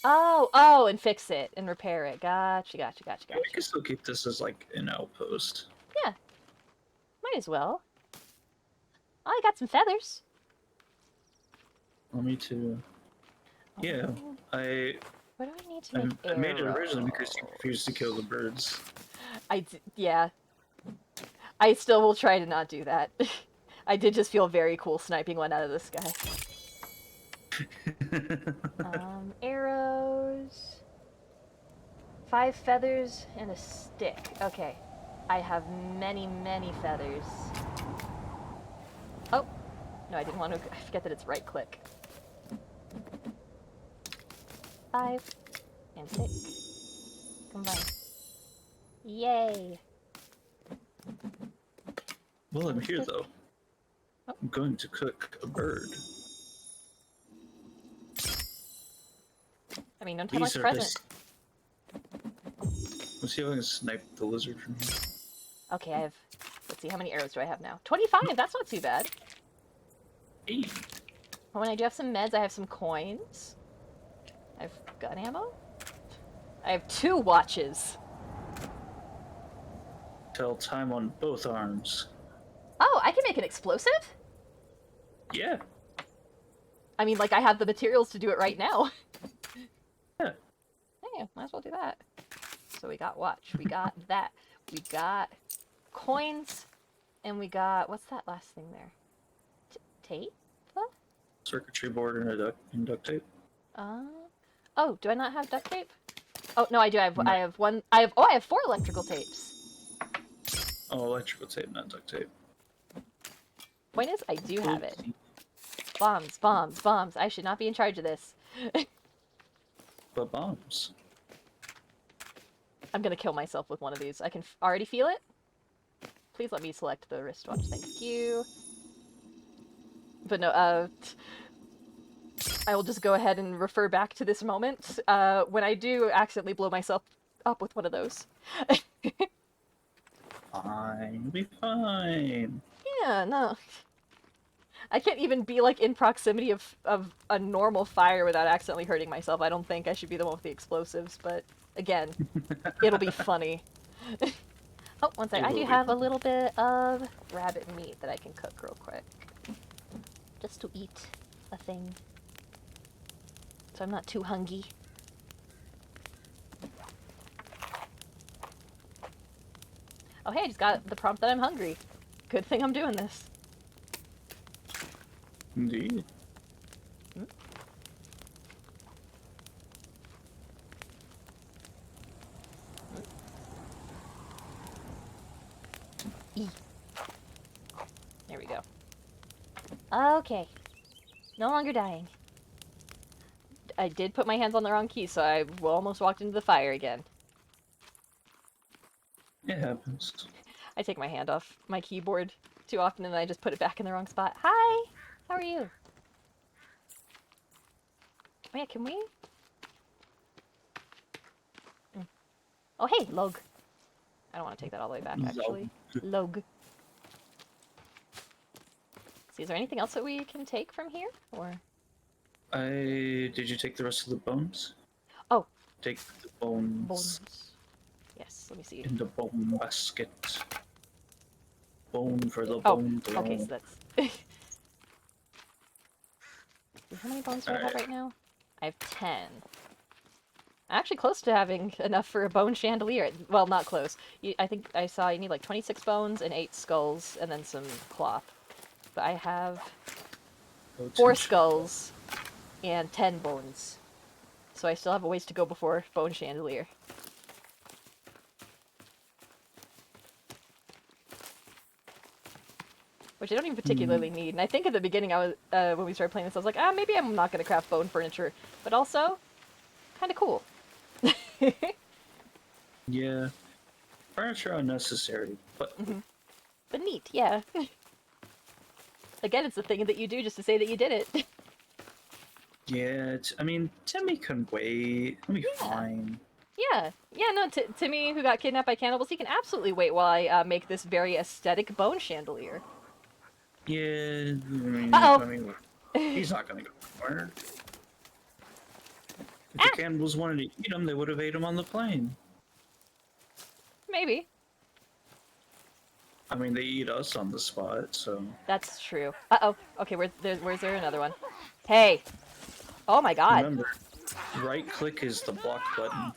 Oh, and fix it and repair it. Gotcha. We can still keep this as like an outpost. Yeah. Might as well. Oh, I got some feathers. Want me to? Yeah, What do I need to make I made it originally because you refused to kill the birds. Yeah. I still will try to not do that. I did just feel very cool sniping one out of the sky. Arrows. 5 feathers and a stick. Okay. I have many, many feathers. Oh. No, I didn't want to. I forget that it's right click. 5 and 6. Combine. Yay. Well, I'm here though. Oh. I'm going to cook a bird. I mean, don't tell much present. Let's see if I can snipe the lizard from here. Okay, I have. Let's see, how many arrows do I have now? 25. That's not too bad. 8. When I do have some meds, I have some coins. I have gun ammo. I have 2 watches. Tell time on both arms. Oh, I can make an explosive? Yeah. I mean, like, I have the materials to do it right now. Yeah. Yeah, might as well do that. So we got watch, we got that, we got coins, and we got, what's that last thing there? Tape? What? Circuitry board and duct tape. Uh, oh, do I not have duct tape? Oh, no, I do. No. I have one. I have 4 electrical tapes. Oh, electrical tape, not duct tape. Point is, I do have it. Oopsie. Bombs, bombs, bombs. I should not be in charge of this. But bombs. I'm gonna kill myself with one of these. I can already feel it. Please let me select the wristwatch. Thank you. But no, I will just go ahead and refer back to this moment when I do accidentally blow myself up with one of those. Fine, you'll be fine. Yeah, no. I can't even be like in proximity of a normal fire without accidentally hurting myself. I don't think I should be the one with the explosives, but again, it'll be funny. Oh, one second. I do have a little bit of rabbit meat that I can cook real quick. Just to eat a thing. So I'm not too hungry. Oh hey, I just got the prompt that I'm hungry. Good thing I'm doing this. Indeed. Hmm? E. There we go. Okay. No longer dying. I did put my hands on the wrong key, so I almost walked into the fire again. It happens. I take my hand off my keyboard too often and then I just put it back in the wrong spot. Hi! How are you? Oh yeah, can we? Oh hey, log. I don't want to take that all the way back, actually. Log. See, is there anything else that we can take from here? Or... Did you take the rest of the bones? Oh. Take the bones. Bones. Yes, let me see. In the bone basket. Bone for the Oh, bone. okay, so that's... How many bones do I have right now? I have 10. I'm actually close to having enough for a bone chandelier. Well, not close. I think I saw you need like 26 bones and 8 skulls and then some cloth. But I have 4 skulls and 10 bones. So I still have a ways to go before bone chandelier. Which I don't even particularly need. And I think at the beginning, I was when we started playing this, I was like, maybe I'm not going to craft bone furniture. But also, kind of cool. Yeah. Furniture unnecessary, but... But neat, yeah. Again, it's the thing that you do just to say that you did it. Yeah, I mean, Timmy can wait. He'll be fine. Yeah. Yeah, no, Timmy, who got kidnapped by cannibals, he can absolutely wait while I make this very aesthetic bone chandelier. Yeah, Uh-oh. I mean, he's not gonna go anywhere. If the cannibals wanted to eat him, they would have ate him on the plane. Maybe. I mean, they eat us on the spot, so... That's true. Uh-oh. Okay, where's there another one? Hey! Oh my god. Remember, right-click is the block button.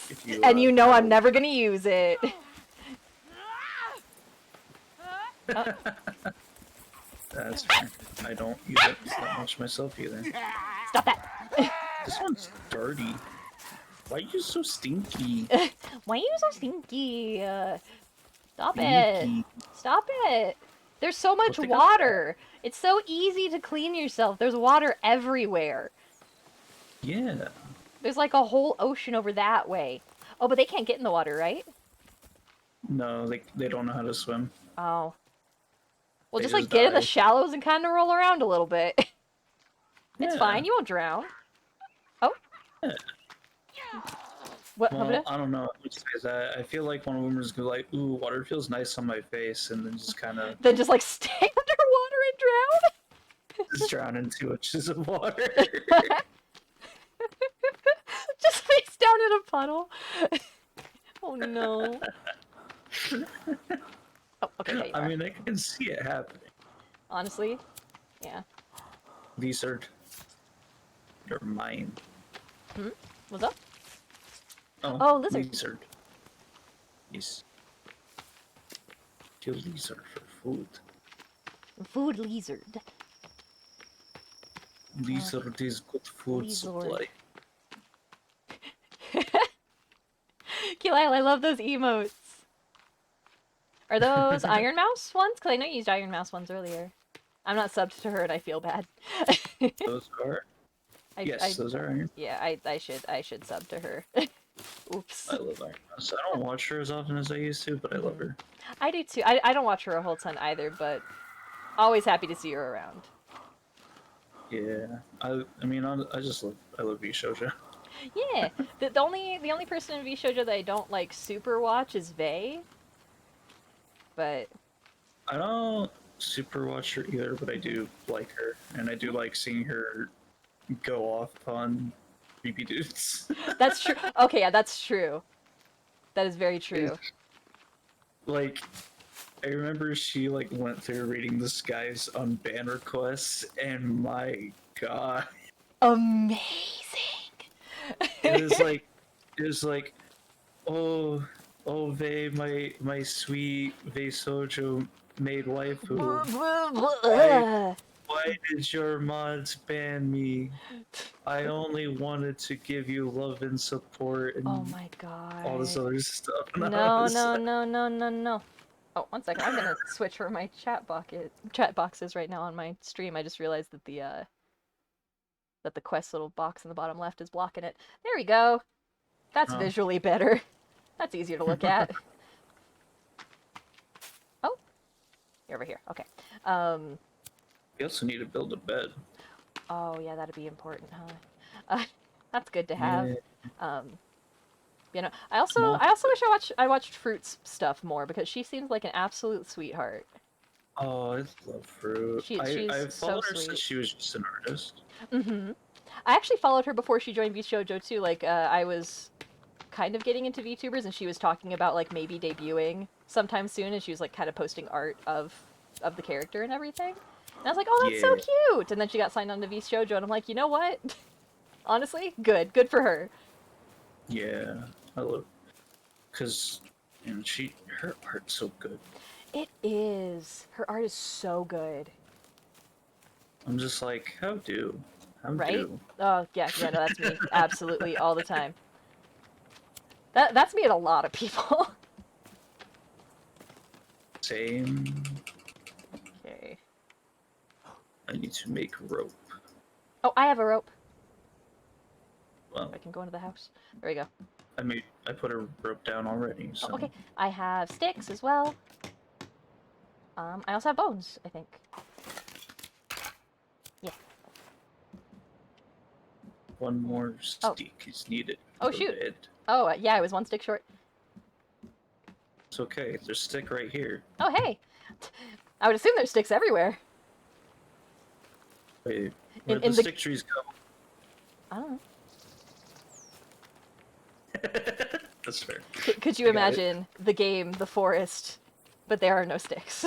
If you, and you know I'm never gonna use it. Oh. That's fair. I don't use it that much myself either. Stop that! This one's dirty. Why are you so stinky? Why are you so stinky? Stop it! Stop it! There's so much water! It's so easy to clean yourself. There's water everywhere. Yeah. There's like a whole ocean over that way. Oh, but they can't get in the water, right? No, they don't know how to swim. Oh. Well, just like get in the shallows and kind of roll around a little bit. It's fine, you won't drown. Oh. Yeah. What? Well, I don't know. I feel like one of them is gonna like, ooh, water feels nice on my face, and then just kind of... Then just like stay underwater and drown? Just drown in 2 inches of water. Just face down in a puddle. Oh no. Oh, okay, I mean, I can see it happening. Honestly, yeah. Lizard. Or mine. Hmm? What's up? Oh, Oh, lizard. lizard. Yes. Kill lizard for food. Food lizard. Lizard is good food Lizard. supply. Keylile, I love those emotes. Are those Iron Mouse ones? Because I know you used Iron Mouse ones earlier. I'm not subbed to her and I feel bad. Those are. Yes, those are iron. Yeah, I should sub to her. Oops. I love Iron Mouse. I don't watch her as often as I used to, but I love her. I do too. I don't watch her a whole ton either, but always happy to see her around. Yeah, I mean, I just love, I love V Shoujo. Yeah, the only person in V Shoujo that I don't like super watch is Vei, but I don't super watch her either, but I do like her, and I do like seeing her go off on creepy dudes. that's true. Okay, yeah, that's true. That is very true. Like, I remember she like went through reading the skies on ban requests, and my god, Amazing. it was like, it was like, oh, oh, Vei, my sweet Vei Sojo made waifu. Why did your mods ban me? I only wanted to give you love and support and Oh my god. all this other stuff. And I No, was no, like, no, no, no, no. Oh, one second. I'm gonna switch where my chat boxes right now on my stream. I just realized that the quest little box in the bottom left is blocking it. There we go. That's oh. visually better. That's easier to look at. Oh, you're over here. Okay. We also need to build a bed. Oh yeah, that'd be important, huh? That's good to have. Yeah. Um, I also wish I watched Fruit's stuff more because she seems like an absolute sweetheart. Oh, I love fruit. She's I so followed her since sweet. she was just an artist. Mm-hmm. I actually followed her before she joined VShojo too. Like, I was kind of getting into VTubers, and she was talking about like maybe debuting sometime soon, and she was like kind of posting art of the character and everything. And I was like, oh, that's so Yeah, cute. And then she got signed on to VShojo, and I'm like, you know what? Honestly, good for her. yeah. I love, cause, and her art's so good. It is. Her art is so good. I'm just like, how do? Right? Oh yeah, yeah, no, that's me. Absolutely, all the time. That's me and a lot of people. Same. Okay. I need to make rope. Oh, I have a rope. Well, I can go into the house. There we go. I put a rope down already. So. Oh, okay. I have sticks as well. I also have bones, I think. Yeah. One more stick is needed. Oh, for shoot. bed. Oh, yeah, I was one stick short. It's okay. There's a stick right here. Oh, hey. I would assume there's sticks everywhere. Wait, where'd In the the... stick trees go? I don't know. That's fair. Could you imagine the game, The Forest, but there are no sticks?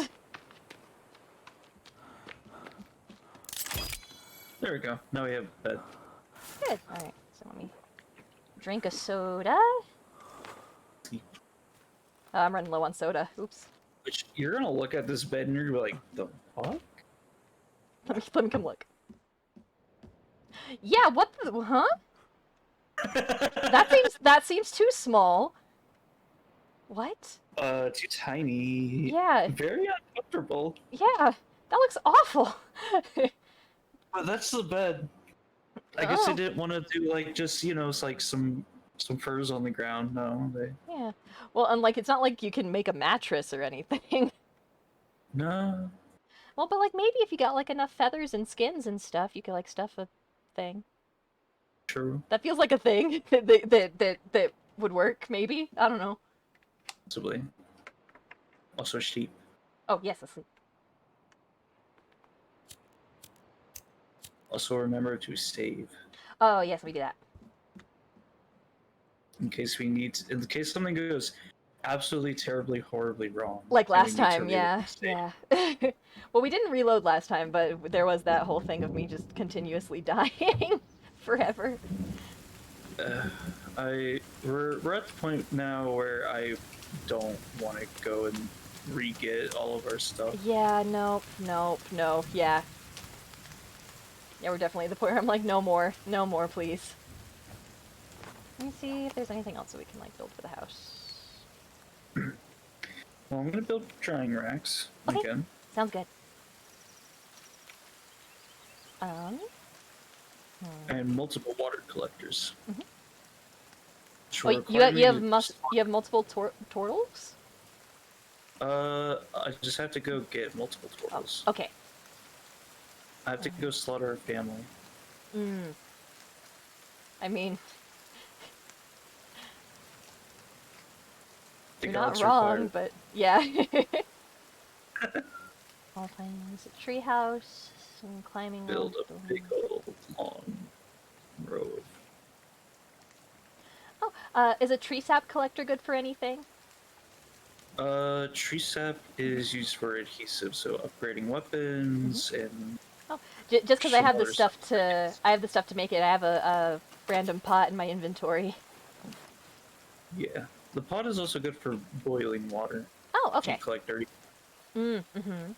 There we go. Now we have a bed. Good. Alright, so let me drink a soda. I'm running low on soda. Oops. Which, you're gonna look at this bed and you're gonna be like, the fuck? Let me come look. Yeah, what the... Huh? That seems too small. What? Too tiny. Yeah. Very uncomfortable. Yeah, that looks awful. But that's the bed. I guess they didn't want to do like just it's like some furs on the ground. No, they. Yeah. Well, and like it's not like you can make a mattress or anything. No. Well, but like maybe if you got like enough feathers and skins and stuff, you could like stuff a thing. True. That feels like a thing that would work. Maybe I don't know. Possibly. Also sheep. Oh yes, asleep. Also remember to save. Oh yes, we do that. In case something goes absolutely terribly horribly wrong. Like then we last need to time, yeah, yeah. Well, we didn't reload last time, but there was that whole thing of me just continuously dying forever. We're at the point now where I don't want to go and re-get all of our stuff. Yeah, nope, nope, no, yeah. Yeah, we're definitely at the point where I'm like, no more, please. Let me see if there's anything else that we can like build for the house. Well, I'm gonna build drying racks Okay, again. sounds good. Um. And multiple water collectors. Mhm. Which Oh, will require me to. you have multiple turtles? I just have to go get multiple Oh, turtles. okay. I have to go slaughter a family. Mm. I mean, The you're not gods wrong, require. but yeah. All things. A tree house, some climbing Build up. a big old long road. Oh, is a tree sap collector good for anything? Tree sap is used for adhesive, so upgrading weapons and Oh, just because I some have the other stuff. stuff to, I have the stuff to make it. I have a random pot in my inventory. Yeah. The pot is also good for boiling water. Oh, If you okay. collect dirty. Mm-hmm.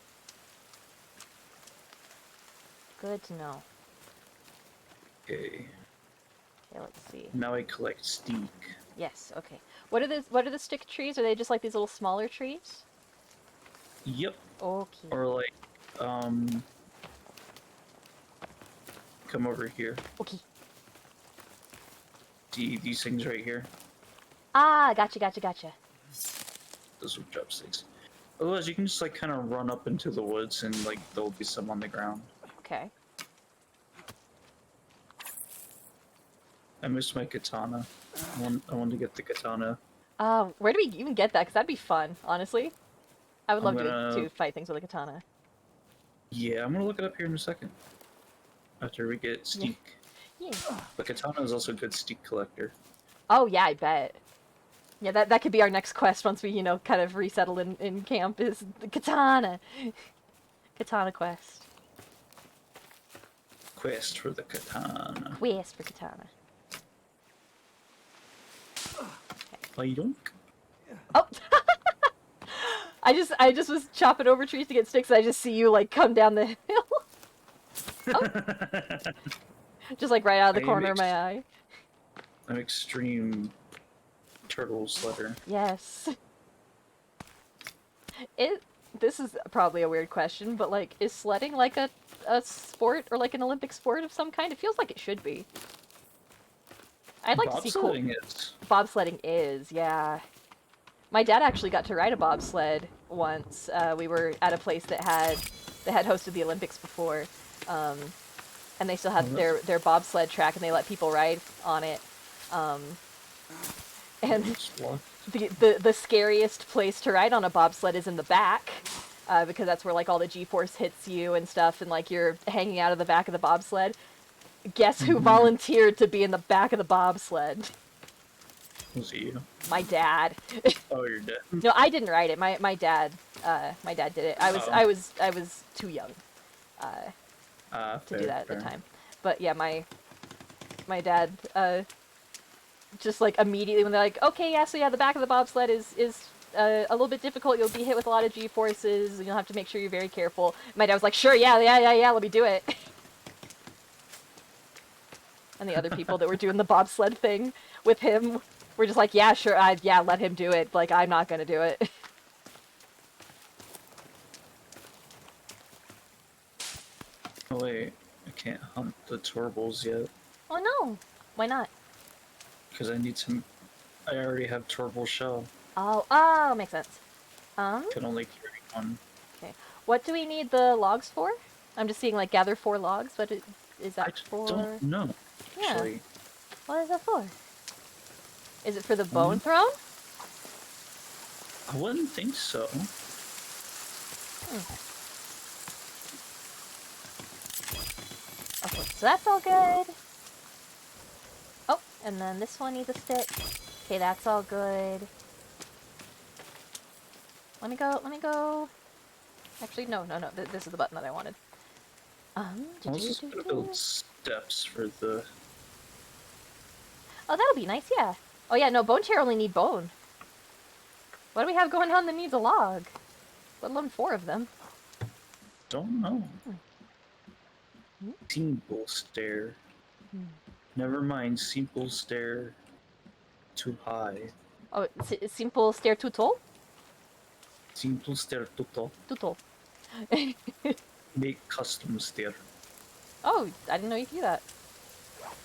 Good to know. Okay. Okay, let's see. Now I collect steak. Yes, okay. What are the stick trees? Are they just like these little smaller trees? Yep. Okay. Or like, um, come over here. Okay. See these things right here? Ah, gotcha. Those are chopsticks. Otherwise, you can just like kind of run up into the woods and like there'll be some on the ground. Okay. I missed my katana. I want to get the katana. Where do we even get that? Because that'd be fun, honestly. I would I'm love gonna to fight things with a katana. Yeah, I'm gonna look it up here in a second. After we get Yeah. steak. Yeah. The katana is also a good steak collector. Oh, yeah, I bet. Yeah, that could be our next quest once we, kind of resettle in camp is the katana. Katana quest. Quest for the katana. Quest for katana. Yoink. Oh! I just was chopping over trees to get sticks and I just see you like come down the hill. Oh! Just like right out of the corner of my eye. I'm extreme turtle sledder. Yes. This is probably a weird question, but like, is sledding like a sport or like an Olympic sport of some kind? It feels like it should be. I'd like to see cool. Bobsledding is. Bobsledding is, yeah. My dad actually got to ride a bobsled once. We were at a place that had hosted the Olympics before, and they still had their bobsled track, and they let people ride on it. And the scariest place to ride on a bobsled is in the back, because that's where like all the G-force hits you and stuff, and like you're hanging out of the back of the bobsled. Guess who volunteered to be in the back of the bobsled? Was it you? My dad. Oh, you're dead. No, I didn't write it. My dad did it. I was too young to do that at the time. But yeah, my dad just like immediately when they're like, okay, yeah, so yeah, the back of the bobsled is a little bit difficult. You'll be hit with a lot of G-forces, and you'll have to make sure you're very careful. My dad was like, sure, yeah, let me do it. And the other people that were doing the bobsled thing with him were just like, yeah, sure, yeah, let him do it. Like, I'm not gonna do it. Oh wait, I can't hunt the torbles yet. Oh no, why not? Because I need some. I already have torble shell. Oh, makes sense. Can only carry one. Okay. What do we need the logs for? I'm just seeing, like, gather 4 logs, but is that for... I don't know, actually. Yeah. What is that for? Is it for the bone throne? I wouldn't think so. Okay, so that's all good. Oh, and then this one needs a stick. Okay, that's all good. Let me go. Actually, no. This is the button that I wanted. I was just gonna build steps for the Oh, that'll be nice, yeah. Oh yeah, no, bone chair only need bone. What do we have going on that needs a log? Let alone 4 of them. Don't know. Hmm. Simple stair. Hmm. Never mind, simple stair too high. Oh, simple stair too tall? Simple stair too tall. Too tall. Make custom stair. Oh, I didn't know you could do that.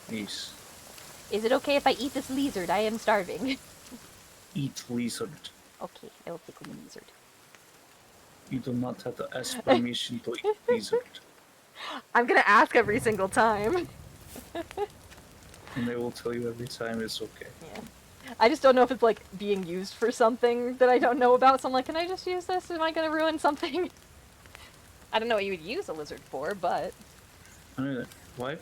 Yes. Is it okay if I eat this lizard? I am starving. Eat lizard. Okay, I will take a lizard. You do not have to ask permission to eat lizard. I'm gonna ask every single time. And they will tell you every time it's okay. Yeah. I just don't know if it's like being used for something that I don't know about, so I'm like, can I just use this? Am I gonna ruin something? I don't know what you would use a lizard for, but... What?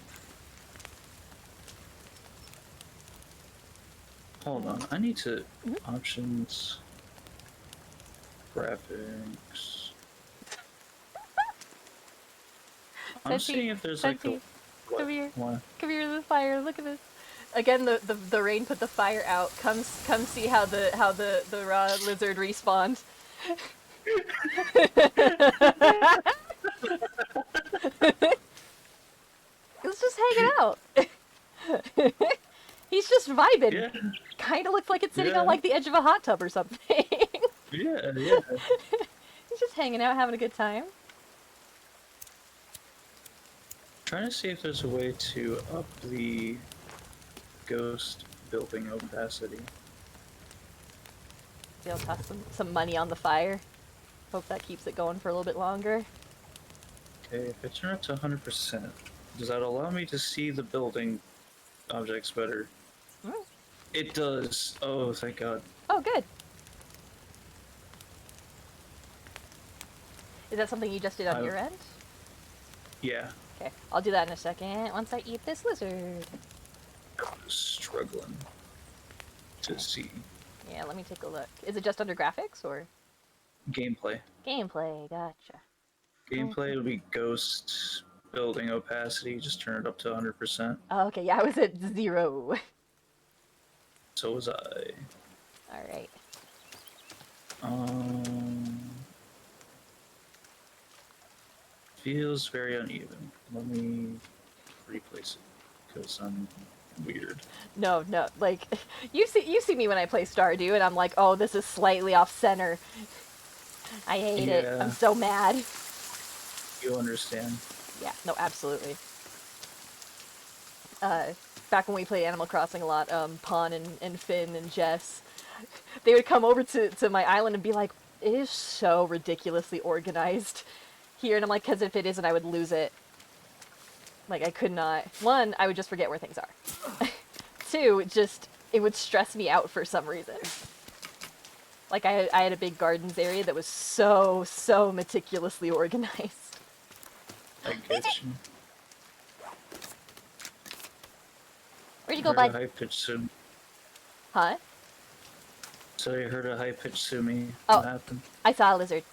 Hold on, I need to... Options... Graphics... I'm Senti, seeing if there's Senti, like a... come here. What? Come here to the fire, look at this. Again, the rain put the fire out. Come see how the raw lizard respawns. He's just hanging out. He's just vibing. Yeah, Kind of looks like it's sitting yeah, on like the edge of a hot tub or something. yeah, yeah. He's just hanging out, having a good time. Trying to see if there's a way to up the ghost building opacity. See, I'll toss some money on the fire. Hope that keeps it going for a little bit longer. Okay, if I turn it to 100%, does that allow me to see the building objects better? Mm. It does. Oh, thank God. Oh, good. Is that something you just did on your end? Yeah. Okay, I'll do that in a second once I eat this lizard. I was struggling to see Yeah, let me take a look. Is it just under graphics or? gameplay. Gameplay, gotcha. Gameplay would be ghost building opacity. Just turn it up to 100%. Oh, okay, yeah, I was at 0. So was I. Alright. Feels very uneven. Let me replace it because I'm weird. No, like, you see me when I play Stardew, and I'm like, oh, this is slightly off center. I hate it. I'm so mad. You understand. Yeah, no, absolutely. Back when we played Animal Crossing a lot, Pawn and Finn and Jess, they would come over to my island and be like, it is so ridiculously organized here, and I'm like, because if it isn't, I would lose it. Like, I could not. 1, I would just forget where things are. 2, it would stress me out for some reason. Like, I had a big gardens area that was so meticulously organized. I get you. Where'd you go, bud? High pitched sumi. Huh? So you heard a high pitched sumi. Oh. What happened? I saw a lizard.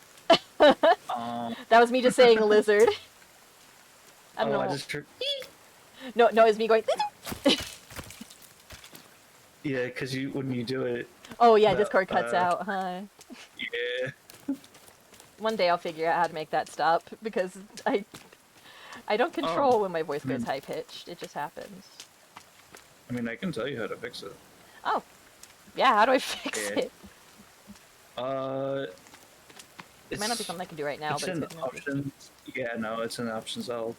That was me just saying lizard. I don't know. I just heard. No, it's me going. Yeah, because when you do it. Oh yeah, Discord cuts out, huh? Yeah. One day I'll figure out how to make that stop because I don't control when my voice goes high pitched. It just happens. I mean, I can tell you how to fix it. Oh, yeah. How do I fix it? It might not be something I can do right now, it's but in it's good options. Yeah, no, it's in options. I'll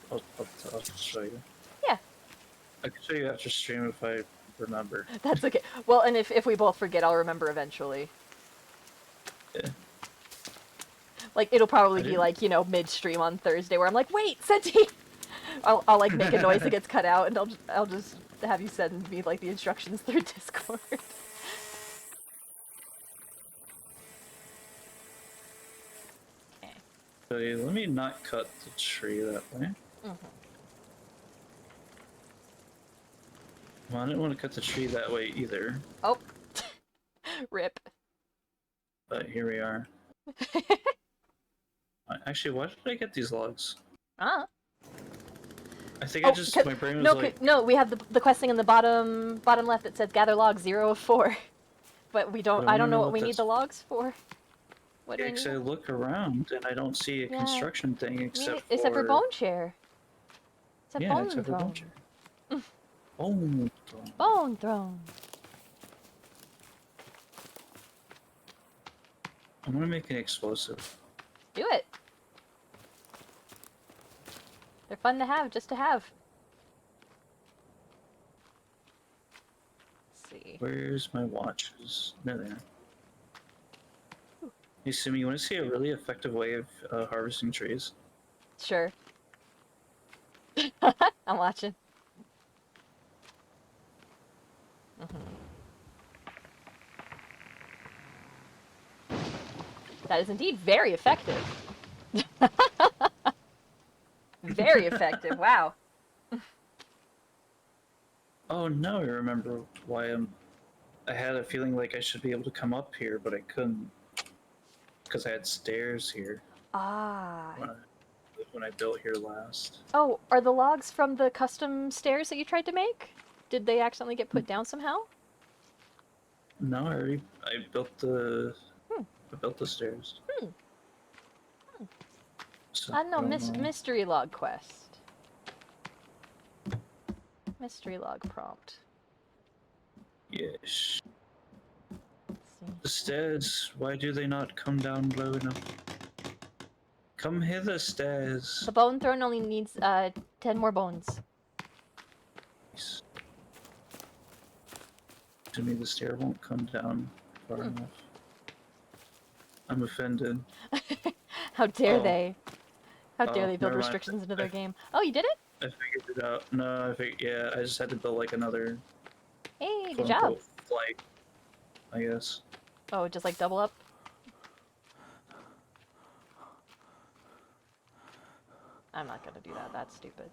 show you. Yeah. I can show you after stream if I remember. That's okay. Well, and if we both forget, I'll remember eventually. Yeah. Like, it'll probably be like, mid-stream on Thursday where I'm like, wait, Senti! I'll like make a noise that gets cut out and I'll just have you send me like the instructions through Discord. Okay. So let me not cut the tree that way. Mm-hmm. Well, I didn't want to cut the tree that way either. Oh. Rip. But here we are. Actually, why did I get these logs? Ah. I think I Oh, just my brain was no, like, no, we have the quest thing in the bottom left that says gather logs 0 of 4. But we don't. but I I want to don't know know what what we need the that's. logs for. What do Yeah, we 'cause need? I look around and I don't see a Yeah, construction thing except for bone chair. Except yeah, bone except for throne. bunch. Oh, Bone throne. I'm gonna make an explosive. Do it. They're fun to have, just to have. Let's see. Where's my watches? No, there. Hey, Simi, you want to see a really effective way of harvesting trees? Sure. I'm watching. That is indeed very effective. Very effective. Wow. Oh no, I remember why I had a feeling like I should be able to come up here, but I couldn't because I had stairs here Ah. when I, when I built here last. Oh, are the logs from the custom stairs that you tried to make? Did they accidentally get put down somehow? No, I built the Hmm. I built the stairs. Hmm. So I don't know. I don't know. Mystery log quest. Mystery log prompt. Yes. Let's see. The stairs. Why do they not come down low enough? Come hither, stairs. The bone throne only needs 10 more bones. To me, the stair won't come down far enough. I'm offended. How dare Oh. they? How dare Oh, they build never mind. restrictions into their game? Oh, you did it? I figured it out. No, yeah, I just had to build like another Hey, good quote job. unquote flight, I guess. Oh, just like double up? I'm not gonna do that. That's stupid.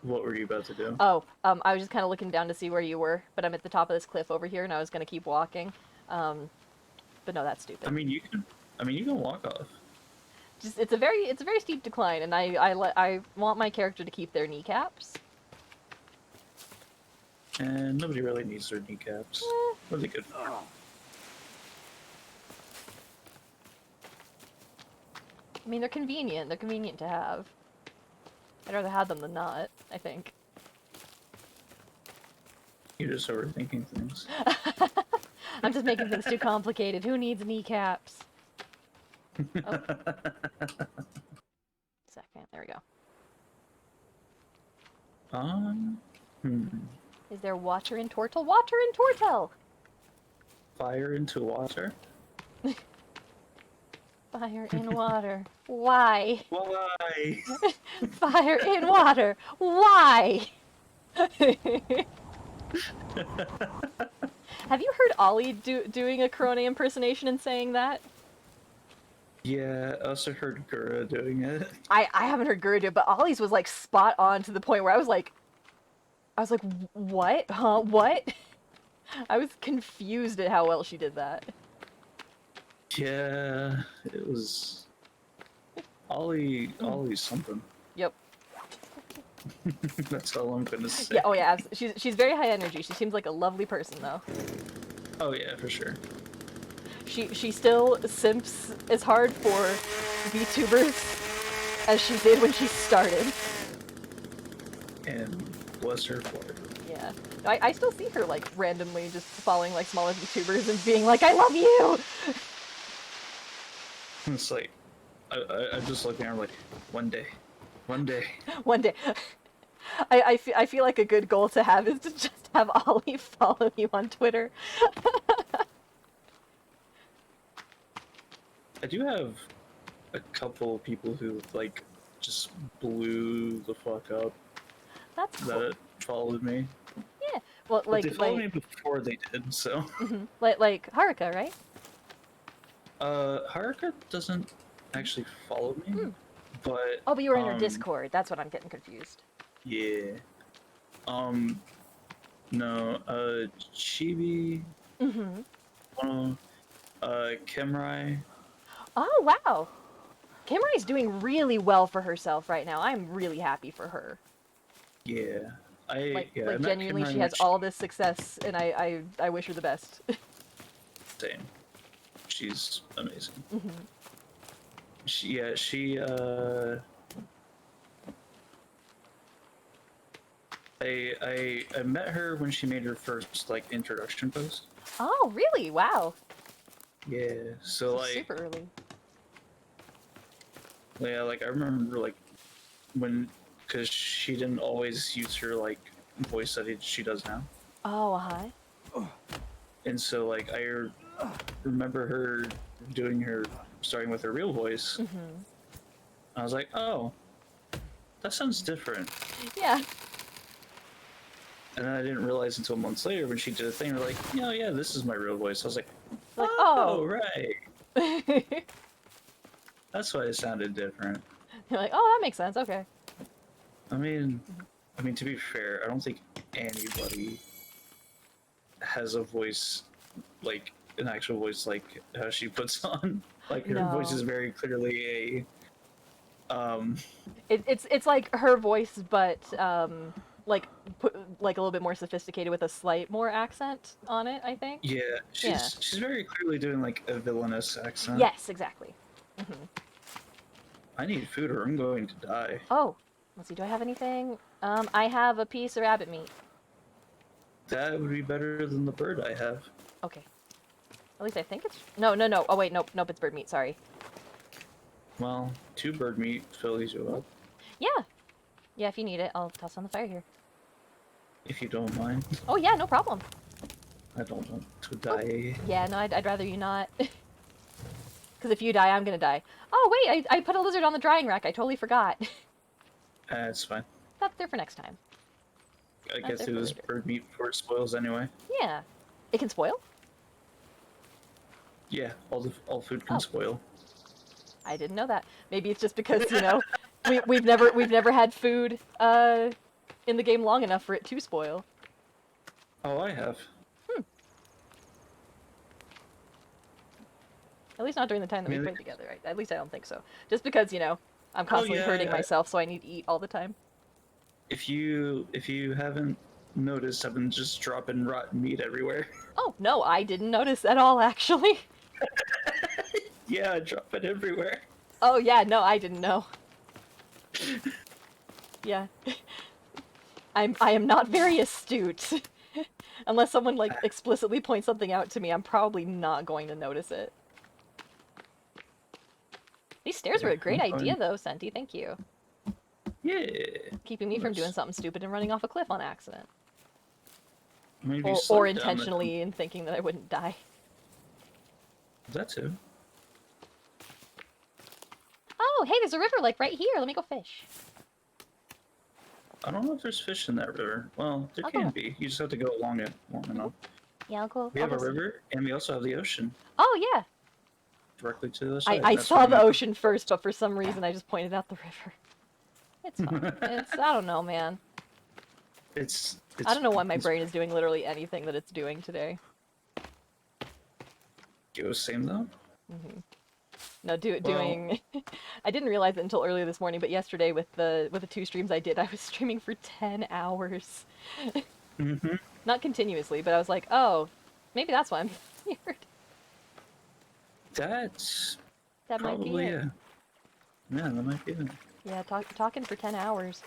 What were you about to do? Oh, I was just kind of looking down to see where you were, but I'm at the top of this cliff over here, and I was gonna keep walking. But no, that's stupid. I mean, you can walk off. Just it's a very steep decline, and I want my character to keep their kneecaps. And nobody really needs their kneecaps. What are they good for? I mean, they're convenient. They're convenient to have. I'd rather have them than not, I think. You're just overthinking things. I'm just making things too complicated. Who needs kneecaps? Oh. Second, there we go. Hmm. Is there water in Tortle? Water in Tortle! Fire into water? Fire in water. Why? Why? Fire in water. Why? Have you heard Ollie doing a Corona impersonation and saying that? Yeah, I also heard Gura doing it. I haven't heard Guru do it, but Ollie's was like spot on to the point where I was like, what? Huh? What? I was confused at how well she did that. Yeah, it was Ollie's something. Yep. That's all I'm gonna say. Yeah. Oh yeah. She's very high energy. She seems like a lovely person though. Oh yeah, for sure. She still simps as hard for VTubers as she did when she started. And bless her for it. Yeah. I still see her like randomly just following like smaller VTubers and being like, I love you. It's like I'm just looking at her like one day. One day. I feel like a good goal to have is to just have Ollie follow you on Twitter. I do have a couple people who like just blew the fuck up That's cool. that followed me. Yeah. Well, But they followed me before they did, so. like Haruka, right? Haruka doesn't actually follow me, but. Oh, but you were in her Discord. That's what I'm getting confused. Yeah. No. Chibi. Kemrai. Oh wow. Kimberly's doing really well for herself right now. I'm really happy for her. Yeah. Like, I like met genuinely, Kimberly she when has all this success, and I wish her the best. same. She's amazing. Hmm. I met her when she made her first like introduction post. Oh, really? Wow. Yeah. So So like super early. yeah, like I remember like when because she didn't always use her like voice that she does now, Oh, hi. and so like remember her doing her starting with her real voice. Hmm. I was like, oh, that sounds different. Yeah. And then I didn't realize until months later when she did a thing, we're like, oh yeah, this is my real voice. I was like, Like, oh oh. right, You're that's why it sounded different. like, oh, that makes sense. Okay. I mean, to be fair, I don't think anybody has a voice like an actual voice like how she puts on. Like her voice is No. very clearly a It's like her voice, but like put like a little bit more sophisticated with a slight more accent on it. I think. yeah, Yeah. she's very clearly doing like a villainous accent. Yes, exactly. Hmm. I need food or I'm going to die. Oh, let's see. Do I have anything? I have a piece of rabbit meat. That would be better than the bird I have. Okay. At least I think it's. No, no, no. Oh wait, nope, nope. It's bird meat. Sorry. Well, 2 bird meat fills you up, Yeah. Yeah. If you need it, I'll toss on the fire here. if you don't mind. Oh yeah, no problem. I don't want to Oh. die. Yeah, no, I'd rather you not. Because if you die, I'm gonna die. Oh wait, I put a lizard on the drying rack. I totally forgot. It's fine. That's there for next time. I That's get there through for this later. bird meat before it spoils anyway. Yeah. It can spoil? Yeah, all food can Oh, spoil. I didn't know that. Maybe it's just because, we've never had food in the game long enough for it to spoil. Oh, I have. Hmm. At least not during the time that I we mean, played together, right? At least I don't think so. Just because, I'm oh constantly hurting yeah. myself, so I need to eat all the time. If you haven't noticed, I've been just dropping rotten meat everywhere. Oh, no, I didn't notice at all, actually. Yeah, I drop it everywhere. Oh, yeah, no, I didn't know. Yeah. I am not very astute. Unless someone, like, explicitly points something out to me, I'm probably not going to notice it. These stairs were Yeah, a great I'm idea, fine. though, Senti. Thank you. Yeah. Keeping me from doing something stupid and running off a cliff on accident. Maybe Or slide down intentionally in thinking that I wouldn't die. that too. Oh, hey, there's a river, like, right here. Let me go fish. I don't know if there's fish in that river. Well, there I'll can go. be. You just have to go along it long enough. Yeah, I'll go. We I'll have go a see. river, and we also have the ocean Oh, yeah. directly to the I, side. I That's where saw I'm the at. ocean first, but for some reason I just pointed out the river. It's fine. I don't know, man. I It's don't know why my it's brain is doing literally anything that it's doing today. same though. Hmm. No, Well, doing. I didn't realize it until earlier this morning, but yesterday with the 2 streams I did, I was streaming for 10 hours. mm-hmm. Not continuously, but I was like, oh, maybe that's why I'm weird. That's That might be probably it. yeah. Yeah, that might be it. Yeah, talking for 10 hours.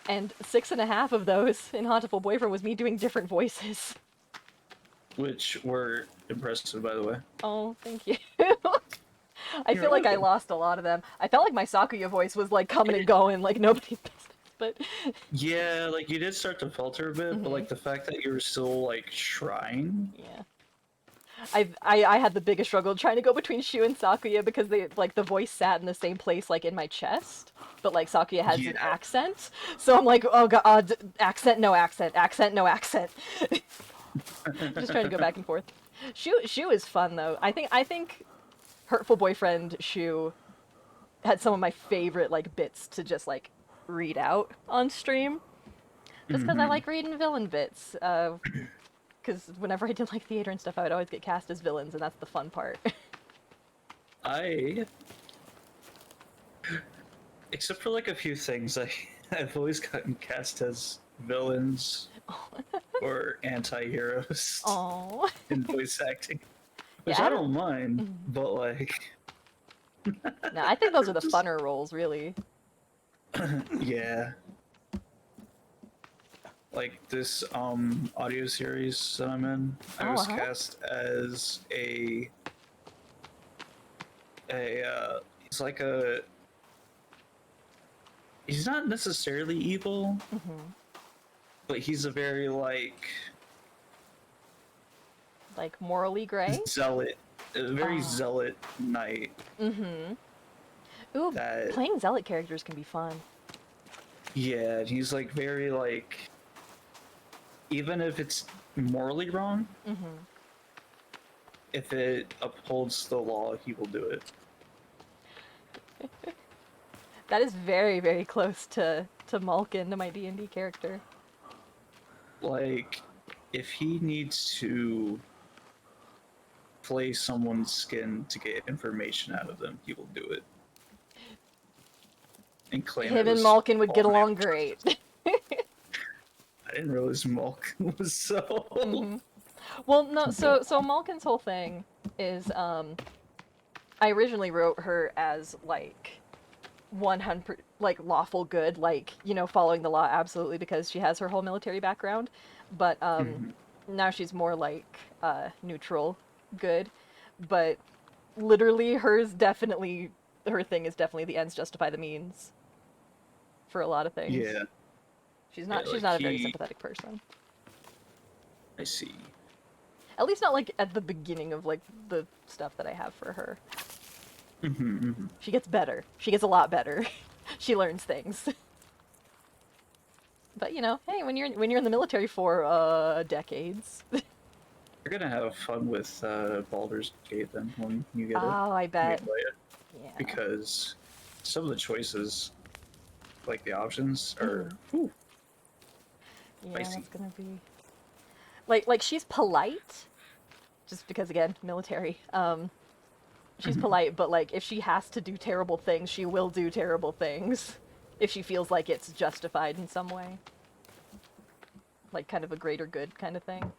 And 6.5 of those in Hauntful Boyfriend was me doing different voices. Which were impressive, by the way. Oh, thank you. I You're feel like I welcome. lost a lot of them. I felt like my Sakuya voice was like coming and going like nobody's business, but Yeah, like you did start to falter a bit, but hmm, like the fact that you were still like trying. yeah. I had the biggest struggle trying to go between Shu and Sakuya because they like the voice sat in the same place like in my chest, but like Sakuya has Yeah. an accent, so I'm like, oh god, accent no accent, accent no accent. Just trying to go back and forth. Shu is fun though. I think Hurtful Boyfriend Shu had some of my favorite like bits to just like read out on stream. Just because I Mm-hmm. like reading villain bits. Because whenever I did like theater and stuff, I would always get cast as villains, and that's the fun part. I except for like a few things, I've always gotten cast as villains or anti-heroes Oh. in voice acting, Yeah, which I I haven't. don't mind, Mhm. but like, No, I think those are the just funner roles, really. yeah, like this audio series that I'm in, I Oh, was uh-huh. cast as he's like a he's not necessarily evil, Hmm. but he's a very like Like morally gray. zealot, a very Ah. zealot knight Mm-hmm. Ooh, that playing zealot characters can be fun. yeah, he's like very like even if it's morally wrong, Mm-hmm. if it upholds the law, he will do it. That is very, very close to Malkin, to my D&D character. Like if he needs to play someone's skin to get information out of them, he will do it and claim it Him and was Malkin would all get along great. justice. I didn't realize Malkin was so. Hmm. Well, no, Blah. so Malkin's whole thing is I originally wrote her as like 100 like lawful good, like, following the law absolutely because she has her whole military background, but Mhm. now she's more like neutral good, but literally her thing is definitely the ends justify the means for a lot of things. Yeah, She's yeah, not she's like not a very sympathetic person. I see. At least not like at the beginning of like the stuff that I have for her. Hmm. She gets better. She gets a lot better. She learns things. But hey, when you're in the military for decades. You're gonna have fun with Baldur's Gate then when you get it, Oh, I when you bet. play it, Yeah. because some of the choices, like the options, are Hmm. whew, Yeah, spicy. that's gonna be like she's polite, just because again, military. She's Mhm. polite, but like if she has to do terrible things, she will do terrible things if she feels like it's justified in some way, like kind of a greater good kind of thing.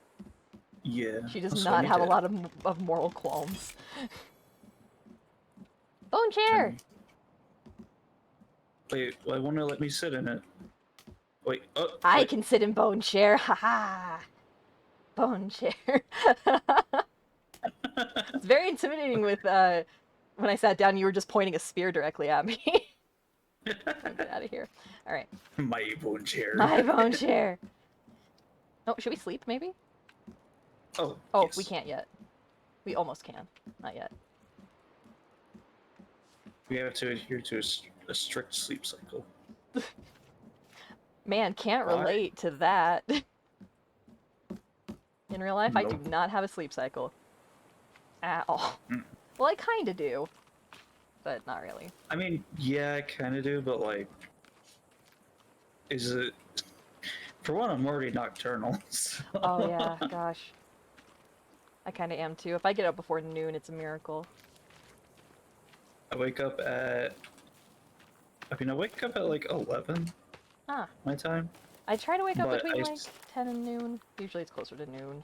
Yeah, She does that's what I not need have a to. lot of moral qualms. Bone I chair. mean, wait, well, I want to let me sit in it. Wait, oh, I wait. can sit in bone chair. Ha ha. Bone chair. It's very intimidating with when I sat down you were just pointing a spear directly at me. Like, get out of here. All right. My evil chair. My bone chair. Oh, should we sleep maybe? Oh, Oh, we yes. can't yet. We almost can. Not yet. We have to adhere to a strict sleep cycle. Man, can't Why? relate to that. In real life, I do Nope. not have a sleep cycle at all. Mm. Well, I kind of do, but not really. I mean, yeah, I kind of do, but like, is it? For one, I'm already nocturnal. Oh So yeah, gosh. I kind of am too. If I get up before noon, it's a miracle. I wake up at. I mean, I wake up at like 11 Ah, my time, I try to wake up but between like 10 and noon. Usually it's closer to noon.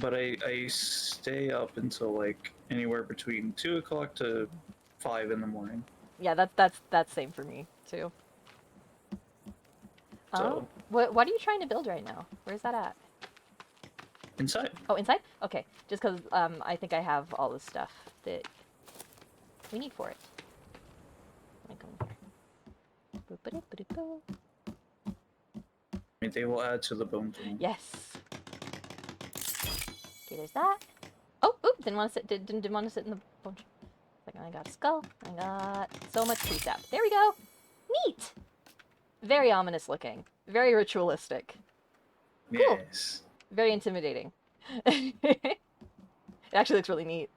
I stay up until like anywhere between 2 o'clock to 5 in the morning. Yeah, that's same for me too. So What are you trying to build right now? Where's that at? inside. Oh, inside? Okay. Just because I think I have all the stuff that we need for it. Like, boop-a-doop-a-doop-boo. I mean, they will add to the bone tool. Yes. Okay, there's that. Oh, oop, didn't want to sit. Didn't want to sit in the bone. Like, I got a skull. I got so much tree sap. There we go. Neat. Very ominous looking. Very ritualistic. Cool. Yes. Very intimidating. It actually looks really neat.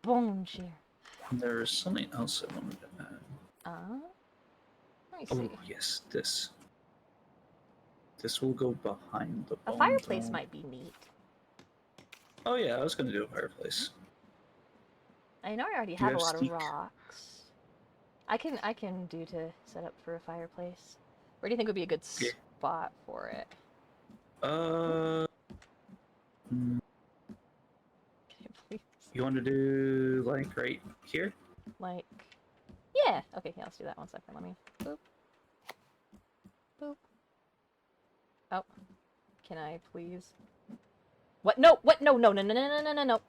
Bone shear. There's something else I wanted to add. Let me Oh see. yes, this. This will go behind the A bone fireplace dome. might be neat. Oh yeah, I was gonna do a fireplace. I know I already Do you have a have lot of steak? rocks. I can do to set up for a fireplace. Where do you think would be a good Yeah. spot for it? Uh, mm, Can you please? you want to do like right here? Like, yeah. Okay, yeah, let's do that. 1 second. Let me. Boop. Boop. Oh, can I please? What? No. What? No. No. No. No. No. No. No. No. No.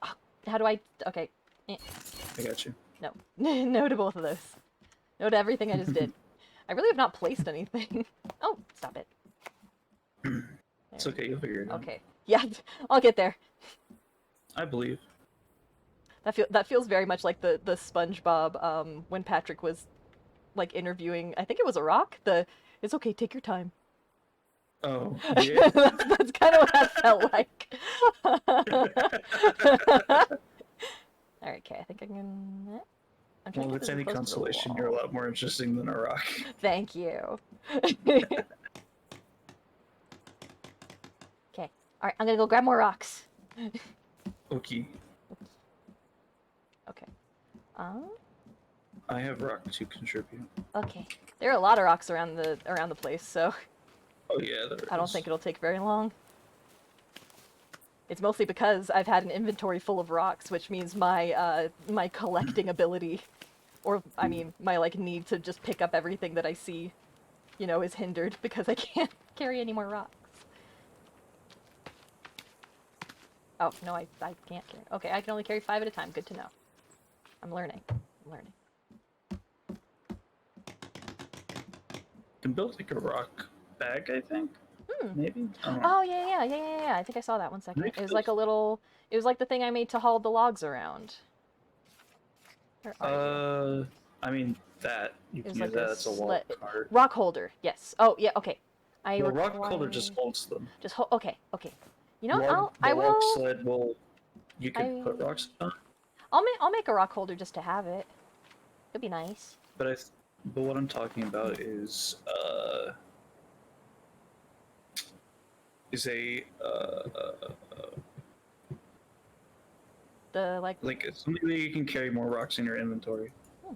How do I? Okay. Eh. I got you. No. No to both of those. No to everything I just did. I really have not placed anything. Oh, stop it. It's okay. You'll figure it out. Okay. Yeah, I'll get there. I believe. That feels very much like the SpongeBob when Patrick was like interviewing. I think it was a rock. It's okay. Take your time. Oh yeah. That's kind of what that felt like. All right, okay. I think I can. I'm trying Well, to if get it's as any close to the consolation, wall. you're a lot more interesting than a rock. Thank you. Okay. All right. I'm gonna go grab more rocks. Okay. Okay. I have rock to contribute. Okay. There are a lot of rocks around the place, so Oh yeah, there I don't is. think it'll take very long. It's mostly because I've had an inventory full of rocks, which means my collecting ability, or I mean my like need to just pick up everything that I see, is hindered because I can't carry any more rocks. Oh no, I can't carry. Okay, I can only carry 5 at a time. Good to know. I'm learning. I'm learning. You can build like a rock bag, I think. Maybe. I don't know. Oh yeah. I think I saw that 1 second. Makes It was sense. like a little. It was like the thing I made to haul the logs around. Where are you? I mean that you It can was use like that as a log cart. rock holder. Yes. Oh yeah. Okay. I Well, require. rock holder just holds them. Just hold. Okay. Okay. You know what? The I log will. sled will. You could I. put rocks on, I'll make a rock holder just to have it. It'd be nice. but but what I'm talking about is The like something that you can carry more rocks in your inventory. Hmm.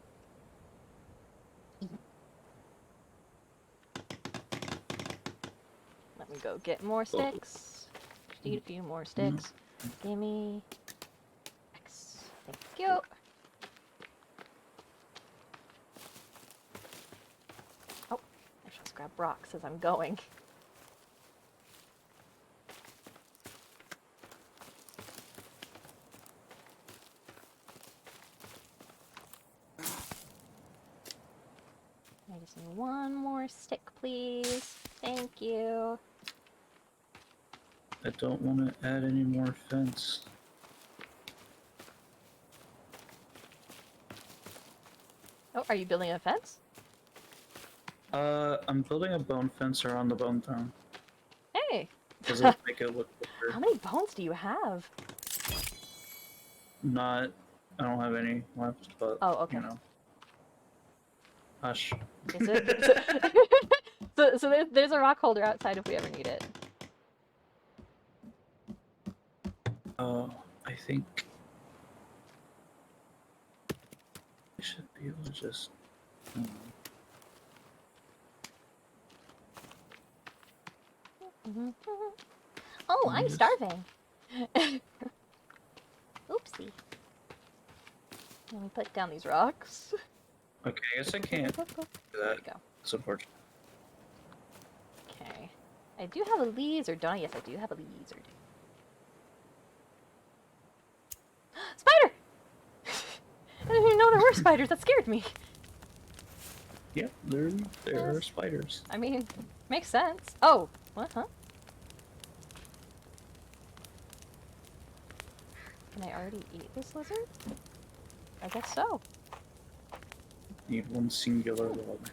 Let me go get more sticks. Just need a few more sticks. Gimme. X. Thank you. Oh, I should just grab rocks as I'm going. I just need one more stick, please. Thank you. I don't want to add any more fence. Oh, are you building a fence? I'm building a bone fence around the bone town. Hey! Does it make it look better? How many bones do you have? Not, I don't have any left, but Oh, okay. you know. Hush. Okay, so there's a rock holder outside if we ever need it. I think I should be able to just. Oh, I'm starving. Oopsie. Let me put down these rocks. Okay, I guess I can't do There that. we go. It's unfortunate. Okay. I do have a lizard, don't I? Yes, I do have a lizard. Spider! I didn't even know there were spiders. That scared me. Yep, there are spiders. I mean, makes sense. Oh, what? Huh? Can I already eat this lizard? I guess so. Need one singular log.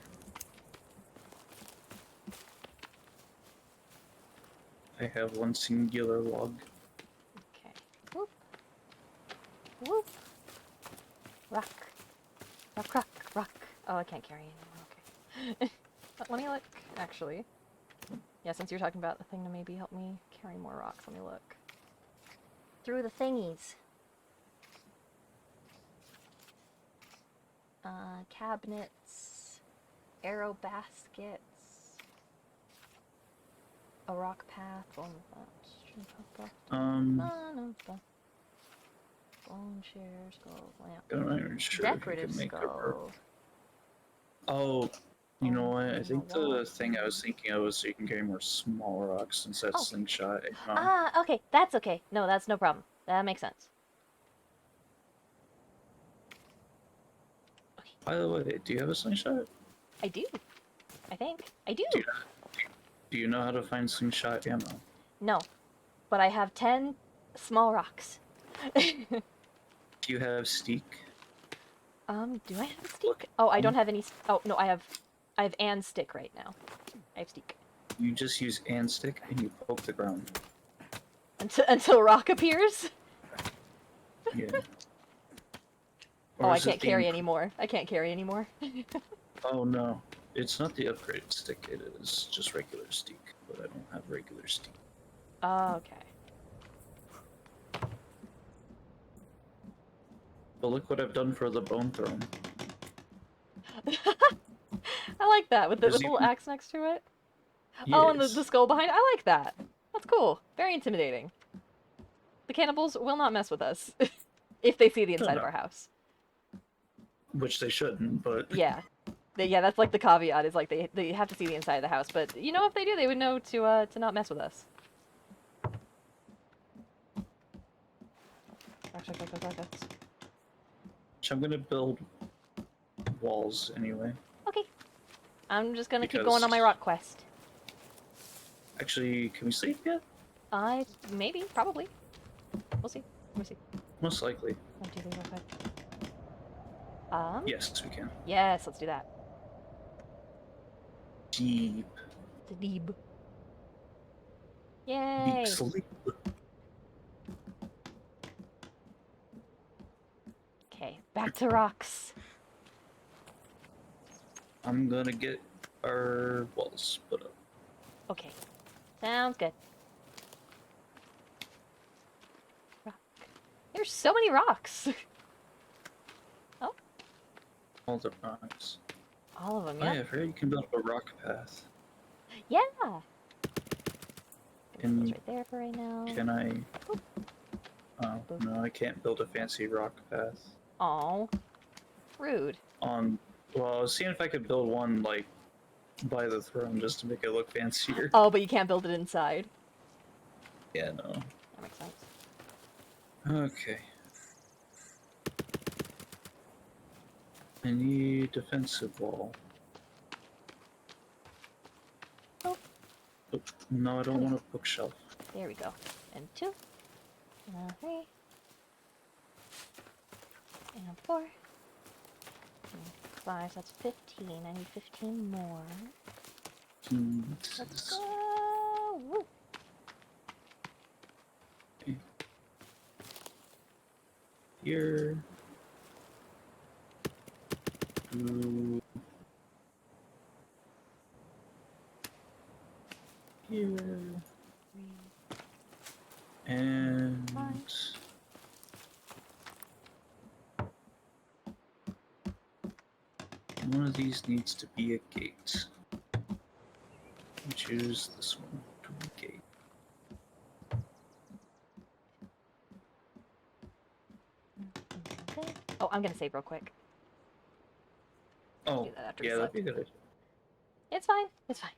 I have one singular log. Okay. Whoop. Whoop. Rock. Rock, rock, rock. Oh, I can't carry anymore. Okay. But let me look, actually. Yeah, since you're talking about the thing to maybe help me carry more rocks, let me look. Through the thingies. Cabinets, arrow baskets, a rock path, bone chair, skull lamp, I'm not even sure if you decorative can make it work. skull. Oh, you know what? I On think the wall. the thing I was thinking of was so you can carry more small rocks instead of Oh. slingshot. Okay, that's okay. No, that's no problem. That makes sense. Okay. By the way, do you have a slingshot? I do. I think. I do. Do you, do you know how to find slingshot ammo? No, but I have 10 small rocks. Do you have steak? Do I have a stick? Oh, I don't have any. Oh, no, I have and stick right now. I have stick. You just use and stick and you poke the ground. Until rock appears? Yeah. Oh, Or I is it can't the carry anymore. I can't carry anymore. Oh no. It's not the upgraded stick, it is just regular stick. But I don't have regular stick. Okay. But look what I've done for the bone throne. I like that with the There's little even- axe next to it. Yes. Oh, and the skull behind. I like that. That's cool. Very intimidating. The cannibals will not mess with us if they see the inside of our house. Which they shouldn't, but Yeah. Yeah, that's like the caveat is like they have to see the inside of the house, but you know if they do, they would know to not mess with us. which I'm gonna build walls anyway. Okay. I'm just gonna keep Because- going on my rock quest. Actually, can we sleep yet? Maybe, probably. We'll see. Let me see. Most likely. 1, 2, 3, 4, 5. Yes, we can. Yes, let's do that. Deep. The deep. Yay! Deep sleep. Okay, back to rocks. I'm gonna get our walls put up. Okay, sounds good. Rock. There's so many rocks. Oh, All the rocks. all of them, Oh yeah. yeah, I forgot you can build a rock path. Yeah. Can- It's right there for right now. Can I? Oh, no, I can't build a fancy rock path. Oh, rude. Well, I was seeing if I could build one, like, by the throne just to make it look fancier. Oh, but you can't build it inside. Yeah, no. That makes sense. Okay. I need defensive wall. Oh. Oh, no, I don't want a bookshelf. There we go. And 2. And 3. And 4. And 5. So that's 15. I need 15 more. Let's go! Woo. Here. Ooh. Here. 3. And one of these needs to be a gate. Choose this one to be a gate. Okay. Oh, I'm gonna save real quick. Oh, Do that after we yeah, that'd sleep. be a good idea. It's fine. It's fine.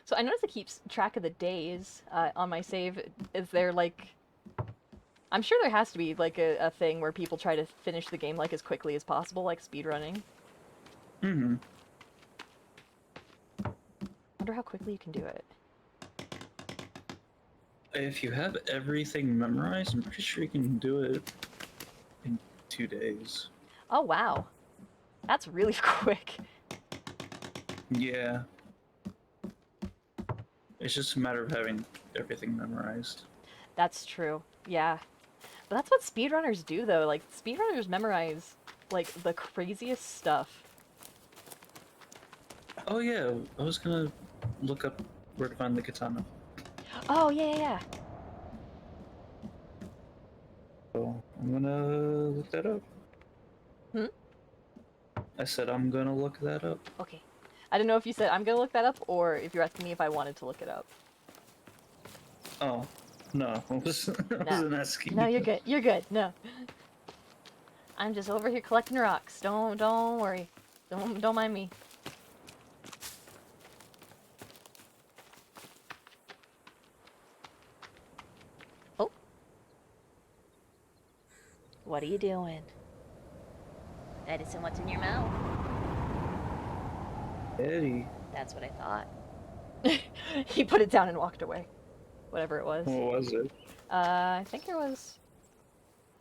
So I noticed it keeps track of the days on my save. Is there like... I'm sure there has to be like a thing where people try to finish the game like as quickly as possible, like speedrunning. Mm-hmm. Wonder how quickly you can do it. If you have everything memorized, I'm pretty sure you can do it in 2 days. Oh wow. That's really quick. Yeah. It's just a matter of having everything memorized. That's true. Yeah. But that's what speedrunners do though. Like speedrunners memorize like the craziest stuff. Oh yeah, I was gonna look up where to find the katana. Oh yeah, yeah, yeah. So I'm gonna look that up. Hmm? I said I'm gonna look that up. Okay. I didn't know if you said I'm gonna look that up or if you're asking me if I wanted to look it up. Oh, no, I No. wasn't asking No, you. you're good. You're good. No. I'm just over here collecting rocks. Don't worry. Don't mind me. Oh. What are you doing? Edison, what's in your mouth? Eddie, That's what I thought. He put it down and walked away. Whatever it was. what was it? I think it was. Is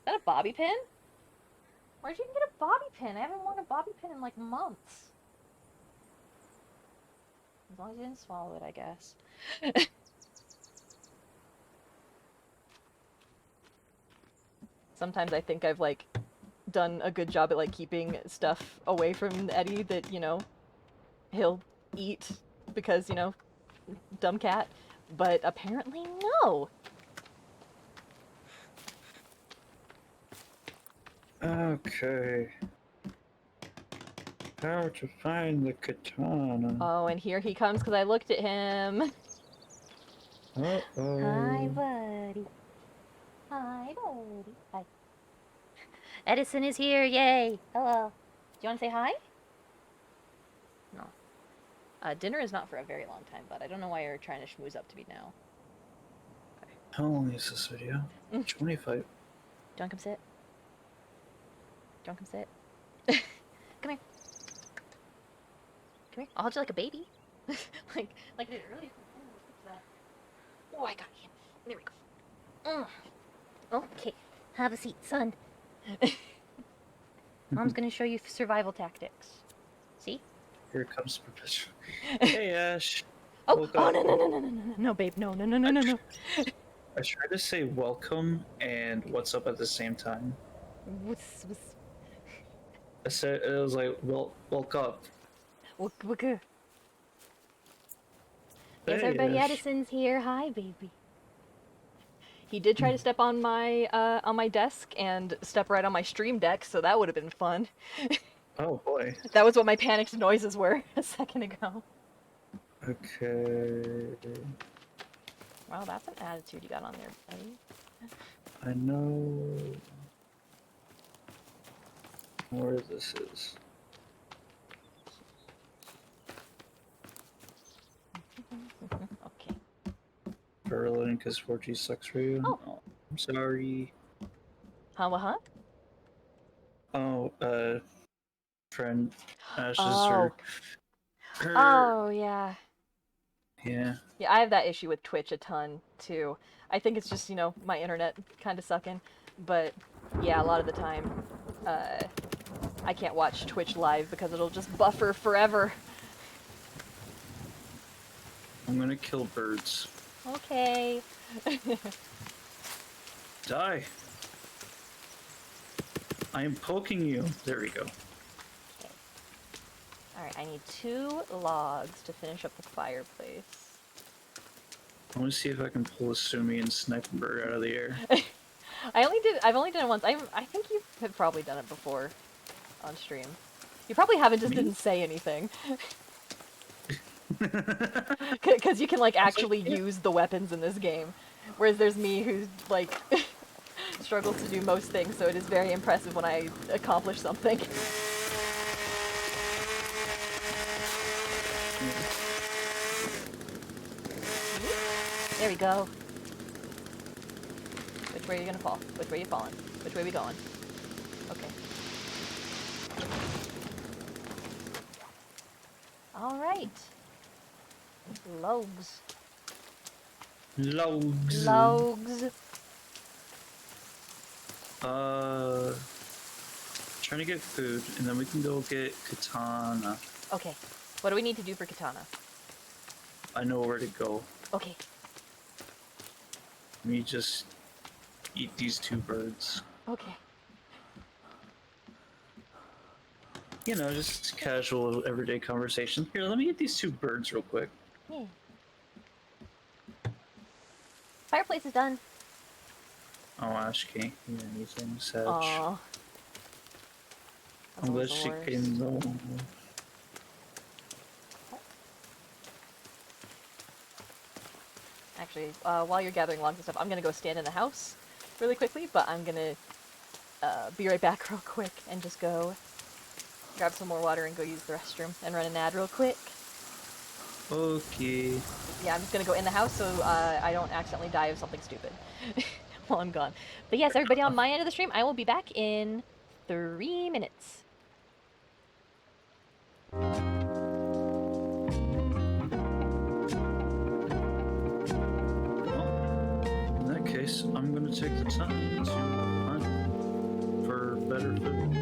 that a bobby pin? Where'd you even get a bobby pin? I haven't worn a bobby pin in like months. As long as you didn't swallow it, I guess. Sometimes I think I've like done a good job at like keeping stuff away from Eddie that, he'll eat because, dumb cat. But apparently no. Okay. How to find the katana. Oh, and here he comes because I looked at him. Uh-oh. Hi, buddy. Hi, buddy. Hi. Edison is here, yay! Hello. Do you want to say hi? No. Dinner is not for a very long time, but I don't know why you're trying to schmooze up to me now. How long is this video? 25. Do you want to come sit? Do you want to come sit? Come here. Come here. I'll hold you like a baby. like I did earlier. Oh, I got him. There we go. Okay. Have a seat, son. Mom's gonna show you survival tactics. See? Here comes perpetual. Hey, Ash. Oh, Woke oh up. no, babe, no. I tried to say welcome and what's up at the same time. What's I said it was like, well, woke up. what good? Yes, Hey, everybody, Ash. Edison's here. Hi, baby. He did try to step on my desk and step right on my stream deck, so that would have been fun. Oh boy. That was what my panicked noises were a second ago. Okay. Wow, that's an attitude you got on there, buddy. I know where this is. Okay. Berlin, because 4G sucks for you. Oh. I'm sorry. Huh? Oh, friend Ash's Oh. her. Oh, yeah. Yeah. Yeah, I have that issue with Twitch a ton, too. I think it's just, my internet kind of sucking. But, yeah, a lot of the time, I can't watch Twitch live because it'll just buffer forever. I'm gonna kill birds. Okay. Die. I am poking you. There we go. Okay. Alright, I need 2 logs to finish up the fireplace. I want to see if I can pull a Sumi and snipe a bird out of the air. I've only done it once. I think you have probably done it before on stream. You probably haven't, just didn't say anything. Because you can, actually use the weapons in this game. Whereas there's me who, struggles to do most things, so it is very impressive when I accomplish something. There we go. Which way are you gonna fall? Which way are you falling? Which way are we going? Okay. Alright. Logs. Logs. Logs. Trying to get food, and then we can go get katana. Okay. What do we need to do for katana? I know where to go. Okay. Let me just eat these 2 birds. Okay. You know, just casual, everyday conversation. Here, let me get these 2 birds real quick. Yeah. Fireplace is done. Oh, Ash can't hear anything, Sag. Aww. That's I'm always glad the she worst. came though. Actually, while you're gathering logs and stuff, I'm gonna go stand in the house really quickly, but I'm gonna be right back real quick and just go grab some more water and go use the restroom and run an ad real quick. Okay. Yeah, I'm just gonna go in the house so I don't accidentally die of something stupid while I'm gone. But yes, everybody on my end of the stream, I will be back in 3 minutes. In that case, I'm gonna take the time to hunt for better food.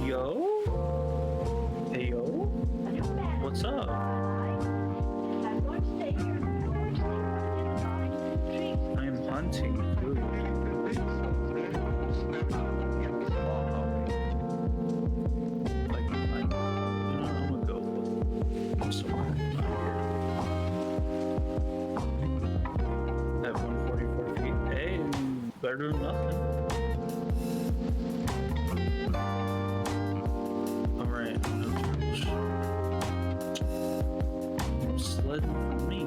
Yo? Hey, yo? What's up? I am hunting food. Like, I'm gonna go somewhere not here. At 144 feet. Hey, better than nothing. Alright, no turtles. No sledding for me.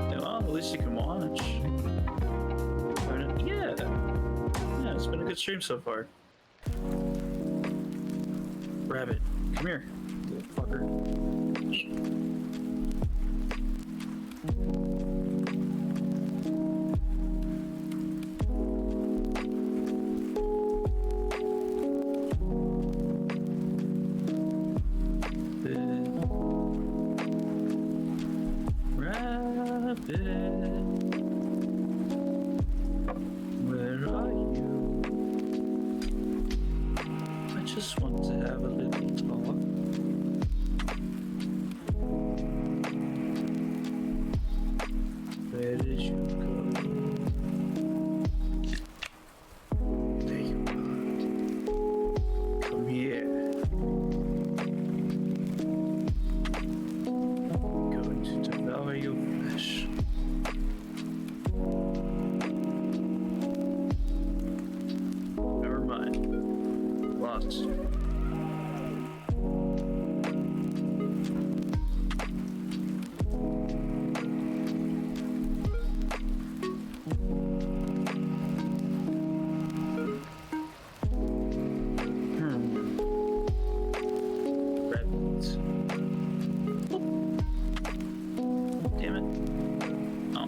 Yeah, well, at least you can watch. Yeah. Yeah, it's been a good stream so far. Rabbit, come here, little fucker. Rabbit, where are you? I just want to have a little talk. Where did you go? There you are. Come here. Going to devour your flesh. Never mind. Lost. Rabbits. Damn it. Oh.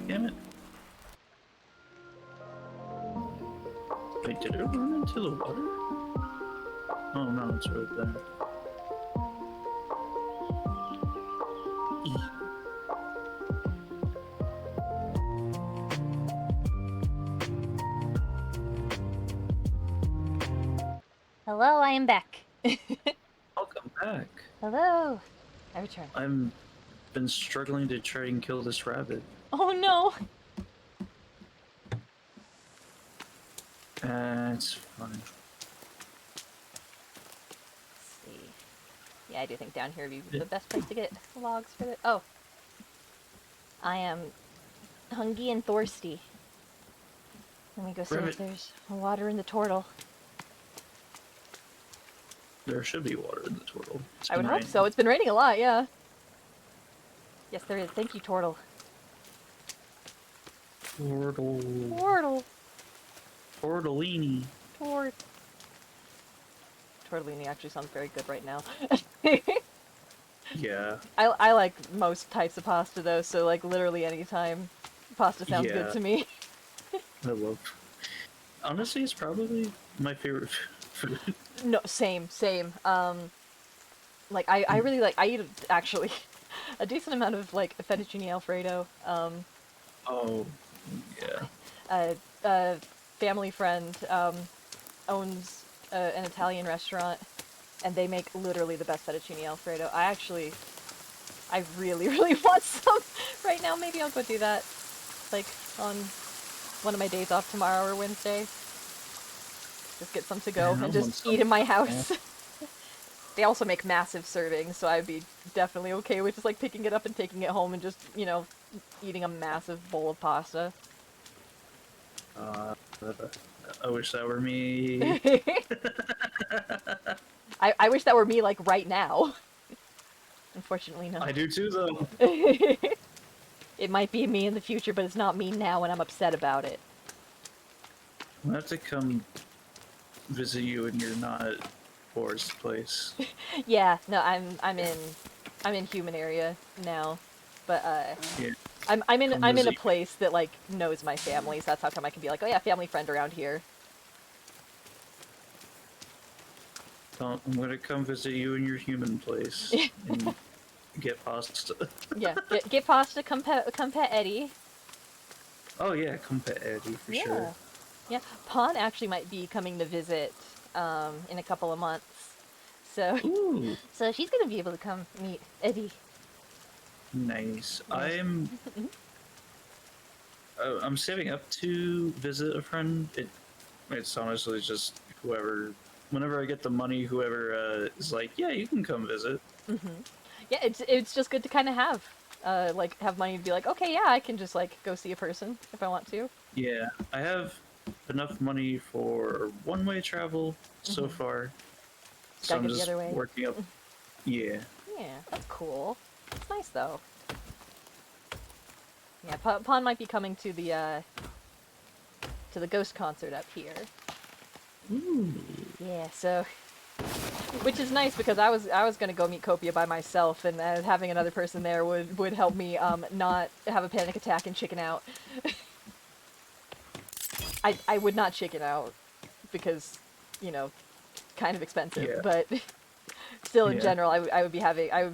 Damn it. Wait, did it run into the water? Oh no, it's right there. Eek. Hello, I am back. Welcome back. Hello. I return. I've been struggling to try and kill this rabbit. Oh no. That's fine. Let's see. Yeah, I do think down here would be the best place to get logs for the. Oh. I am hungry and thirsty. Let me go see if Rabbit. there's water in the turtle. There should be water in the turtle. It's I would been hope raining. so. It's been raining a lot, yeah. Yes, there is. Thank you, turtle. Turtle. Turtle. Tortellini. Tortellini actually sounds very good right now. Yeah. I like most types of pasta though, so like literally any time pasta sounds good Yeah. to me. I love. Honestly, it's probably my favorite food. No, same. Like I really like I eat actually a decent amount of like fettuccine alfredo. Oh, yeah. A family friend owns an Italian restaurant, and they make literally the best fettuccine alfredo. I really really want some right now. Maybe I'll go do that like on one of my days off tomorrow or Wednesday. Just get some to go Man, I and want just eat in some. my Yeah. house. They also make massive servings, so I'd be definitely okay with just like picking it up and taking it home and just, eating a massive bowl of pasta. Uh, I wish that were me. I wish that were me like right now. Unfortunately, no. I do too, though. It might be me in the future, but it's not me now and I'm upset about it. I have to come visit you when you're not at Forest Place. Yeah, no, I'm in human area now. But Yeah, I'm come in a visit. place that like knows my family, so that's how come I can be like, "Oh yeah, family friend around here." I'm gonna come visit you in your human place and get pasta. Yeah, get pasta, come pet Eddie. Oh yeah, come pet Eddie for sure. Yeah. Yeah, Pawn actually might be coming to visit in a couple of months. So Ooh, so she's going to be able to come meet Eddie. nice. Yeah. I'm saving up to visit a friend. It's honestly just whoever. Whenever I get the money, whoever is like, yeah, you can come visit. Yeah, it's just good to kind of have like have money to be like, "Okay, yeah, I can just like go see a person if I want to." Yeah, I have enough money for one-way travel so Mhm. far, so Gotta I'm go the just other way. working up. Yeah, Yeah, that's cool. It's nice though. Yeah, Pawn might be coming to the Ghost concert up here. ooh, Yeah, so which is nice because I was gonna go meet Copia by myself, and having another person there would help me not have a panic attack and chicken out. I would not chicken out because, you know, kind of expensive, yeah, but still in yeah. general I would be having I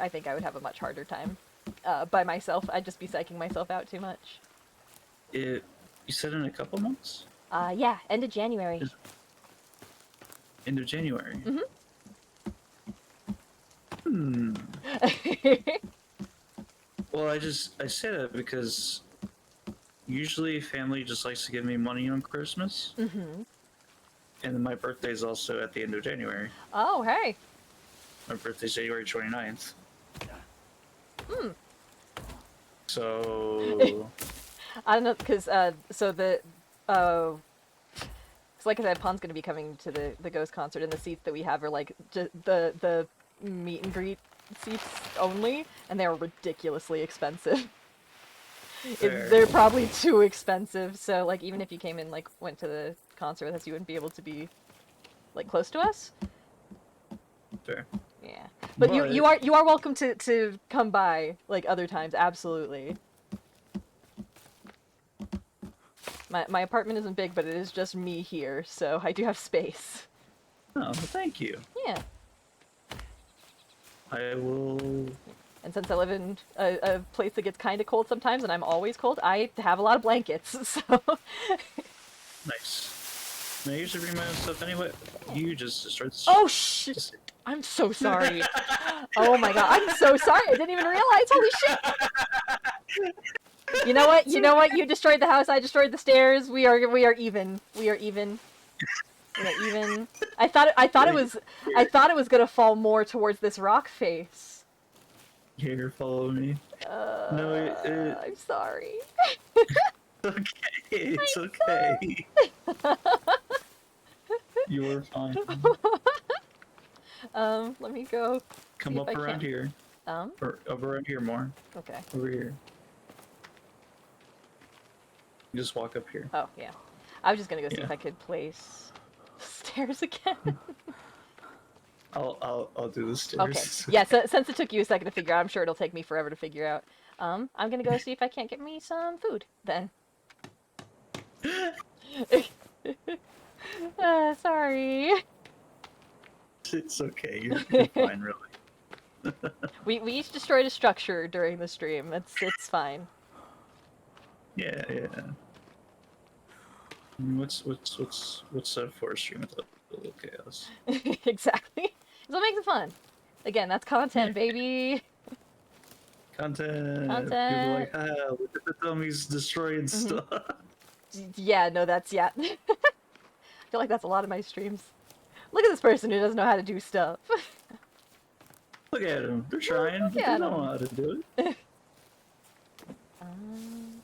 think I would have a much harder time by myself. I'd just be psyching myself out too much. It. You said in a couple months, Yeah, end of January. is end of January. Mhm. Hmm. Well, I say that because usually family just likes to give me money on Christmas, Mhm. and my birthday's also at the end of January. Oh, hey. My birthday's January 29th. Hmm. So I don't know because so the uh so like I said, Pawn's gonna be coming to the Ghost concert, and the seats that we have are like the meet and greet seats only, and they're ridiculously expensive. fair, They're probably too expensive. So like even if you came and like went to the concert with us, you wouldn't be able to be like close to us. fair. Yeah, but But you are welcome to come by like other times. Absolutely. My apartment isn't big, but it is just me here, so I do have space. no, thank you. Yeah. I will. And since I live in a place that gets kind of cold sometimes, and I'm always cold, I have a lot of blankets. So Nice. I usually bring my own stuff anyway. You just destroyed. oh shit! Just, I'm so sorry. Oh my god, I'm so sorry. I didn't even realize. Holy shit! You know what? You know what? You destroyed the house. I destroyed the stairs. We are even. We are even. We are even. Here, I thought it was gonna fall more towards this rock face. here, follow me. No, I'm sorry. okay. It's okay. You're fine. Let me go see Come if I up around can. here. Um, Or up around here more. okay. Over here. Just walk up here. Oh, yeah. I was just gonna go see Yeah. if I could place stairs again. I'll do the Okay. stairs. Yeah, so, since it took you a second to figure out, I'm sure it'll take me forever to figure out. I'm gonna go see if I can't get me some food, then. Sorry. It's okay. You're fine, really. We each destroyed a structure during the stream. It's fine. Yeah, yeah. I mean, what's a forest stream without a little chaos? Exactly. So it makes it fun. Again, that's Yeah, content, baby. content. People are Content. like, ah, look at the dummies destroying Hmm. stuff. Yeah, no, that's yeah. I feel like that's a lot of my streams. Look at this person who doesn't know how to do stuff. Look at them. They're trying, Look but they at don't know them. how to do Um,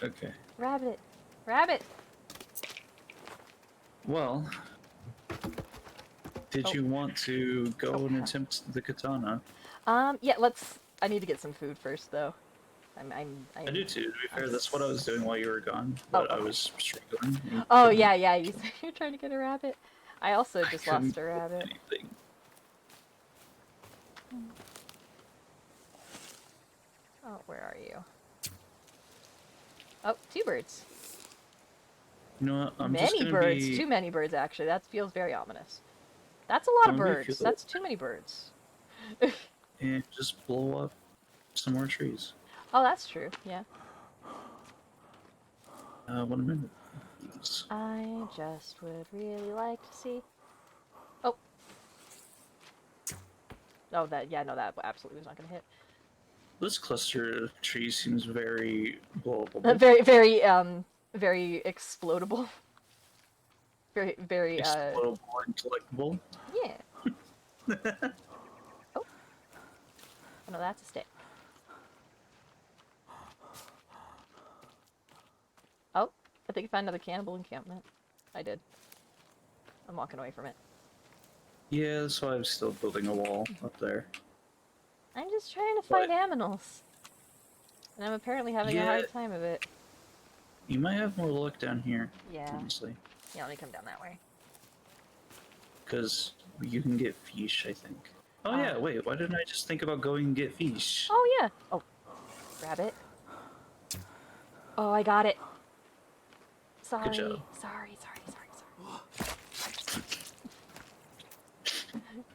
it. Okay. rabbit, rabbit. Well, did Oh, you want to oh. go and attempt the katana? Yeah. Let's. I need to get some food first, though. I do too, to be I'm fair. That's what I was doing while you were gone, Oh, but I okay. was struggling and Oh, couldn't. yeah, yeah. You said you're trying to get a rabbit. I also I just couldn't lost a get rabbit. anything. Oh, where are you? Oh, two birds. You know what? I'm just Many gonna birds. be. Too many birds, actually. That feels very ominous. That's a lot I'm of gonna be birds. cool That's too many birds. and just blow up some more trees. Oh, that's true. Yeah. 1 minute. Please. I just would really like to see. Oh. Oh, that. Yeah, no, that absolutely was not going to hit. This cluster of trees seems very blowable. Very, very, very explodable. Very, very, Explodable and collectible. yeah. Oh, no, that's a stick. Oh, I think I found another cannibal encampment. I did. I'm walking away from it. Yeah, that's why I'm still building a wall up there. I'm just trying to find But aminals. And I'm apparently having a yeah, hard time of it. you might have more luck down here, Yeah. honestly. Yeah, let me come down that way. Because you can get fish, I think. Oh Ah. yeah, wait, why didn't I just think about going and get fish? Oh, yeah. Oh, rabbit. Oh, I got it. Sorry. Good job. Sorry.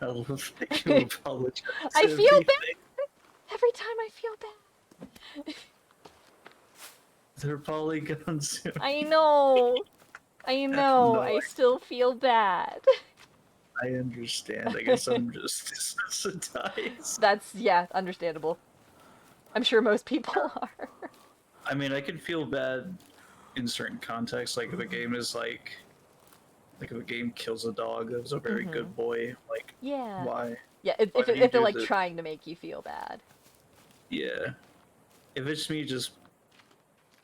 I love that you apologize. I feel everything. bad. Every time I feel bad. They're polygons soon. I know. I know. No, I still feel bad. I understand. I guess I'm just desensitized. That's, yeah, understandable. I'm sure most people are. I mean, I can feel bad in certain contexts, like if a game is like if a game kills a dog that was a very good boy, like Yeah. why? Yeah, Why do you if they're do like this? trying to make you feel bad. Yeah. If it's me just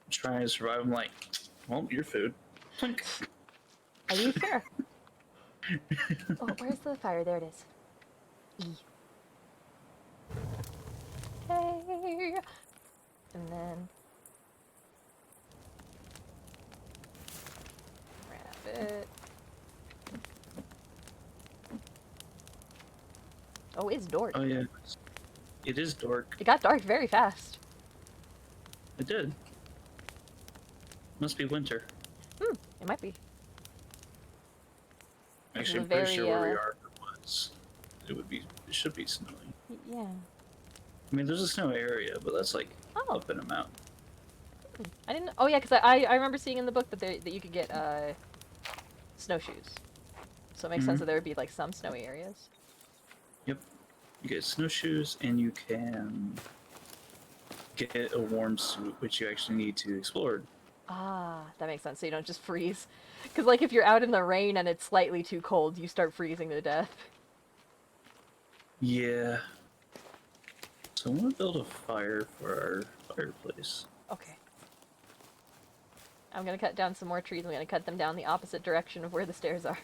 trying to survive, I'm like, well, your food. Clink. Are you sure? Oh, where's the fire? There it is. E. Okay. And then rabbit. Oh, it's dark. Oh yeah, it is dark. It got dark very fast. It did. Must be winter. It might be. This is Actually, a I'm pretty very, sure where we are, it would be. It should be snowy. yeah. I mean, there's a snow area, but that's like Oh, up in a mountain. I didn't. Oh yeah, because I remember seeing in the book that that you could get snowshoes. So it makes sense that there would be like some snowy areas. Yep. You get snowshoes, and you can get a warm suit, which you actually need to explore. Ah, that makes sense. So you don't just freeze. Because like if you're out in the rain and it's slightly too cold, you start freezing to death. Yeah. So I want to build a fire for our fireplace. Okay. I'm gonna cut down some more trees. I'm gonna cut them down the opposite direction of where the stairs are.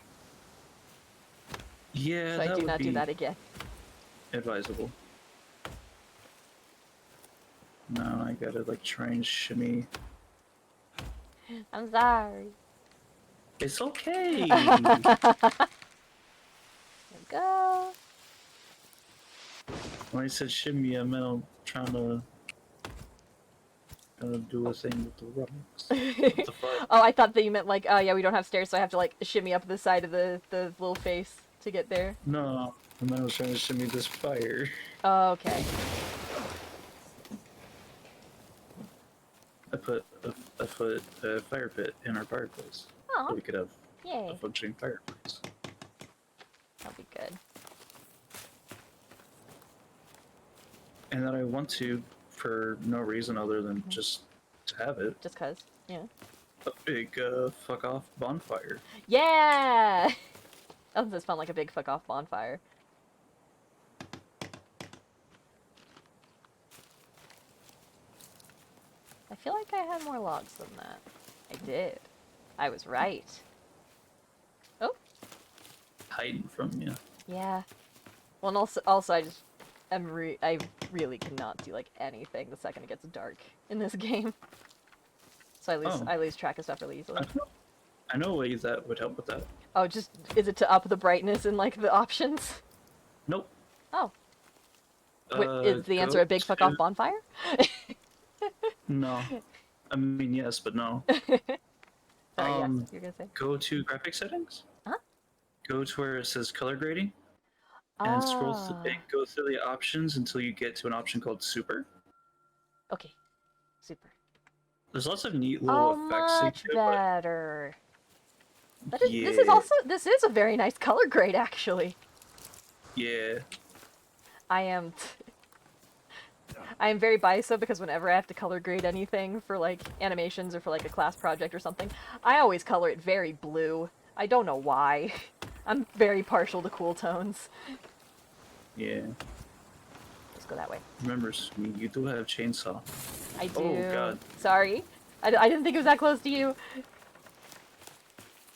Yeah, So I that do would not be do that again. advisable. No, I gotta like try and shimmy. I'm sorry. It's okay. There we go. When I said shimmy, I meant I'm trying to do a thing with the rocks. With the fire. Oh, I thought that you meant like, oh yeah, we don't have stairs, so I have to like shimmy up the side of the little face to get there. No, And then I was trying to shimmy this fire. Okay. I put a fire pit in our fireplace Oh, so we could have a yay. functioning fireplace. That'll be good. And that I want to for no reason other than just to have it. Just cause. Yeah. A big fuck off bonfire. Yeah! That does sound like a big fuck off bonfire. I feel like I had more logs than that. I did. I was right. Oh, Hiding from you. yeah. Well, and also I just I really cannot do like anything the second it gets dark in this game. So I lose track of stuff really easily. I know a way that would help with that. Oh, just is it to up the brightness in like the options? Nope. Oh. Is the answer a big fuck off bonfire? No. I mean, yes, but no. Sorry, yes, you're gonna say. Go to graphic settings. Huh? Go to where it says color grading, and scroll and go through the options until you get to an option called super. Okay. Super. There's lots of neat little effects. Much better. That is, yeah. this is a very nice color grade, actually. Yeah. I am very biased though, because whenever I have to color grade anything for like animations or for like a class project or something, I always color it very blue. I don't know why. I'm very partial to cool tones. Yeah. Let's go that way. Remember, you do have chainsaw. I do. Oh god. Sorry. I didn't think it was that close to you.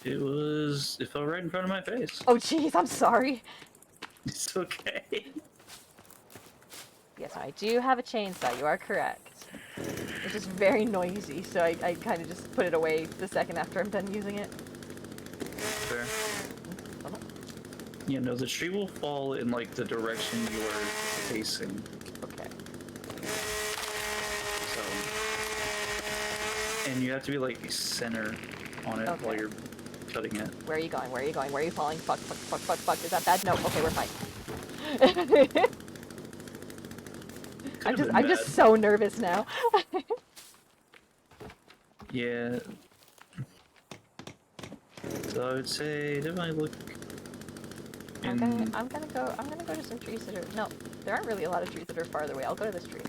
It fell right in front of my face. Oh jeez, I'm sorry. It's okay. Yes, I do have a chainsaw, you are correct. It's just very noisy, so I kind of just put it away the second after I'm done using it. Fair. Yeah, no, the tree will fall in like the direction you are facing. Okay. So, and you have to be like center on it while you're cutting it. Where are you going? Where are you going? Where are you falling? Fuck, fuck, fuck, fuck, fuck. Is that bad? No. Okay, we're fine. I'm just so nervous now. Yeah. So I would say definitely look. I'm gonna go to some trees that are, no, there aren't really a lot of trees that are farther away. I'll go to this tree.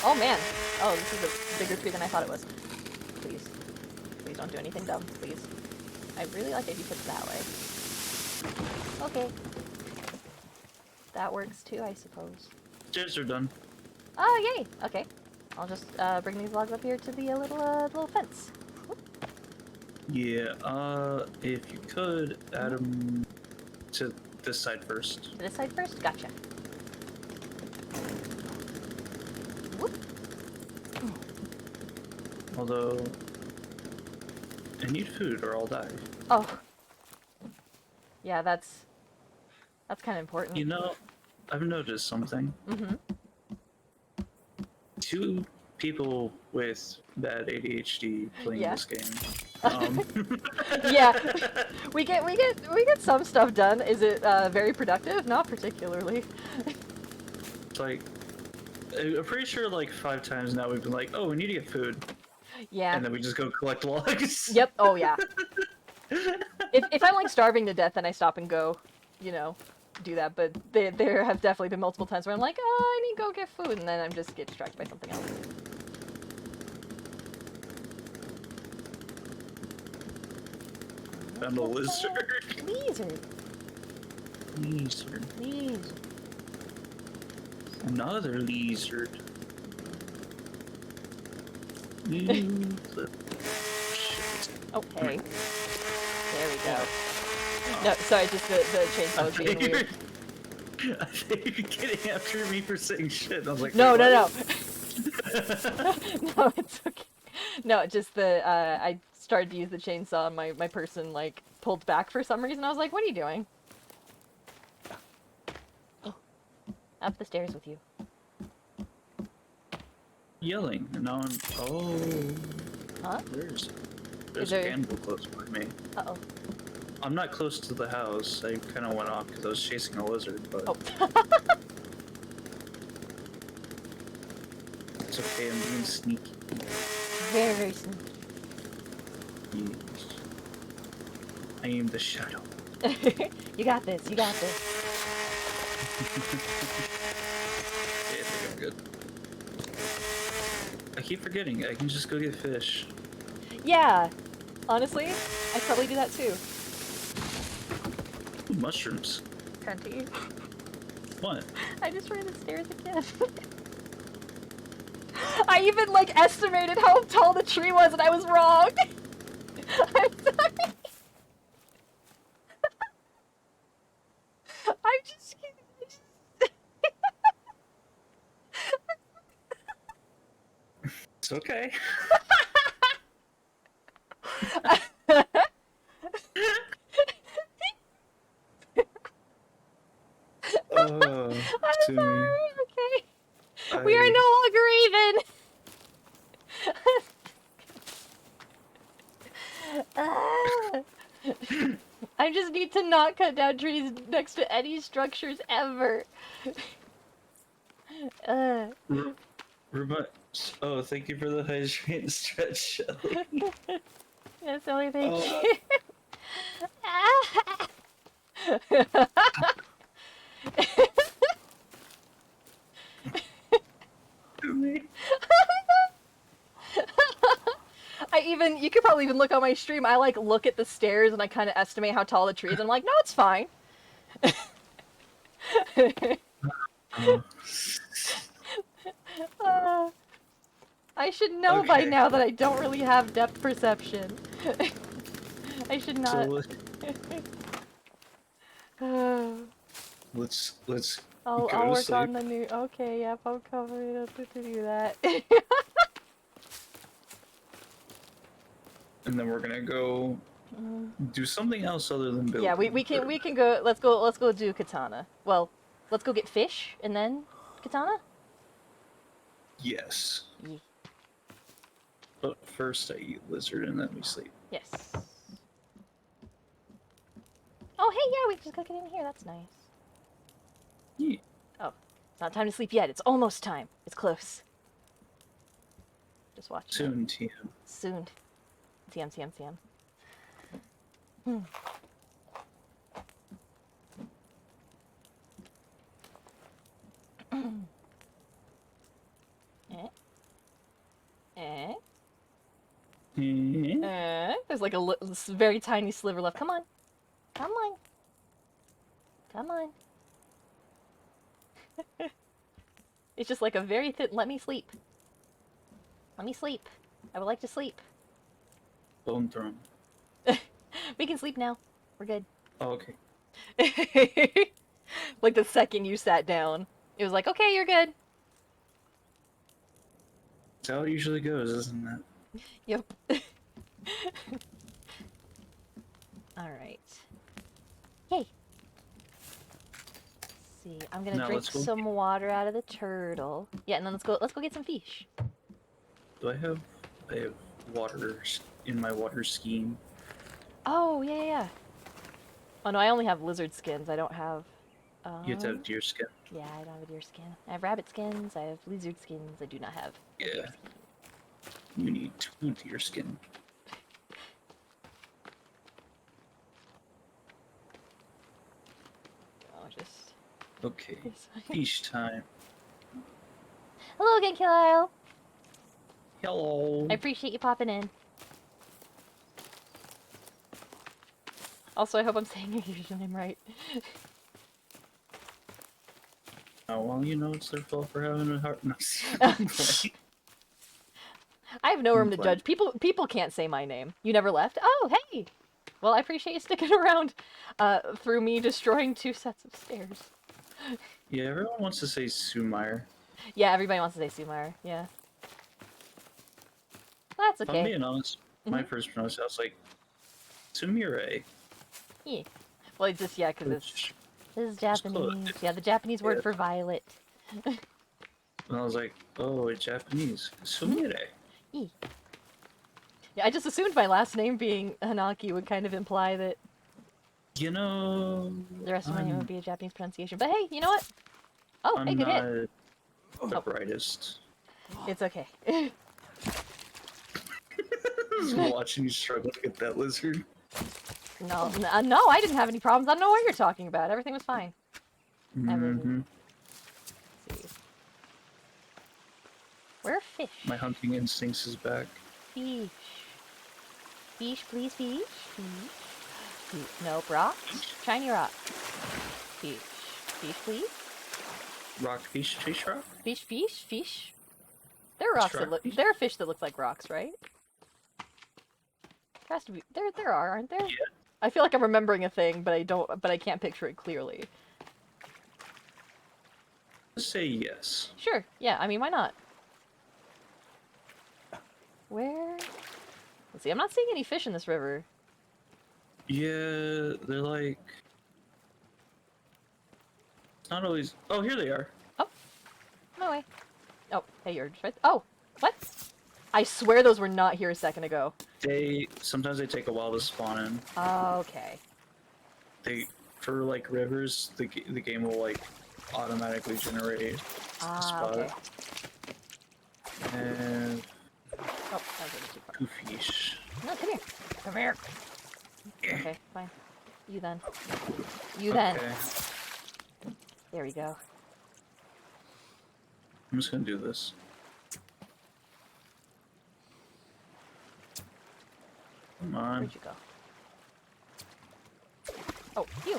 Oh man. Oh, this is a bigger tree than I thought it was. Please. Please don't do anything dumb, please. I really like it if you put it that way. Okay. That works too, I suppose. Stairs are done. Oh, yay! Okay. I'll just bring these logs up here to the little fence. Yeah, if you could add them to this side first. This side first? Gotcha. Whoop. Although, I need food or I'll die. Oh. Yeah, that's kind of important. You know, I've noticed something. Mm-hmm. Two people with bad ADHD playing this game. Yeah, we get some stuff done. Is it very productive? Not particularly. It's like, I'm pretty sure like 5 times now we've been like, oh, we need to get food. Yeah. And then we just go collect logs. Yep. Oh yeah. If I'm like starving to death, then I stop and go, you know, do that. But there have definitely been multiple times where I'm like, oh, I need to go get food, and then I'm just get distracted by something else. Found a lizard. Lizard. Lizard. Lizard. Another lizard. Okay. There we go. No, sorry, just the chainsaw was being weird. I think you're getting after me for saying shit. I was like, no. No, what? it's okay. No, just the, I started to use the chainsaw and my person, like, pulled back for some reason. I was like, what are you doing? Oh. Up the stairs with you. Yelling, and now I'm. Oh. Huh? There's Is a there... candle close by me. Uh-oh. I'm not close to the house. I kind of went off because I was chasing a lizard, but Oh. it's okay. I'm being sneaky. Very, very sneaky. Yes. I am the shadow. You got this. You got this. Yeah, I think I'm good. I keep forgetting. I can just go get fish. Yeah. Honestly, I'd probably do that too. Ooh, mushrooms. Senti. What? I just ran the stairs again. I even, like, estimated how tall the tree was and I was wrong. I'm sorry. I'm just kidding. It's okay. Oh, I'm Sumi. sorry. Okay. We are no longer even. I just need to not cut down trees next to any structures ever. Oh, thank you for the hydrate and stretch, Shelly. Yes, Ellie, thank Oh. you. You could probably even look on my stream, I like look at the stairs and I kind of estimate how tall the tree is. I'm like, no, it's fine. I should know by Okay. now that I don't really have depth perception. I should not. So let's I'll go to work sleep. on the new. Okay, yep, I'm coming up to do that. And then we're gonna go do something else other than building. Yeah, we can go. Let's go do katana. Well, let's go get fish and then katana. Yes. Yeah. But first I eat lizard and then we sleep. Yes. Oh hey, yeah, we just gotta get in here. That's nice. Yeah. Oh, it's not time to sleep yet. It's almost time. It's close. Just watch. Soon, TM. Soon. TM. There's like a very tiny sliver left. Come on. Come on. Come on. It's just like a very thin. Let me sleep. Let me sleep. I would like to sleep. Bone throne. We can sleep now. We're good. Oh, okay. Like the second you sat down, it was like, okay, you're good. That's how it usually goes, isn't it? Yep. Alright. Yay! Let's see. I'm gonna drink some water out of the turtle. Yeah, and then let's go get some fish. Do I have water in my water scheme? Oh, yeah. Oh no, I only have lizard skins. I don't have You have to have deer skin. Yeah, I don't have a deer skin. I have rabbit skins, I have lizard skins, I do not have Yeah. You need 2 deer skin. Oh, just... Okay. Fish time. Hello again, Kyle! Hello! I appreciate you popping in. Also, I hope I'm saying your username right. Oh, well, you know, it's their fault for having a heart. No, I have no room to judge. People can't say my name. You never left? Oh, hey! Well, I appreciate you sticking around through me destroying 2 sets of stairs. Yeah, everyone wants to say Sumire. Yeah, everybody wants to say Sumire, yeah. That's okay. If I'm being honest, my first pronunciation, I was like, Sumire. Yeah. Well, it's just, yeah, because this is Japanese. Yeah, the Japanese word for violet. And I was like, oh, it's Japanese. Sumire. Yeah, I just assumed my last name being Hanaki would kind of imply that You know, The rest of my name would be a Japanese pronunciation. But hey, you know what? Oh, hey, I'm good not hit. the brightest. It's okay. Just watching you struggle to get that lizard. No, no, I didn't have any problems. I don't know what you're talking about. Everything was fine. Mm-hmm. Let's see. Where are fish? My hunting instincts is back. Fish. Fish, please, fish. Fish. Fish. Nope, rocks. Shiny rock. Fish. Fish, please. Rock fish, fish rock? Fish, fish, fish. There are rocks that look. There are fish that look like rocks, right? There has to be. There are, aren't there? Yeah. I feel like I'm remembering a thing, but I don't. But I can't picture it clearly. Let's say yes. Sure. Yeah. I mean, why not? Where? Let's see. I'm not seeing any fish in this river. Yeah, they're like. It's not always. Oh, here they are. Oh. No way. Oh, hey, you're just right. Oh, what? I swear those were not here a second ago. Sometimes they take a while to spawn in. Okay. For like rivers, the game will like automatically generate a spot. Okay. And Oh, that was a bit too far. two fish. No, come here. Come here. Okay, fine. You then. You then. Okay. There we go. I'm just gonna do this. Come on. Where'd you go? Oh, you.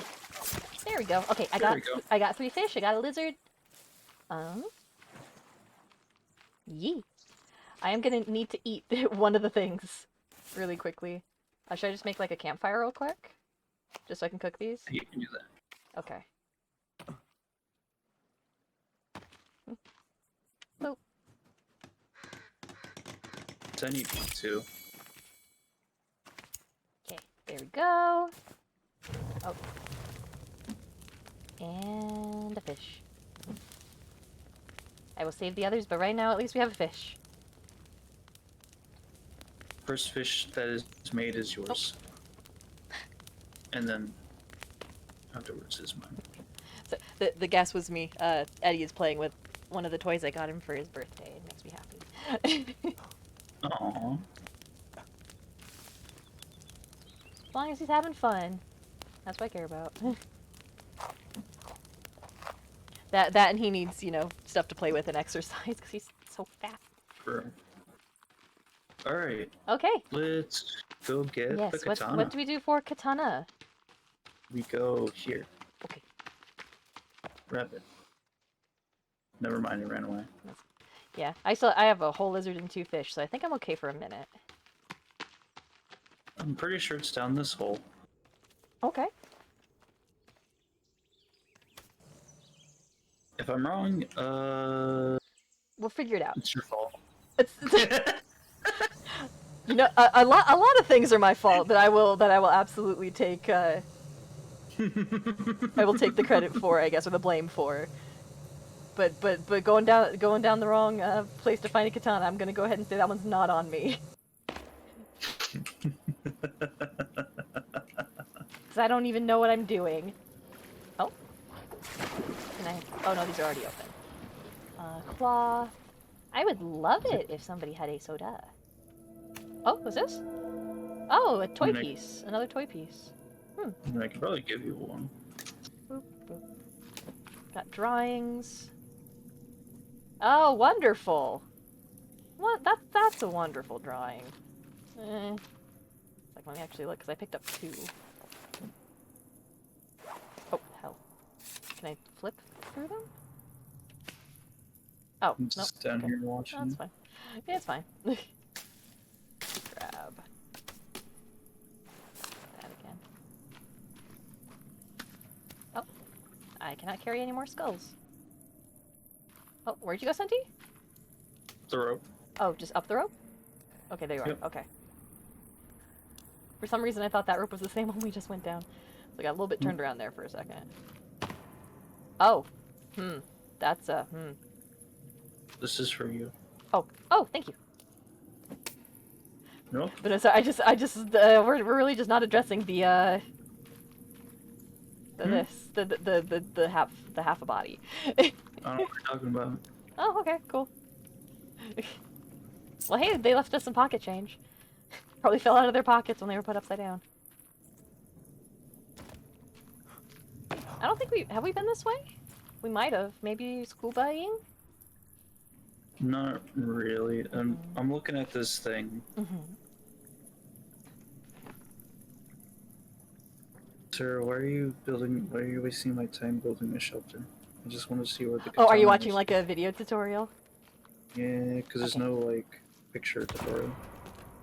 There we go. Okay, There we go. I got 3 fish. I got a lizard. Yee. I am gonna need to eat one of the things really quickly. Should I just make like a campfire real quick? Just so I can cook these? You can do that. Okay. Oh. So I need meat too. Okay, there we go. Oh. And a fish. I will save the others, but right now at least we have a fish. First fish that is made is yours. And then afterwards is mine. So the guess was me. Eddie is playing with one of the toys I got him for his birthday. It makes me happy. Aww. As long as he's having fun. That's what I care about. that and he needs, you know, stuff to play with and exercise because he's so fat. Sure. Alright. Okay. Let's go get Yes, the katana. what do we do for katana? We go here. Okay. Grab it. Never mind, it ran away. Yeah, I have a whole lizard and 2 fish, so I think I'm okay for a minute. I'm pretty sure it's down this hole. Okay. If I'm wrong, We'll figure it out. it's your fault. It's you know, a lot of things are my fault that I will absolutely take I will take the credit for, I guess, or the blame for. But going down the wrong place to find a katana, I'm gonna go ahead and say that one's not on me. Because I don't even know what I'm doing. Oh. Can I? Oh no, these are already open. Claw. I would love it if somebody had a soda. Oh, what's this? Oh, a toy piece. Another toy piece. I could probably give you one. Boop, boop. Got drawings. Oh, wonderful! What? That's a wonderful drawing. Like, let me actually look, because I picked up 2. Oh, hell. Can I flip through them? Oh, I'm nope. just down here watching. No, that's fine. Yeah, it's fine. Grab. That again. Oh. I cannot carry any more skulls. Oh, where'd you go, Senti? The rope. Oh, just up the rope? Okay, there you are. Yep. Okay. For some reason, I thought that rope was the same one we just went down. So I got a little bit turned around there for a second. Oh. That's a, This is for you. Oh. Oh, thank you. Nope. But so we're really just not addressing the Hmm? The half a body. I don't know what you're talking about. Oh, okay, cool. Well, hey, they left us some pocket change. Probably fell out of their pockets when they were put upside down. I don't think have we been this way? We might have. Maybe scubaing? Not really. I'm looking at this thing. Mm-hmm. Sir, why are you building? Why are you wasting my time building a shelter? I just want to see where the Oh, are you katana watching is. like a video tutorial? Yeah, because there's Okay. no like picture tutorial.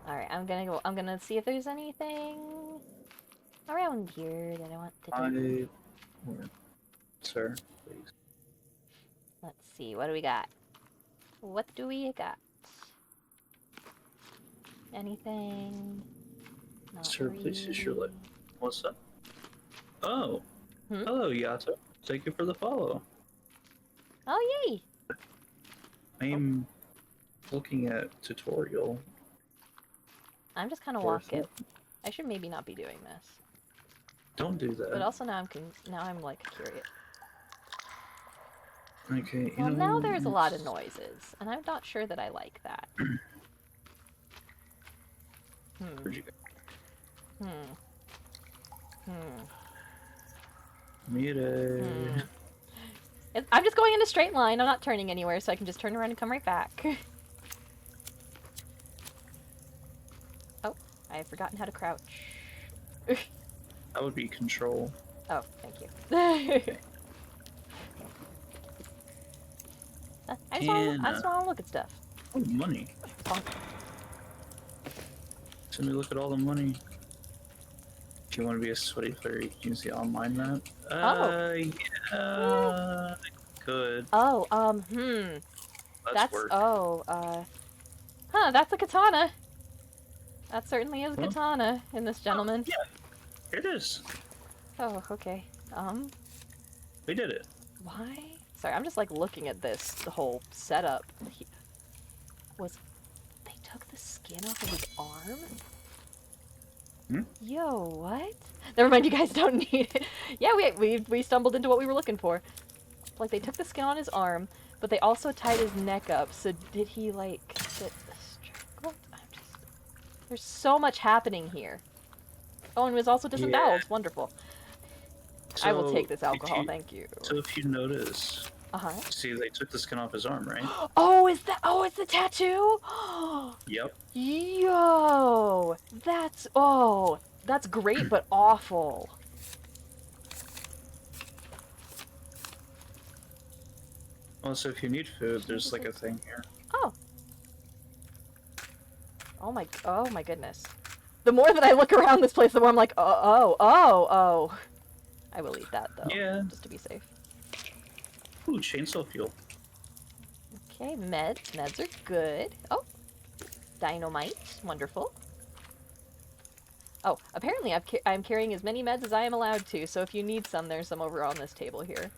Alright, I'm gonna go. I'm gonna see if there's anything around here that I want to do. Sir, please. Let's see. What do we got? What do we got? Anything? Not Sir, please use your really. lip. What's up? Oh, Hmm? hello, Yato. Thank you for the follow. Oh, yay! I'm looking at tutorial. I'm just kind of For walking. I should maybe not be doing this. Don't do But that. also now I'm like curious. Okay, Well, now there's a lot of noises, and I'm not sure that I like that. Where'd you go? Mire. I'm just going in a straight line. I'm not turning anywhere, so I can just turn around and come right back. Oh, I have forgotten how to crouch. That would be control. Oh, thank you. I just want to look at stuff. Oh, money. Bonk. So let me look at all the money. If you want to be a sweaty player, you can use the online map. Yeah, I could. Oh, That's work. that's a katana. That certainly is a katana in this gentleman. Yeah, here it is. Oh, okay. We did it. Why? Sorry, I'm just like looking at this, the whole setup. They took the skin off of his arm? Hmm? Yo, what? Never mind, you guys don't need it. Yeah, we stumbled into what we were looking for. Like, they took the skin on his arm, but they also tied his neck up, so did he, like, get strangled? There's so much happening here. Oh, and it was also disemboweled. Yeah. Wonderful. So I will take this alcohol, thank you. So if you notice, see, they took the skin off his arm, right? Oh, it's the tattoo? Yep. Yo, that's great, but awful. Also, if you need food, there's like a thing here. Oh. Oh my goodness. The more that I look around this place, the more I'm like, oh. I will eat that, though. Yeah. Just to be safe. Ooh, chainsaw fuel. Okay, meds. Meds are good. Oh. Dynamite. Wonderful. Oh, apparently I'm carrying as many meds as I am allowed to, so if you need some, there's some over on this table here.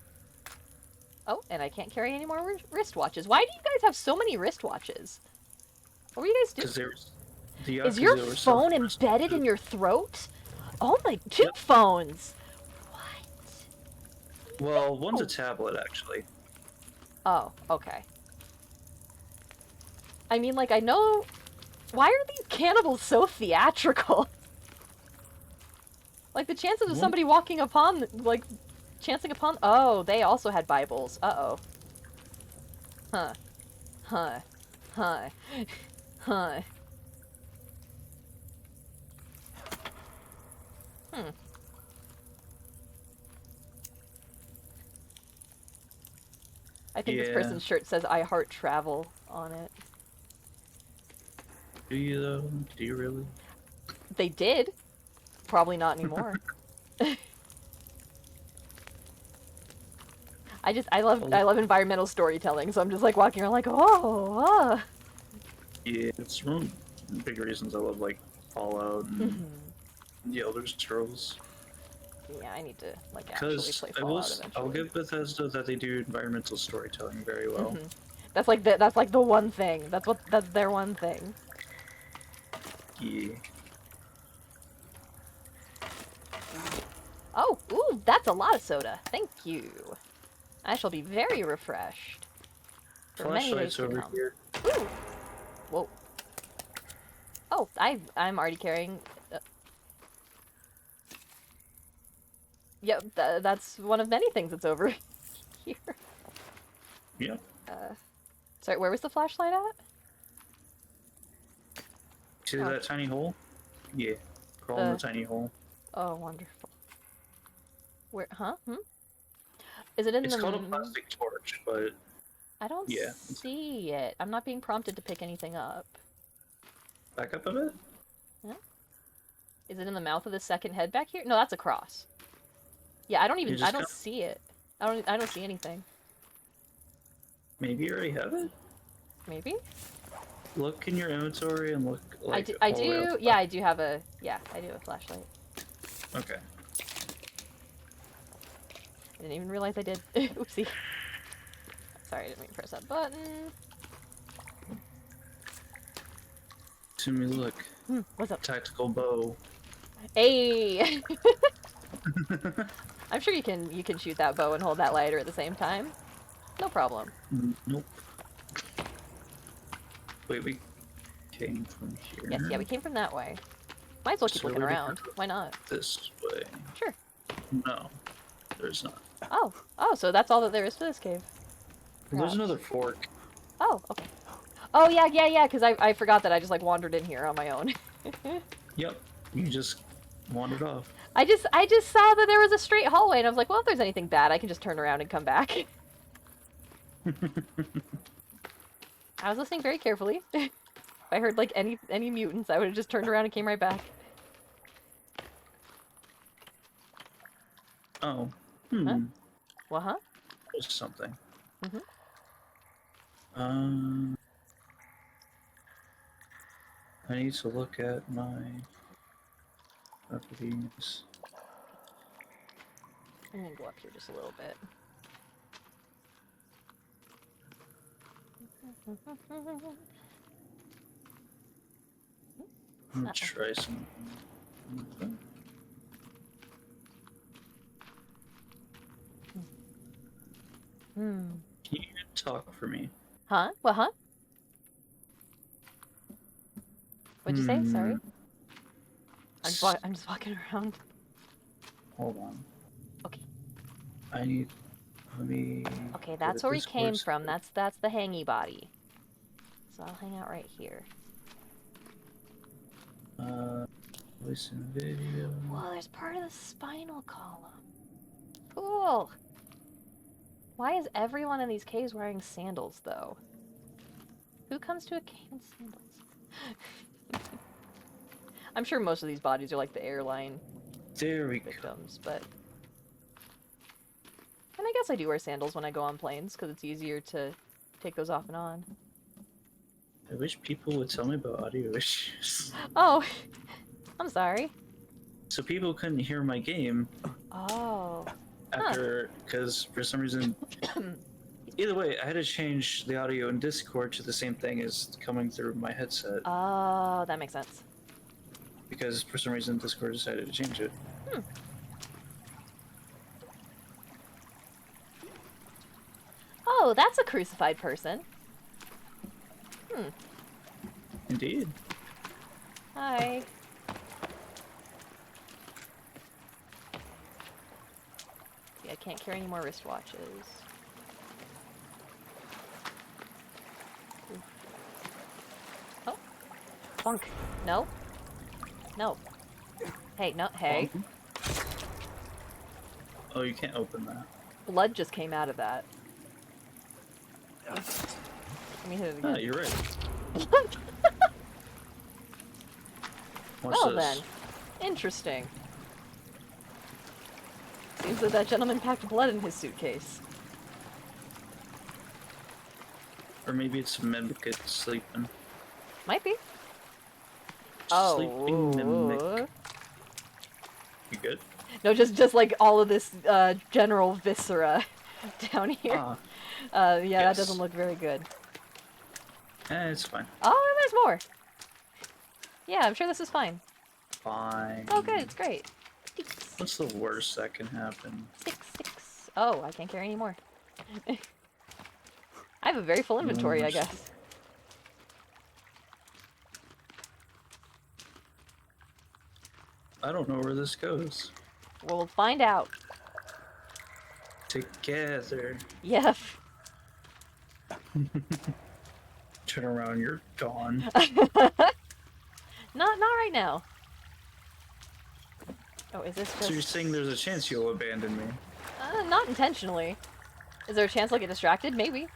Oh, and I can't carry any more wristwatches. Why do you guys have so many wristwatches? What were you guys doing? Is your phone embedded in your throat? Oh my, two phones! What? Well, one's a tablet, actually. Oh, okay. I mean, like, I know... Why are these cannibals so theatrical? Like, the chances of somebody walking upon, like, chancing upon... Oh, they also had Bibles. Uh-oh. Huh. I think this person's shirt says "I heart travel" on it. Do you though? Do you really? They did. Probably not anymore. I love environmental storytelling, so I'm just like walking around like, oh. Yeah, it's one of the big reasons I love like Fallout and the Elder Scrolls. Yeah, I need to like actually play Fallout eventually. I'll give Bethesda that they do environmental storytelling very well. That's like the one thing. That's their one thing. Yeah. Oh, ooh, that's a lot of soda. Thank you. I shall be very refreshed for many days Flashlight's to over come. here. Ooh. Whoa. Oh, I'm already carrying. Yep, that's one of many things that's over here. Yep. Sorry, where was the flashlight at? See Oh, that tiny hole? Yeah. Crawl in the the. tiny hole. Oh, wonderful. Where? Huh? Hmm? Is it in It's the? called a plastic torch, but I don't yeah. see it. I'm not being prompted to pick anything up. Back up a bit? Huh? Is it in the mouth of the second head back here? No, that's a cross. Yeah, You I just don't kind see it. I don't see anything. maybe you already have it? Maybe? Look in your inventory and look like I all the way up do, the yeah, top. I do have a, yeah, I do have a flashlight. Okay. I didn't even realize I did. Oopsie. Sorry, I didn't mean to press that button. To me, look. What's up? Tactical bow. Hey! I'm sure you can shoot that bow and hold that lighter at the same time. No problem. Nope. Wait, we came from Yes, yeah, here. we came from that way. Might as well keep So looking we around. Why not? this way. Sure. No, there's not. Oh, oh, so that's all that there is to this cave. Well, there's Perhaps. another fork. Oh, okay. Oh, yeah, yeah, yeah, because I forgot that I just, like, wandered in here on my own. Yep. You just wandered off. I just saw that there was a straight hallway, and I was like, well, if there's anything bad, I can just turn around and come back. I was listening very carefully. If I heard, like, any mutants, I would have just turned around and came right back. Oh. Huh? Well, huh? There's something. Mm-hmm. I need to look at my properties. I'm gonna go up here just a little bit. I'm gonna try some. Hmm. Can you talk for me? Huh? What, huh? What'd you say? Sorry. I'm just walking around. Hold on. Okay. I need. Let me. Okay, go that's to where we came Discord. from. That's the hangy body. So I'll hang out right here. Listen video. Whoa, there's part of the spinal column. Cool. Why is everyone in these caves wearing sandals, though? Who comes to a cave in sandals? I'm sure most of these bodies are like the airline There we go. victims, but... And I guess I do wear sandals when I go on planes, because it's easier to take those off and on. I wish people would tell me about audio issues. Oh! I'm sorry. So people couldn't hear my game Oh. after, because for some reason, either way, I had to change the audio in Discord to the same thing as coming through my headset, Oh, that makes sense. because for some reason Discord decided to change it. Oh, that's a crucified person. Indeed. Hi. Yeah, I can't carry any more wristwatches. Oof. Oh. Bonk. No. No. Hey, no, hey. Oh, you can't open that. Blood just came out of that. Let me hit it Ah, again. you're right. Watch Well this. then. Interesting. Seems that gentleman packed blood in his suitcase. Or maybe it's a mimic sleeping. Might be. Sleeping mimic. Oh. You good? No, just like all of this general viscera down here. Yeah, yes. that doesn't look very good. It's fine. Oh, there's more. Yeah, I'm sure this is fine. Fine. Oh, good, it's great. Thanks. What's the worst that can happen? 6, 6. Oh, I can't carry any more. I have a very full inventory, I guess. I don't know where this goes. We'll find out. Together. Yep. Turn around, you're gone. Not right now. Oh, is this just... So you're saying there's a chance you'll abandon me? Not intentionally. Is there a chance I'll get distracted? Maybe.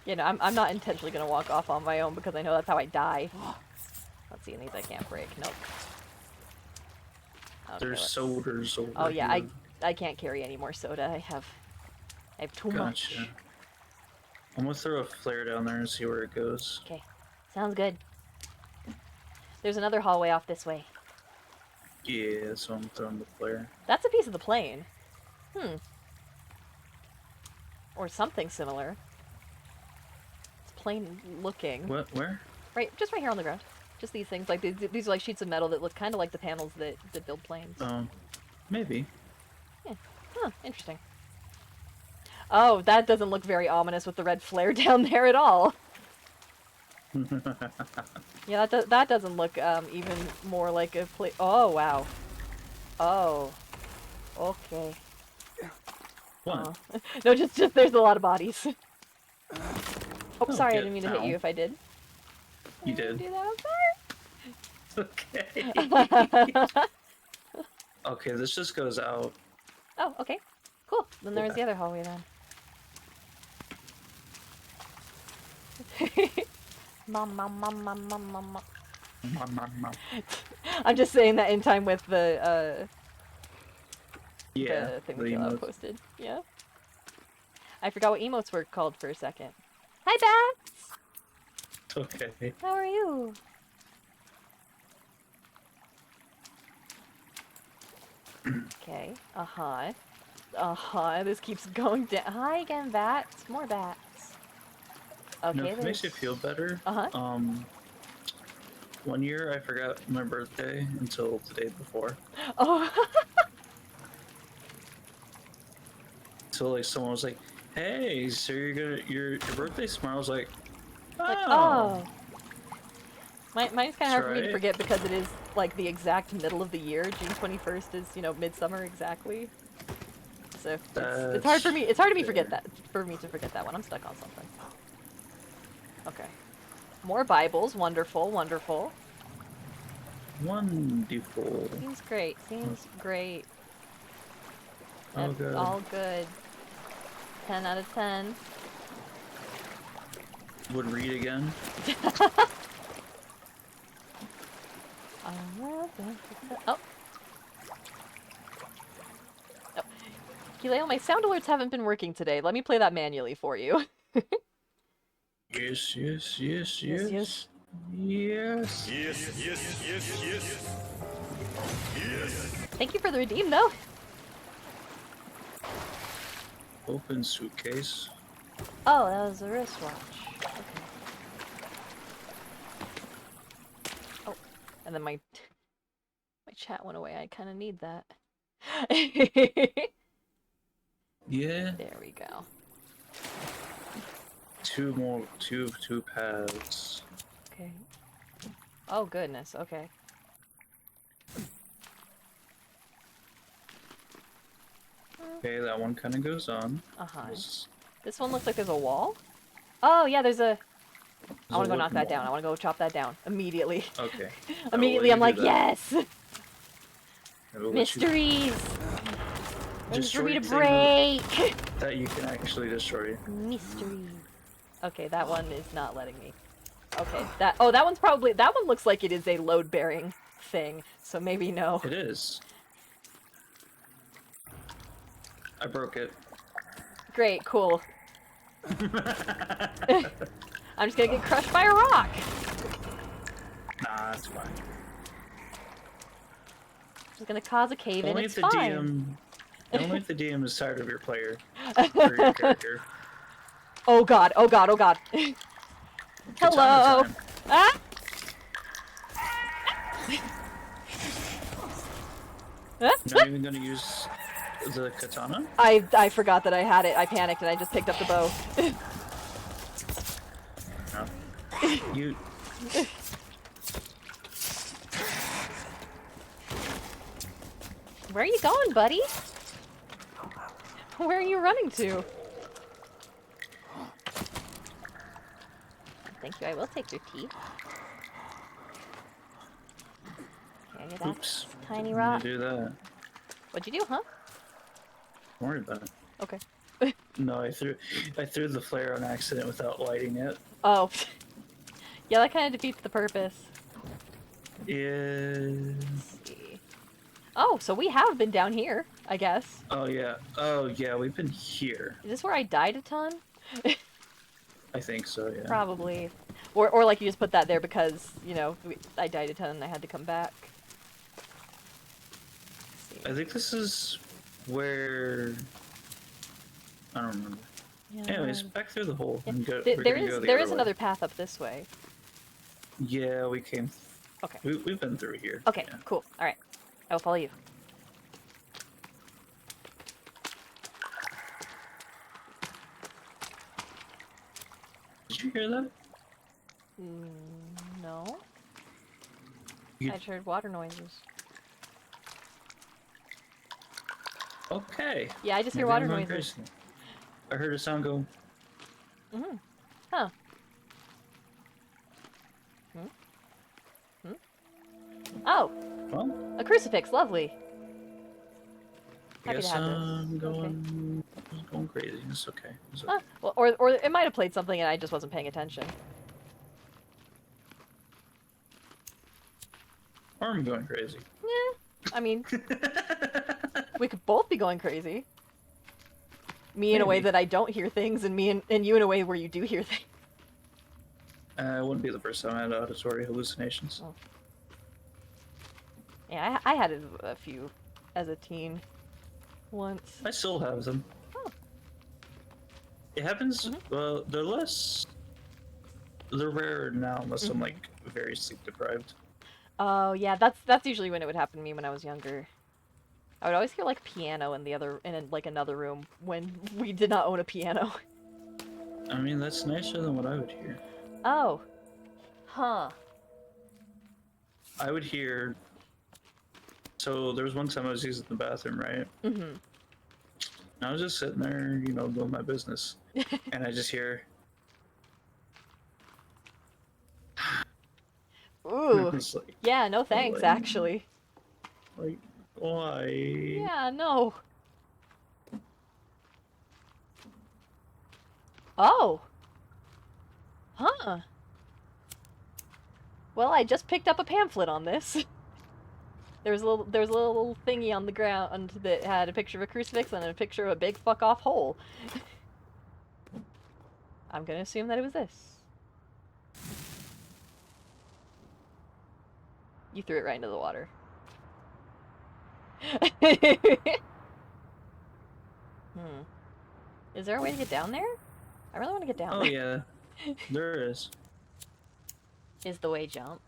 You know, I'm not intentionally gonna walk off on my own because I know that's how I die. Let's see, and these I can't break. Nope. Okay, There's sodas over Oh yeah, here. I can't carry any more soda. I have too much. Gotcha. I'm gonna throw a flare down there and see where it goes. Okay, sounds good. There's another hallway off this way. Yeah, so I'm throwing the flare. That's a piece of the plane. Or something similar. It's plain looking. What? Where? Right, just right here on the ground. Just these things, like these are like sheets of metal that look kind of like the panels that build planes. Maybe. Yeah. Huh, interesting. Oh, that doesn't look very ominous with the red flare down there at all. Yeah, that doesn't look even more like a place. Oh, wow. Oh. Okay. What? No, just there's a lot of bodies. Oh, sorry, I Okay, didn't mean to hit you if I did. You did. Do that, Okay. I'm sorry. Okay, this just goes out. Oh, okay. Cool. Then there's Okay. the other hallway then. Mom. I'm just saying that in time with the Yeah, the thing the that Kayla emote. posted. Yeah. I forgot what emotes were called for a second. Hi, Bats! Okay. How are you? Okay. This keeps going down. Hi again, Bats. More bats. Okay, You know, if it makes you feel better. One year I forgot my birthday until the day before. Oh. So like someone was like, "Hey, so your birthday's tomorrow?" I was like, "Oh." Like, oh. Mine's kind of hard for me to right. forget because it is like the exact middle of the year. June 21st is, you know, midsummer exactly. So it's hard for me. It's hard for me to forget that. For me to forget that one. I'm stuck on something. Okay. More Bibles. Wonderful. Wonderful. Wonderful. Seems great. Seems great. All That's good. all good. 10 out of 10. Would read again. Oh. Oh. Kileo, my sound alerts haven't been working today. Let me play that manually for you. Yes. Yes. Yes. Yes. Thank you for the redeem, though. Open suitcase. Oh, that was a wristwatch. Okay. Oh, and then my chat went away. I kind of need that. Yeah. There we go. Two paths. Okay. Oh goodness. Okay. Okay, that one kind of goes on. This one looks like there's a wall. Oh yeah, there's a. I want to go knock that down. I want to go chop that down immediately. Okay. Immediately, I'm like, yes. Mysteries. Things for me to break. That you can actually destroy. Mystery. Okay, that one is not letting me. Okay, that one's probably, that one looks like it is a load-bearing thing, so maybe no. It is. I broke it. Great, cool. I'm just gonna get crushed by a rock. Nah, that's fine. Just gonna cause a cave-in, Only it's if the fine. only if the DM is tired of your player or your character. Oh god, oh god, oh god. Good Hello! time. Ah! You're not even gonna use the katana? I forgot that I had it. I panicked and I just picked up the bow. No. You. Where are you going, buddy? Where are you running to? Thank you, I will take your teeth. Can I get that Oops. tiny Didn't mean rock? to do that. What'd you do, huh? Don't worry about it. Okay. No, I threw the flare on accident without lighting it. Oh. Yeah, that kind of defeats the purpose. Yeah. Let's see. Oh, so we have been down here, I guess. Oh yeah. Oh yeah. We've been here. Is this where I died a ton? I think so. Yeah. Probably. Or like you just put that there because, you know, I died a ton and I had to come back. I think this is where. I don't remember. Yeah, Anyways, back through the hole. yeah. And go, There is way. another path up this way. Yeah, we came. Okay. We've been through here. Okay, Yeah. cool. All right. I will follow you. Did you hear that? No. You- I heard water noises. Okay. Yeah, I just hear Maybe I'm water going noises. crazy. I heard a sound go. Mm-hmm. Huh. Oh, Well, a crucifix. Lovely. I Happy to guess have this. I'm going. Okay. Going crazy. It's okay. It's okay. Huh. Well, or it might have played something and I just wasn't paying attention. Or I'm going crazy. Yeah. I mean, we could both be going crazy. Me in a way Maybe. that I don't hear things, and and you in a way where you do hear things. It wouldn't be the first time I had auditory hallucinations. Oh. Yeah, I had a few as a teen. Once. I still have them. Oh. It happens. Mhm. Well, they're less. They're rarer now, unless I'm like very sleep deprived. Oh yeah, that's usually when it would happen to me when I was younger. I would always hear like piano in like another room when we did not own a piano. I mean, that's nicer than what I would hear. Oh. Huh. I would hear. So there was one time I was using the bathroom, right? Mm-hmm. And I was just sitting there, doing my business, and I just hear. Ooh. It's like, Yeah, no thanks, like- actually. like, why? Yeah, no. Oh. Huh. Well, I just picked up a pamphlet on this. There's a little thingy on the ground that had a picture of a crucifix and a picture of a big fuck off hole. I'm gonna assume that it was this. You threw it right into the water. Is there a way to get down there? I really want to get down Oh there. yeah, there is. Is the way jump?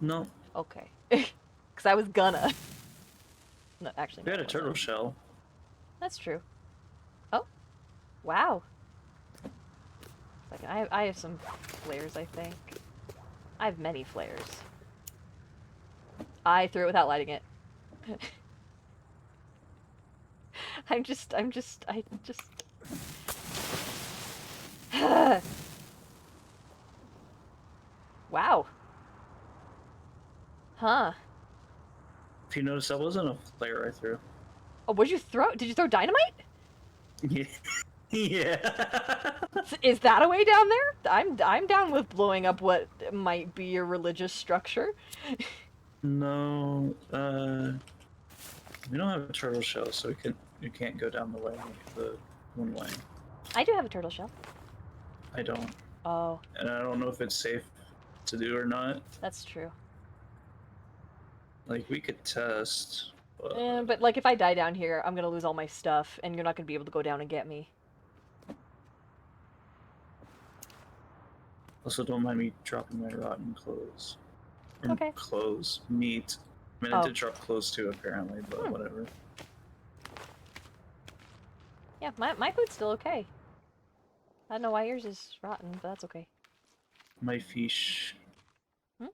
No, Okay. Because I was gonna. No, actually, we no, had a I turtle wasn't. shell. That's true. Oh. Wow. Like, I have some flares, I think. I have many flares. I threw it without lighting it. I just... Wow. Huh. If you notice, that wasn't a flare I threw. Oh, what'd you throw? Did you throw dynamite? Yeah. Yeah. Is that a way down there? I'm down with blowing up what might be a religious structure. No, we don't have a turtle shell, so we can't go down the one way. I do have a turtle shell. I don't, Oh, and I don't know if it's safe to do or not. that's true. Like we could test. But like if I die down here, I'm gonna lose all my stuff, and you're not gonna be able to go down and get me. Also, don't mind me dropping my rotten clothes. Okay. Clothes, meat. I mean, it Oh. did drop close to apparently, but whatever. Yeah, my food's still okay. I don't know why yours is rotten, but that's okay. My fish. Hmm?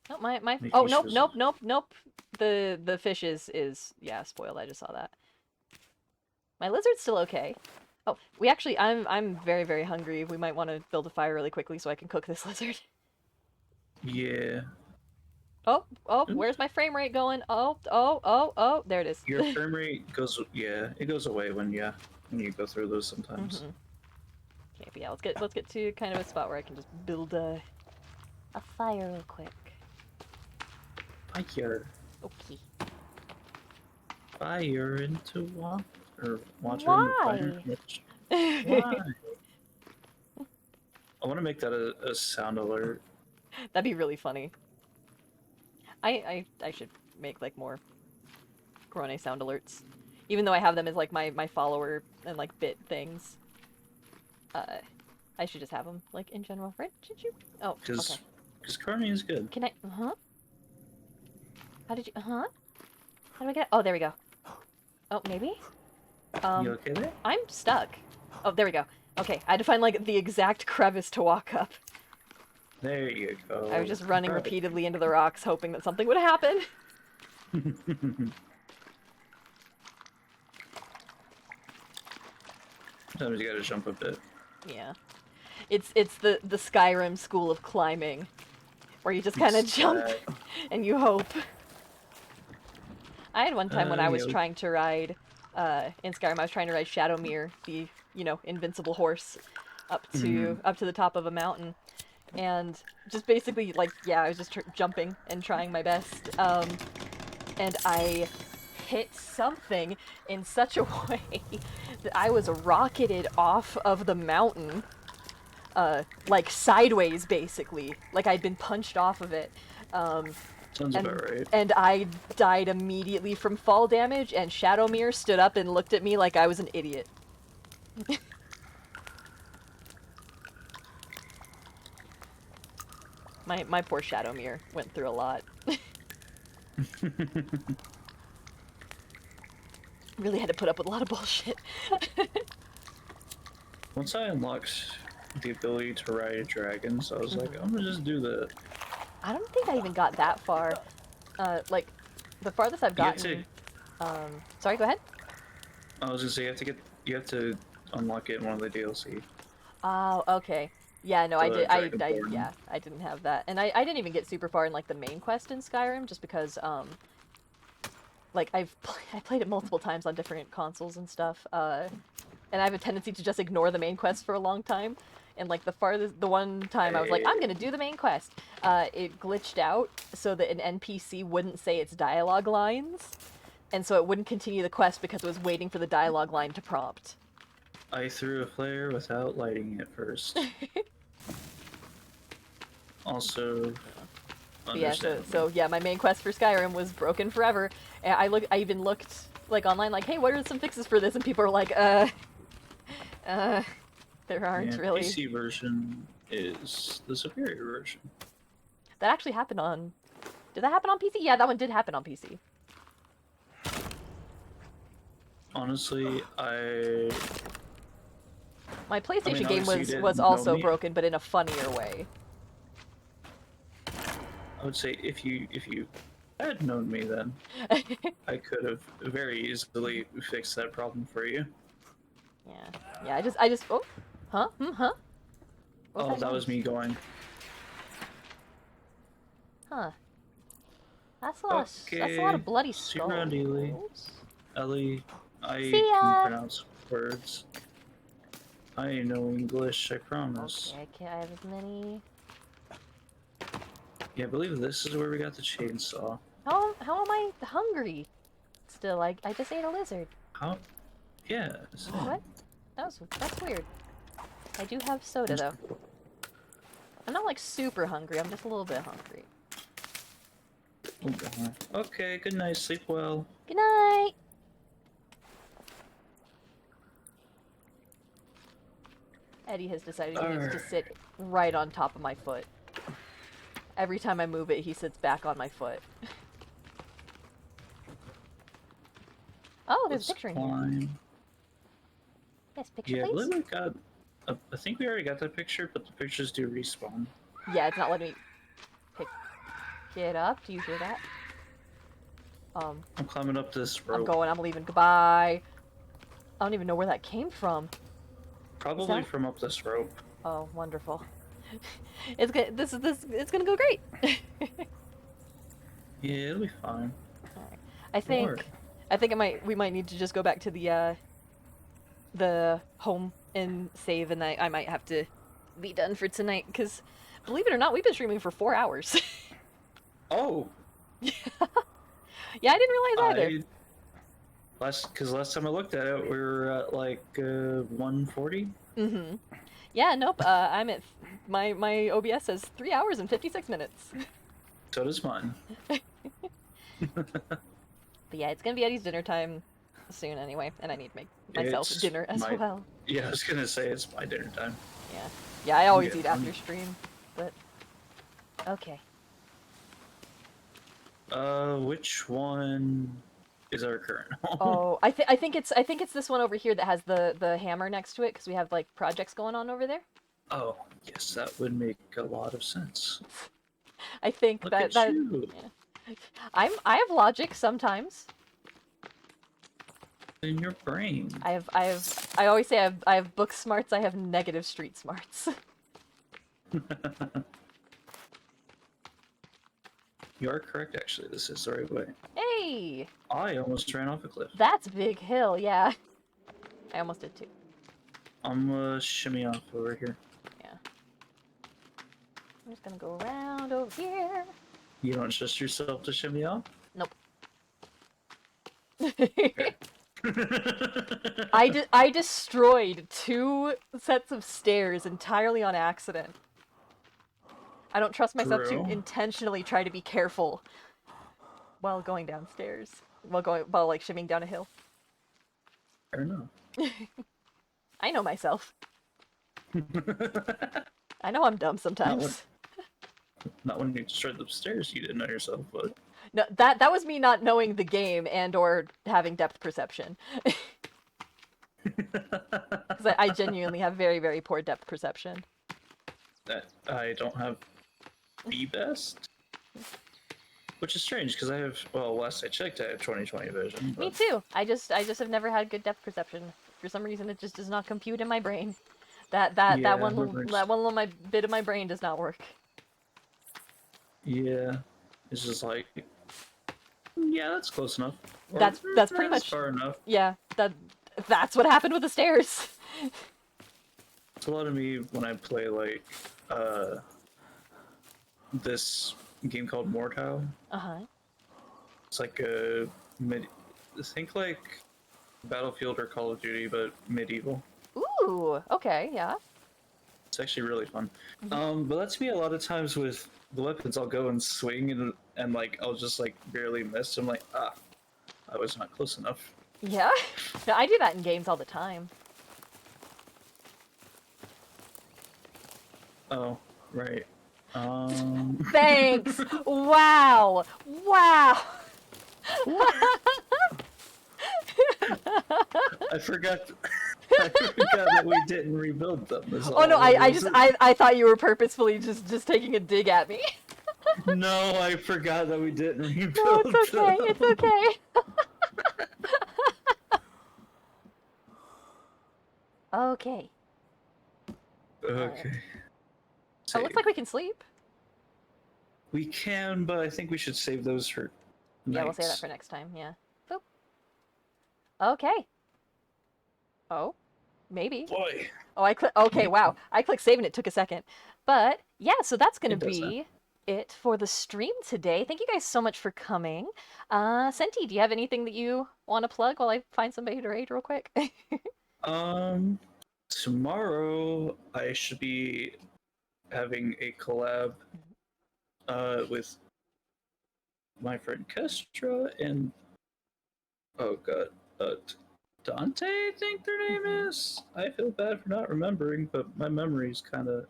No, my My oh fish nope was. nope nope nope. The fish is yeah spoiled. I just saw that. My lizard's still okay. Oh, we actually I'm very very hungry. We might want to build a fire really quickly so I can cook this lizard. Yeah. Oh oh, Oops. where's my frame rate going? Oh oh oh oh, there it is. Your frame rate goes. Yeah, it goes away when you go through those sometimes. Okay, but yeah, let's get to kind of a spot where I can just build a fire real quick. Fire. Okay. Fire into water. Or water into fire. Why? Why? I want to make that a sound alert. That'd be really funny. I should make like more Corone sound alerts. Even though I have them as like my follower and like bit things. I should just have them like in general, right? Should you? Oh, okay. Because Carney is good. Can I? How did you? How do I get? Oh, there we go. Oh, maybe. You okay there? I'm stuck. Oh, there we go. Okay, I had to find like the exact crevice to walk up. There you go. I was just running repeatedly into the rocks, hoping that something would happen. Sometimes you gotta jump a bit. Yeah. It's the Skyrim school of climbing, where you just kind of jump and you hope. I had one time when I was trying to ride, in Skyrim, I was trying to ride Shadowmere, the, you know, invincible horse, up to the top of a mountain. And just basically, like, yeah, I was just jumping and trying my best. And I hit something in such a way that I was rocketed off of the mountain, like sideways, basically. Like I'd been punched off of it. Sounds about right. And I died immediately from fall damage, and Shadowmere stood up and looked at me like I was an idiot. My poor Shadowmere went through a lot. Really had to put up with a lot of bullshit. Once I unlocked the ability to ride dragons, I was like, I'm gonna just do that. I don't think I even got that far. Like, the farthest I've gotten... sorry, go ahead. I was gonna say, you have to unlock it in one of the DLC. Oh, okay. Yeah, no, I didn't have that. And I didn't even get super far in, like, the main quest in Skyrim, just because, like, I played it multiple times on different consoles and stuff, and I have a tendency to just ignore the main quest for a long time. And, like, the one time I was like, I'm gonna do the main quest, it glitched out so that an NPC wouldn't say its dialogue lines, and so it wouldn't continue the quest because it was waiting for the dialogue line to prompt. I threw a flare without lighting it first. Also, yeah, so yeah, my main quest for Skyrim was broken forever. And I even looked like online, like, hey, what are some fixes for this? And people are like, there aren't really. PC version is the superior version. That actually happened on. Did that happen on PC? Yeah, that one did happen on PC. Honestly, My PlayStation game was also broken, but in a funnier way. I would say if you had known me then, I could have very easily fixed that problem for you. Yeah. I just. Oh, huh? Oh, that was me going. Huh. That's a lot of bloody skulls. See you around, Ellie, I See can ya. pronounce words. I know English, I promise. Okay, I have as many. Yeah, I believe this is where we got the chainsaw. How am I hungry? Still, I just ate a lizard. How? Yeah. What? That's weird. I do have soda though. I'm not like super hungry. I'm just a little bit hungry. Okay. Good night. Sleep well. Good night. Eddie has decided he needs to sit right on top of my foot. Every time I move it, he sits back on my foot. Oh, there's a Let's picture in here. climb. Yes, picture, Yeah, I please. believe we got. I think we already got that picture, but the pictures do respawn. Yeah, it's not letting me pick it up. Do you hear that? I'm climbing up this I'm rope. going. I'm leaving. Goodbye. I don't even know where that came from. It Probably sound. from up this rope. Oh, wonderful. It's gonna. This. It's gonna go great. Yeah, it'll be fine. All right. I Don't worry. think. I think it might. We might need to just go back to the home and save, and I might have to be done for tonight because, believe it or not, we've been streaming for 4 hours. Oh, Yeah, I didn't realize either. I last time I looked at it, we were at like 140. Mm-hmm. Yeah, nope. I'm at my OBS says 3 hours and 56 minutes. So does mine. But yeah, it's gonna be Eddie's dinner time soon anyway, and I need to make myself It's dinner as my well. Yeah, I was gonna say it's my dinner time. Yeah, yeah. I always Yeah, eat after stream, but okay. Which one is our current home? Oh, I think it's this one over here that has the hammer next to it because we have like projects going on over there. Oh, yes, that would make a lot of sense. I think Look that at that you yeah. I have logic sometimes. in your brain. I always say I have book smarts. I have negative street smarts. You are correct, actually. This is the right way. Hey, I almost ran off a cliff. that's Big Hill. Yeah, I almost did too. I'm shimmy off over here. Yeah. I'm just gonna go around over here. You don't trust yourself to shimmy off? Nope. Okay. I destroyed 2 sets of stairs entirely on accident. I don't trust myself to True. intentionally try to be careful while going downstairs. While like shimmying down a hill. Fair enough. I know myself. I know I'm dumb sometimes. Not when you destroyed the stairs, you didn't know yourself, but No, that was me not knowing the game and or having depth perception. Because I genuinely have very, very poor depth perception. that I don't have the best. Which is strange because I have, well, last I checked, I have 20/20 vision. Me But too. I just have never had good depth perception. For some reason, it just does not compute in my brain. That yeah, one little bit of my brain does not work. yeah, it's just like, yeah, that's close enough. Or, That's pretty much far enough. yeah. That's what happened with the stairs. It's a lot of me when I play like this game called Mortal. Uh-huh. It's like a think like Battlefield or Call of Duty, but medieval. Ooh. Okay. Yeah. It's actually really fun. But that's me a lot of times with the weapons. I'll go and swing and like I'll just like barely miss. I'm like, I was not close enough. Yeah. No, I do that in games all the time. Oh, right. Thanks. Wow. Wow. I forgot. I forgot that we didn't rebuild them. Oh no, I thought you were purposefully just taking a dig at me. No, I forgot that we didn't rebuild No, it's okay. them. It's okay. Okay. Okay. Oh, looks like we can sleep. We can, but I think we should save those for Yeah, we'll save that for next time. Yeah. Boop. Okay. Oh, maybe. Boy, Oh, I click. Okay, wow. I clicked save and it took a second. But yeah, so that's gonna it does that. be it for the stream today. Thank you guys so much for coming. Senti, do you have anything that you want to plug while I find somebody to raid real quick? Tomorrow I should be having a collab with my friend Kestra and oh god, Dante, I think their name is. I feel bad for not remembering, but my memory's kind of.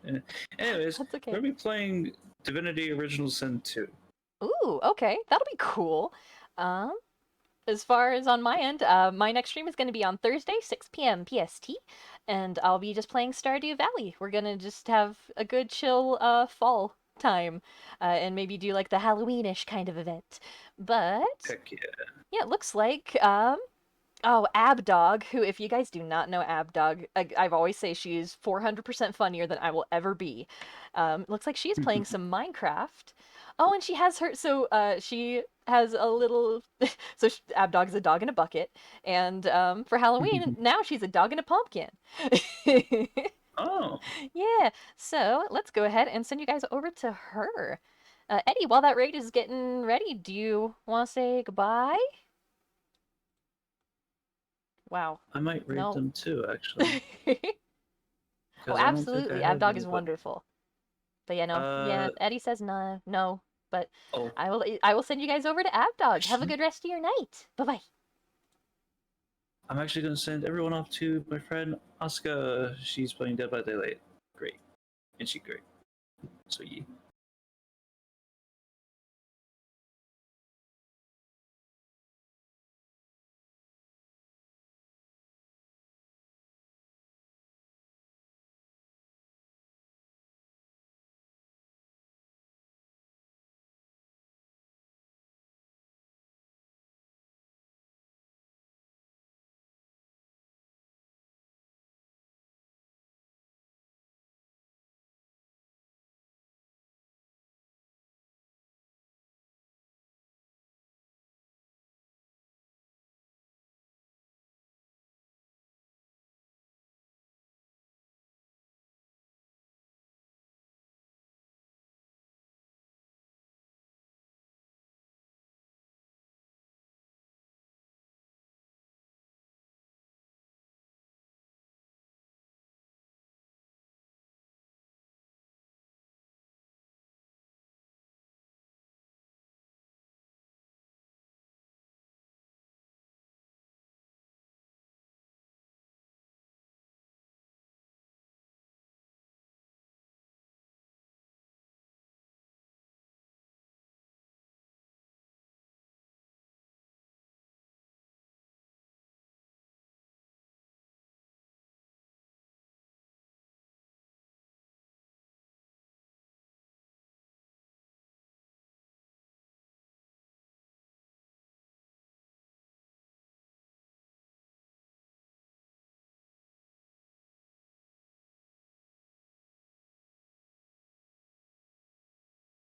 Anyways, That's okay. we're gonna be playing Divinity Original Sin 2. Ooh, okay. That'll be cool. Um, as far as on my end, my next stream is going to be on Thursday, 6 p.m. PST, and I'll be just playing Stardew Valley. We're gonna just have a good chill fall time, and maybe do like the Halloweenish kind of event. But Heck yeah. yeah, it looks like oh, Abdog, who, if you guys do not know Abdog, I've always say she is 400% funnier than I will ever be. Looks like she is playing some Minecraft. Oh, and she has her, so she has a little, so Abdog's a dog in a bucket, and for Halloween, now she's a dog in a pumpkin. Oh, Yeah, so let's go ahead and send you guys over to her. Eddie, while that raid is getting ready, do you want to say goodbye? Wow. I might raid No. them too, actually, Oh, because I don't think I absolutely. have Abdog is anybody. wonderful. But yeah, no. Yeah, Uh Eddie says no, no. But oh, I will send you guys over to Abdog. Have a actually, good rest of your night. Bye-bye. I'm actually gonna send everyone off to my friend Asuka. She's playing Dead by Daylight. Great, and she's great. So yeah.